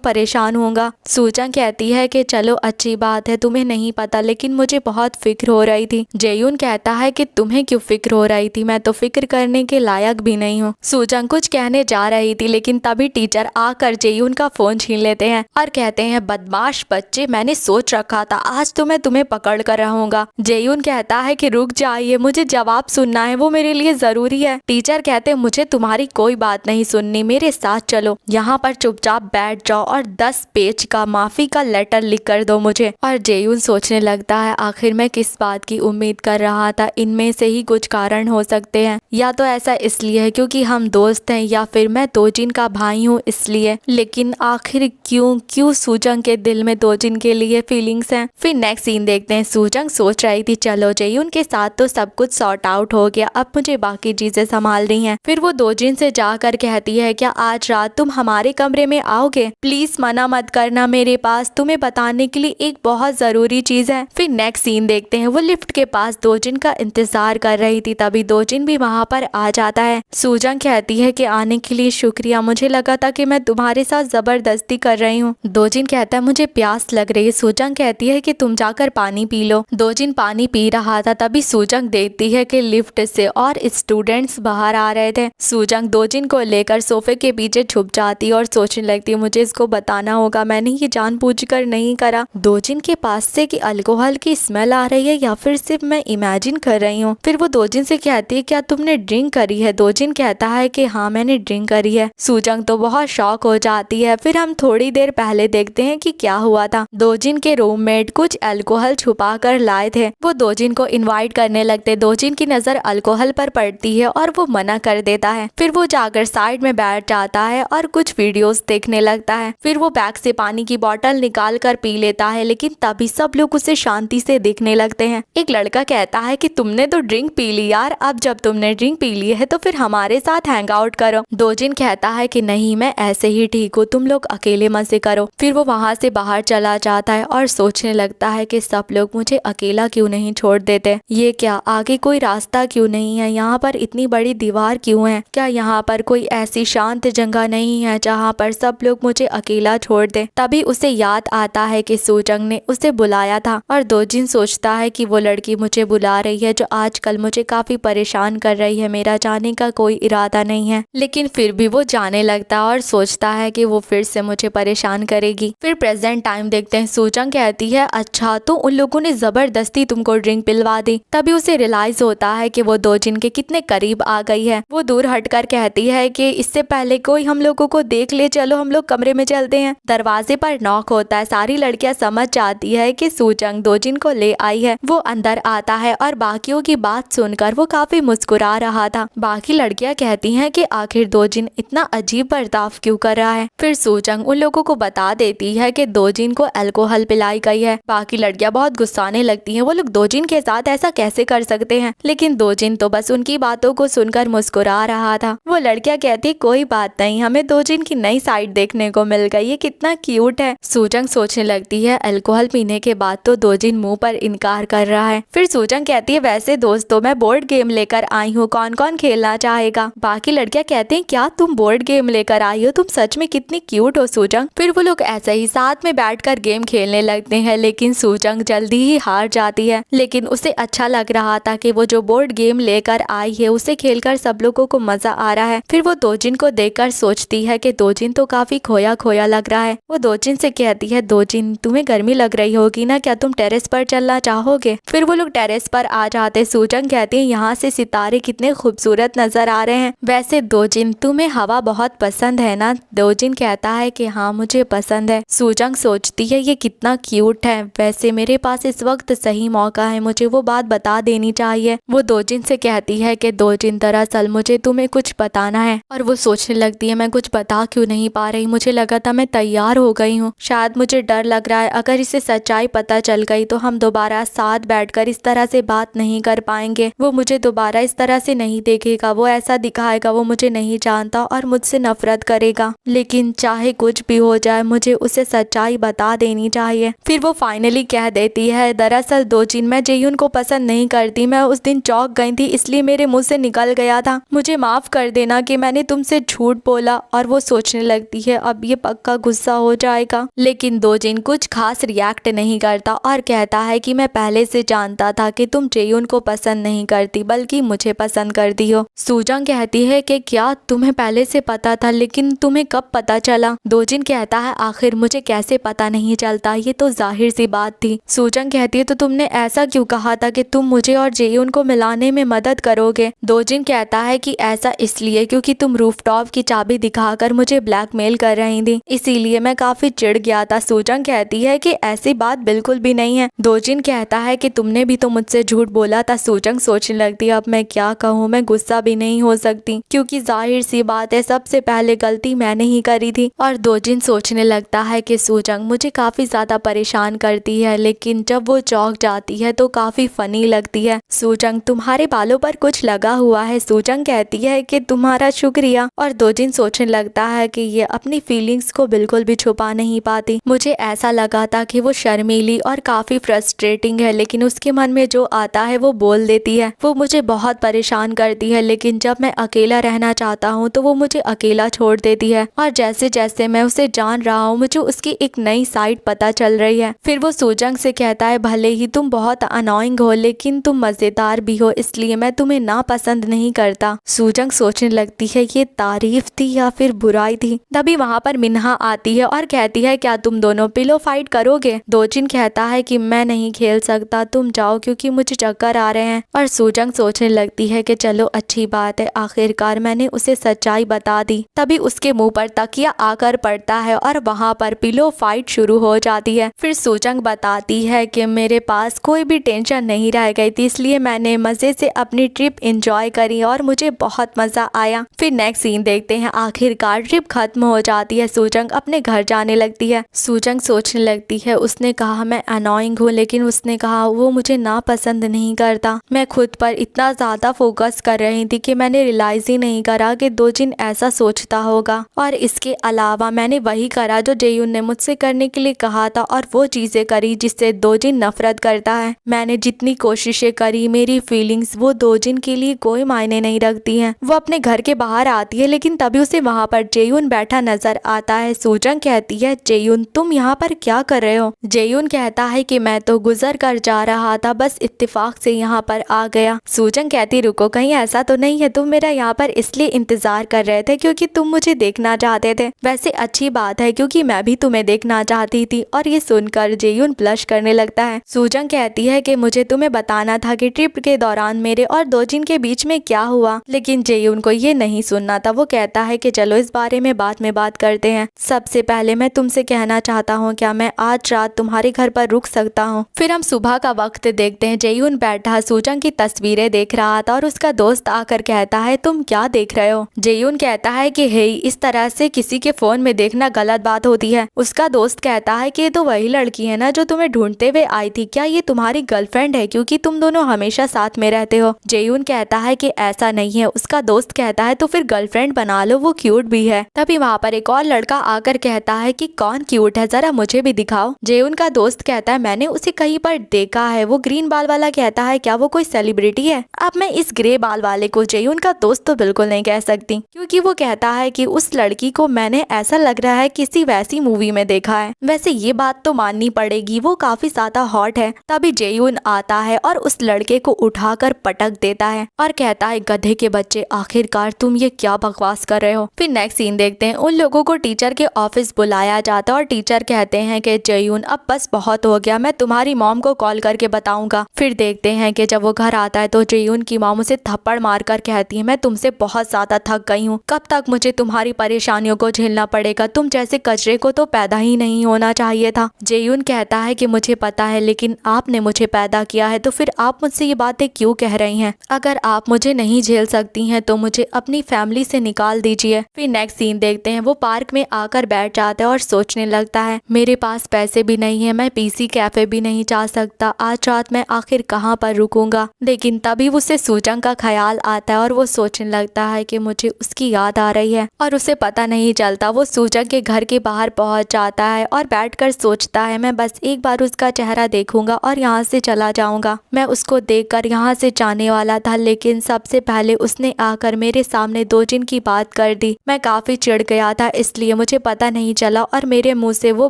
परेशान होऊंगा। सूजंग कहती है कि चलो अच्छी बात है, तुम्हें नहीं पता लेकिन मुझे बहुत फिक्र हो रही थी। जेयून कहता है कि तुम्हें क्यों फिक्र हो रही थी, मैं तो फिक्र करने के लायक भी नहीं हूँ। सूजंग कुछ कहने जा रही थी लेकिन तभी टीचर आकर जेयून का फोन छीन लेते हैं और कहते हैं बदमाश बच्चे, मैंने सोच रखा था आज तो मैं तुम्हें पकड़ कर रहूंगा। जेयून कहता है कि रुक जाइए, मुझे जवाब सुनना है, वो मेरे लिए जरूरी है। टीचर कहते हैं मुझे तुम्हारी कोई बात नहीं सुननी, मेरे साथ चलो, यहाँ पर चुपचाप बैठ जाओ और 10 पेज का माफी का लेटर लिख कर दो मुझे। और जेयून सोचने लगता है आखिर मैं किस बात की उम्मीद कर रहा था, इनमें से ही कुछ कारण हो सकते हैं, या तो ऐसा इसलिए है क्योंकि हम दोस्त हैं या फिर मैं दोजिन का भाई हूँ इसलिए, लेकिन आखिर क्यों सूजंग के दिल में दोजिन के लिए फीलिंग्स हैं। फिर नेक्स्ट सीन देखते हैं। सूजंग सोच रही थी चलो जेयून के साथ तो सब कुछ सॉर्ट आउट हो गया, अब मुझे बाकी चीजें संभालनी है। फिर वो दोजिन से जाकर कहती है क्या आज रात तुम हमारे कमरे में आओगे, प्लीज मना मत करना, मेरे पास तुम्हें बताने के लिए एक बहुत जरूरी चीज है। फिर नेक्स्ट सीन देखते हैं। वो लिफ्ट के पास दोजिन का इंतजार कर रही थी, तभी दोजिन भी वहाँ पर आ जाता है। सूजंग कहती है कि आने के लिए शुक्रिया, मुझे लगा था कि मैं तुम्हारे साथ जबरदस्ती कर रही हूँ। दोजिन कहता है मुझे प्यास लग रही है। सूजंग कहती है कि तुम जाकर पानी पी लो। दोजिन पानी पी रहा था, तभी सूजंग देखती है कि लिफ्ट से और स्टूडेंट्स बाहर आ रहे थे। सूजंग दोजिन को लेकर सोफे के पीछे छुप जाती और सोचने लगती है मुझे इसको बताना होगा, मैंने ये जानबूझकर नहीं करा। दोजिन के पास से कि अल्कोहल की स्मेल आ रही है या फिर सिर्फ मैं इमेजिन कर रही हूँ। फिर वो दोजिन से कहती है क्या तुमने ड्रिंक करी है। दोजिन कहता है कि हाँ मैंने ड्रिंक करी है। सूजंग तो बहुत शॉक हो जाती है। फिर हम थोड़ी देर पहले देखते हैं कि क्या हुआ था। दोजिन के रूममेट कुछ अल्कोहल छुपा कर लाए थे। वो दोजिन को इनवाइट करने लगते। दोजिन की नजर अल्कोहल पर पड़ती है और वो मना कर देता है। फिर वो जाकर साइड में बैठ जाता है और कुछ वीडियोस देखने लगता है। फिर वो बैग से पानी की बोतल निकाल कर पी लेता है, लेकिन तभी सब लोग उसे शांति से देखने लगते हैं। एक लड़का कहता है कि तुमने तो ड्रिंक पी ली यार, अब जब तुमने ड्रिंक पी ली है तो फिर हमारे साथ हैंग आउट करो। दोजिन कहता है कि नहीं मैं ऐसे ही ठीक हूँ, तुम लोग अकेले मजे करो। फिर वो वहाँ से बाहर चला जाता है और सोचने लगता है कि सब लोग मुझे अकेला क्यों नहीं छोड़ देते, ये क्या आगे कोई रास्ता क्यों नहीं है, यहाँ पर इतनी बड़ी दीवार क्यों है, क्या यहाँ पर कोई ऐसी शांत जगह नहीं है जहाँ पर सब लोग मुझे अकेला छोड़ दे। तभी उसे याद आता है कि सूजंग ने उसे बुलाया था और दोजिन सोचता है कि वो लड़की मुझे बुला रही है जो आजकल मुझे काफी परेशान कर रही है, मेरा जाने का कोई इरादा नहीं है, लेकिन फिर भी वो जाने लगता और सोचता है कि वो फिर से मुझे परेशान करेगी। फिर प्रेजेंट टाइम देखते हैं। सूजंग कहती है अच्छा तो उन लोगों ने जबरदस्ती तुमको ड्रिंक पिलवा दी। तभी उसे रियलाइज होता है कि वो दोजिन के कितने करीब आ गई है। वो दूर हटकर कहती है कि इससे पहले कोई हम लोगों को देख ले, चलो हम लोग कमरे में चलते हैं। दरवाजे पर नॉक होता है। सारी लड़कियां समझ जाती है कि सूजंग दोजिन को ले आई है। वो अंदर आता है और बाकियों की बात सुनकर वो काफी मुस्कुरा रहा था। बाकी लड़कियां कहती हैं कि आखिर दोजिन इतना अजीब बर्ताव क्यों कर रहा है। फिर सूजंग उन लोगों को बता देती है कि दोजिन को अल्कोहल पिलाई गई है। बाकी लड़कियां बहुत गुस्साने लगती हैं, वो लोग दोजिन के साथ ऐसा कैसे कर सकते हैं, लेकिन दोजिन तो बस उनकी बातों को सुनकर मुस्कुरा रहा था। वो लड़कियां कहती कोई बात नहीं, हमें दोजिन की नई साइड देखने को मिल गई, ये कितना क्यूट है। सूजंग सोचने लगती है अल्कोहल पीने के बाद तो दोजिन मुंह पर इनकार कर रहा है। फिर सूजंग कहती है वैसे दोस्तों मैं बोर्ड गेम लेकर आई हूँ, कौन कौन खेलना चाहेगा। बाकी लड़कियां कहते हैं क्या तुम बोर्ड गेम लेकर आई हो, तुम सच में कितनी क्यूट हो सूजंग। फिर वो लोग ऐसे ही साथ में बैठकर गेम खेलने लगते हैं, लेकिन सूजंग जल्दी ही हार जाती है। लेकिन उसे अच्छा लग रहा था कि वो जो बोर्ड गेम लेकर आई है उसे खेलकर सब लोगों को मजा आ रहा है। फिर वो दोजिन को देखकर सोचती है कि दोजिन तो काफी खोया खोया लग रहा है। वो दोजिन से कहती है दोजिन तुम्हें गर्मी लग रही होगी ना, क्या तुम टेरेस पर चलना चाहोगे। फिर वो लोग टेरेस पर आ जाते। सूजंग कहती है यहाँ से सितारे कितने खूबसूरत नजर आ रहे हैं। वैसे दोजिन तुम्हें हवा बहुत पसंद है ना। दोजिन कहता है कि हाँ मुझे पसंद है। सूजंग सोचती है ये कितना क्यूट है, वैसे मेरे पास इस वक्त सही मौका है, मुझे वो बात बता देनी चाहिए। वो दोजिन से कहती है कि दोजिन दरअसल मुझे तुम्हें कुछ बताना है। और वो सोचने लगती है मैं कुछ बता क्यों नहीं पा रही, मुझे लगा था मैं तैयार हो गई हूँ, शायद मुझे डर लग रहा है अगर इसे सच्चाई पता चल गई तो हम दोबारा साथ बैठकर इस तरह से बात नहीं कर पाएंगे। वो मुझे दोबारा इस तरह से नहीं देखेगा, वो ऐसा दिखाएगा वो मुझे नहीं जानता और मुझसे नफरत करेगा, लेकिन चाहे कुछ भी हो जाए मुझे उसे सच्चाई बता देनी चाहिए। फिर वो फाइनली कह देती है, दरअसल दोजिन मैं जेयुन को पसंद नहीं करती, मैं उस दिन चौंक गई थी इसलिए मेरे मुंह से निकल गया था, मुझे माफ कर देना कि मैंने तुमसे झूठ बोला। और वो सोचने लगती है अब ये पक्का गुस्सा हो जाएगा, लेकिन दोजिन कुछ खास रिएक्ट नहीं करता और कहता है कि मैं पहले से जानता था कि तुम जेयुन को पसंद नहीं करती बल्कि मुझे पसंद करती हो। सूजंग कहती है कि क्या तुम्हें पहले से पता था, लेकिन तुम्हें कब पता चला? दोजिन कहता है आखिर मुझे कैसे पता नहीं चलता, ये तो जाहिर सी बात थी। सूजंग कहती है तो तुमने ऐसा क्यों कहा था कि तुम मुझे और जेयुन को मिलाने में मदद करोगे? दोजिन कहता है कि ऐसा इसलिए क्योंकि तुम रूफटॉप की चाबी दिखाकर मुझे ब्लैकमेल कर रही थी, इसीलिए मैं काफी चिढ़ गया था। सूजंग कहती है कि ऐसी बात बिल्कुल भी नहीं है। दोजिन कहता है कि तुमने भी तो मुझसे झूठ बोला था। सूजंग सोचने लगती है अब मैं क्या कहूँ, मैं गुस्सा भी नहीं हो सकती क्योंकि जाहिर सी बात है सबसे पहले गलती मैंने ही करी थी। और दोजिन सोचने लगता है कि सूजंग मुझे काफी ज्यादा परेशान करती है, लेकिन जब वो चौंक जाती है तो काफी फनी लगती है। सूजंग तुम्हारे बालों पर कुछ लगा हुआ है। सूजंग कहती है कि तुम्हारा शुक्रिया। और दोजिन सोचने लगता है कि ये अपनी फीलिंग्स को बिल्कुल भी छुपा नहीं पाती। मुझे ऐसा लगा था कि वो शर्मीली और काफी फ्रस्ट्रेटिंग है, लेकिन उसके मन में जो आता है वो बोल देती है। वो मुझे बहुत परेशान करती है, लेकिन जब मैं अकेला रहना चाहता हूँ तो वो मुझे अकेला छोड़ देती है। और जैसे जैसे मैं उसे जान रहा हूँ मुझे उसकी एक नई साइड पता चल रही है। फिर वो सूजंग से कहता है भले ही तुम बहुत अनोइंग हो लेकिन तुम मजेदार भी हो, इसलिए मैं तुम्हें नापसंद नहीं करता। सूजंग सोचने लगती है ये तारीफ थी या फिर बुराई थी। तभी वहाँ पर मिन्हा आती है और कहती है क्या तुम दोनों पिलो फाइट करोगे? दोजिन कहता है कि मैं नहीं खेल सकता, तुम जाओ क्योंकि मुझे चक्कर आ रहे हैं। और सूजंग सोचने लगती है कि चलो अच्छी बात है, आखिरकार मैंने उसे सच्चाई बता दी। तभी उसके मुंह पर तकिया आकर पड़ता है और वहाँ पर पिलो फाइट शुरू हो जाती है। फिर सूजंग बताती है कि मेरे पास कोई भी टेंशन नहीं रह गई थी, इसलिए मैंने मजे से अपनी ट्रिप एंजॉय करी और मुझे बहुत मजा आया। फिर नेक्स्ट सीन देखते हैं, आखिरकार ट्रिप खत्म हो जाती है। सूजंग अपने घर जाने लगती है। सूजंग सोचने लगती है उसने कहा मैं अनोइंग हूँ, लेकिन उसने कहा वो मुझे नापसंद नहीं करता। मैं खुद पर इतना ज्यादा फोकस कर रही थी कि मैंने रियलाइज ही नहीं करा कि दोजिन ऐसा सोचता होगा। और इसके अलावा मैंने वही करा जो जेयुन ने मुझसे करने के लिए कहा था और वो चीजें करी जिससे दोजिन नफरत करता है। मैंने जितनी कोशिशें करी मेरी फीलिंग्स वो दोजिन के लिए कोई मायने नहीं रखती हैं। वो अपने घर के बाहर आती है, लेकिन तभी उसे वहाँ पर जेयुन बैठा नजर आता है। सूजंग कहती है जेयुन तुम यहाँ पर क्या कर रहे हो? जेयुन कहता है कि मैं तो गुजर कर जा रहा था, बस इत्तेफाक से यहाँ पर आ गया। सूजंग कहती रुको, कहीं ऐसा तो नहीं है तुम मेरा यहाँ पर इसलिए इंतजार कर रहे थे क्योंकि तुम मुझे देखना चाहते थे? वैसे अच्छी बात है क्योंकि मैं भी तुम्हें देखना चाहती थी। और ये सुनकर जेयुन ब्लश करने लगता है। सूजंग कहती है कि मुझे तुम्हें बताना था कि ट्रिप के दौरान मेरे और दोजिन के बीच में क्या हुआ, लेकिन जेयुन को ये नहीं सुनना था। वो कहता है कि चलो इस बारे में बाद में बात करते हैं, सबसे पहले मैं तुमसे कहना चाहता हूँ क्या मैं आज रात तुम्हारे घर पर रुक सकता हूँ? फिर हम सुबह का वक्त देखते हैं। जेयुन बैठा सूजंग की तस्वीरें देख रहा था और उसका दोस्त आकर कहता है तुम क्या देख रहे हो? जेयुन कहता है कि हे इस तरह से किसी के फोन में देखना गलत बात होती है। उसका दोस्त कहता है कि ये तो वही लड़की है ना जो तुम्हें ढूंढते हुए आई थी, क्या ये तुम्हारी गर्लफ्रेंड है क्योंकि तुम दोनों हमेशा साथ में रहते हो? जेयुन कहता है कि ऐसा नहीं है। उसका दोस्त कहता है तो फिर गर्लफ्रेंड बना लो, वो क्यूट भी है। तभी वहाँ पर एक और लड़का आकर कहता है कि कौन क्यूट है, जरा मुझे भी दिखाओ। जेयुन का दोस्त कहता है मैंने उसे कहीं पर देखा है। वो ग्रीन बाल वाला कहता है क्या वो कोई सेलिब्रिटी है? अब मैं इस ग्रे बाल वाले को जेयुन का दोस्त तो बिल्कुल नहीं कह सकती क्योंकि वो कहता है कि उस लड़की को मैंने ऐसा लग रहा है किसी वैसी मूवी में देखा है। वैसे ये बात तो माननी पड़ेगी, वो काफी ज्यादा हॉट है। तभी जेयुन आता है और उस लड़के को उठाकर पटक देता है और कहता है गधे के बच्चे, आखिरकार तुम ये क्या बकवास कर रहे हो? फिर नेक्स्ट सीन देखते हैं। उन लोगों को टीचर के ऑफिस बुलाया जाता है और टीचर कहते हैं कि जेयुन अब बस बहुत हो गया, मैं तुम्हारी मॉम को कॉल करके बताऊंगा। फिर देखते हैं कि जब वो घर आता है तो जेयुन की मॉम उसे थप्पड़ मारकर कहती है मैं तुमसे बहुत ज्यादा थक गई हूँ, कब तक मुझे तुम्हारी परेशानियों को झेलना पड़ेगा? तुम जैसे कचरे को तो पैदा ही नहीं होना चाहिए था। जेयुन कहता है कि मुझे पता है, लेकिन आपने मुझे पैदा किया है तो फिर आप मुझसे ये बातें क्यों कह रही हैं? अगर आप मुझे नहीं झेल सकती हैं तो मुझे अपनी फैमिली से निकाल दीजिए। फिर नेक्स्ट सीन देखते हैं। वो पार्क में आकर बैठ जाता है और सोचने लगता है मेरे पास पैसे भी नहीं है, मैं पीसी कैफे भी नहीं जा सकता, आज रात मैं आखिर कहाँ पर रुकूंगा? लेकिन तभी उसे सूजंग का ख्याल आता है और वो सोचने लगता है कि मुझे उसकी याद याद आ रही है और उसे पता नहीं चलता। वो सूजन के घर के बाहर पहुंच जाता है और बैठकर सोचता है मैं बस एक बार उसका चेहरा देखूंगा और यहाँ से चला जाऊंगा। मैं उसको देखकर यहाँ से जाने वाला था, लेकिन सबसे पहले उसने आकर मेरे सामने दो जिन की बात कर दी। मैं काफी चिढ़ गया था, इसलिए मुझे पता नहीं चला और मेरे मुंह से वो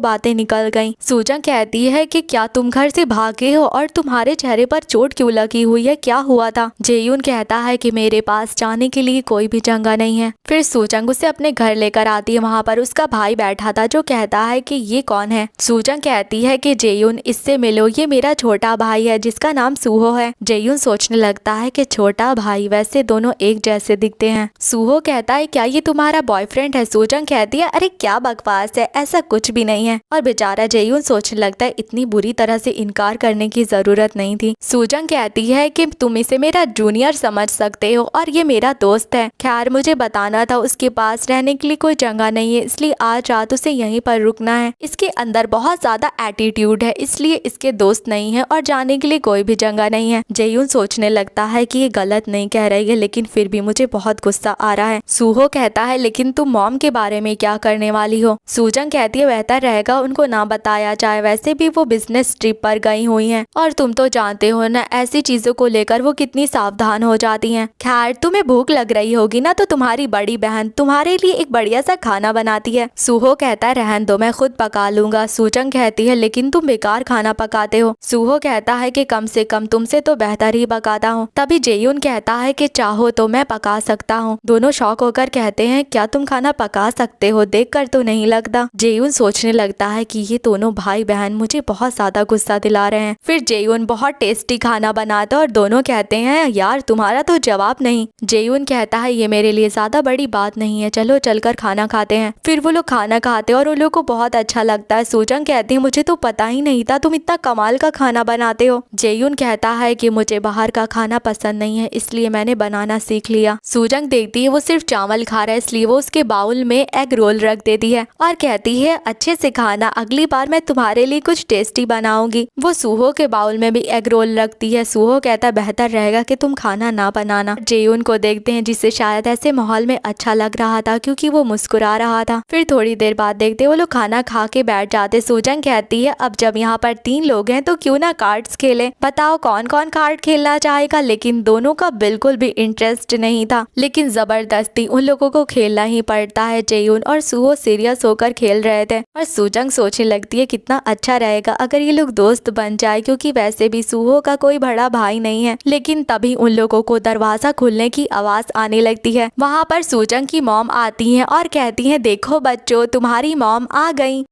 बातें निकल गईं। सूजन कहती है कि क्या तुम घर से भागे हो और तुम्हारे चेहरे पर चोट क्यों लगी हुई है, क्या हुआ था? जेयून कहता है कि मेरे पास जाने के लिए कोई भी जगह नहीं है। फिर सूजन उसे अपने घर लेकर आती है। वहाँ पर उसका भाई बैठा था जो कहता है कि ये कौन है? सूजन कहती है कि जेयून इससे मिलो, ये मेरा छोटा भाई है जिसका नाम सूहो है। जेयून सोचने लगता है कि छोटा भाई, वैसे दोनों एक जैसे दिखते हैं। सूहो कहता है क्या ये तुम्हारा बॉयफ्रेंड है? सूजन कहती है अरे क्या बकवास है, ऐसा कुछ भी नहीं है। और बेचारा जेयून सोचने लगता है इतनी बुरी तरह से इनकार करने की जरूरत नहीं थी। सूजन कहती है कि तुम इसे मेरा जूनियर समझ सकते हो और ये मेरा दोस्त है। खैर मुझे बताना था उसके पास रहने के लिए कोई जगह नहीं है, इसलिए आज रात उसे यहीं पर रुकना है। इसके अंदर बहुत ज्यादा एटीट्यूड है, इसलिए इसके दोस्त नहीं है और जाने के लिए कोई भी जगह नहीं है। जेयून सोचने लगता है कि ये गलत नहीं कह रही है, लेकिन फिर भी मुझे बहुत गुस्सा आ रहा है। सूहो कहता है लेकिन तुम मॉम के बारे में क्या करने वाली हो? सूजन कहती है बेहतर रहेगा उनको ना बताया जाए, वैसे भी वो बिजनेस ट्रिप पर गई हुई हैं और तुम तो जानते हो ना ऐसी चीजों को लेकर वो कितनी सावधान हो जाती हैं। खैर तुम्हें भूख लग रही होगी ना, तो तुम्हारी बड़ी बहन तुम्हारे लिए एक बढ़िया सा खाना बनाती है। सूहो कहता है रहन दो, मैं खुद पका लूंगा। सूजन कहती है लेकिन तुम बेकार खाना पकाते हो। सूहो कहता है कि कम से कम तुमसे तो बेहतर ही पकाता हूँ। तभी जेयून कहता है कि चाहो तो मैं पका सकता हूँ। दोनों शौक होकर कहते हैं क्या तुम खाना पका सकते हो? देखकर तो नहीं लगता। जेयून सोचने लगता है कि ये दोनों भाई बहन मुझे बहुत ज्यादा गुस्सा दिला रहे हैं। फिर जेयून बहुत टेस्टी खाना बनाता है और दोनों कहते हैं यार तुम्हारा तो जवाब नहीं। जेयून कहता है ये मेरे लिए ज्यादा बड़ी बात नहीं है, चलो चलकर खाना खाते हैं। फिर वो लोग खाना खाते हैं और उन लोग को बहुत अच्छा लगता है। सूजन कहती है मुझे तो पता ही नहीं था तुम इतना कमाल का खाना बनाते हो। जेयून कहता है कि मुझे बाहर का खाना पसंद नहीं है, इसलिए मैंने बनाना सीख लिया। सूजन देखती है वो सिर्फ चावल खा रहा है, इसलिए वो उसके बाउल में एग रोल रख देती है और कहती है अच्छे से खाना, अगली बार मैं तुम्हारे लिए कुछ टेस्टी बनाऊंगी। वो सूहो के बाउल में भी एग रोल रखती है। सूहो कहता है बेहतर रहेगा कि तुम खाना ना बनाना। जेयून को देखते हैं जिसे शायद ऐसे माहौल में अच्छा लग रहा था क्योंकि वो मुस्कुरा रहा था। फिर थोड़ी देर बाद देखते वो लोग खाना खा के बैठ जाते। सूजन कहती है अब जब यहाँ पर 3 लोग हैं तो क्यों ना कार्ड्स खेले, बताओ कौन कौन कार्ड खेलना चाहेगा? लेकिन दोनों का बिल्कुल भी इंटरेस्ट नहीं था, लेकिन जबरदस्ती उन लोगों को खेलना ही पड़ता है। जेयून और सूहो सीरियस होकर खेल रहे थे और सूजन सोचने लगती है कितना अच्छा रहेगा अगर ये लोग दोस्त बन जाए, क्योंकि वैसे भी सूहो का कोई बड़ा भाई नहीं है। लेकिन तभी उन लोगों को दरवाजा खुलने की आवाज आने लगती है। वहाँ पर सूजन की मॉम आती है और कहती है देखो बच्चों तुम्हारी मॉम आ गई।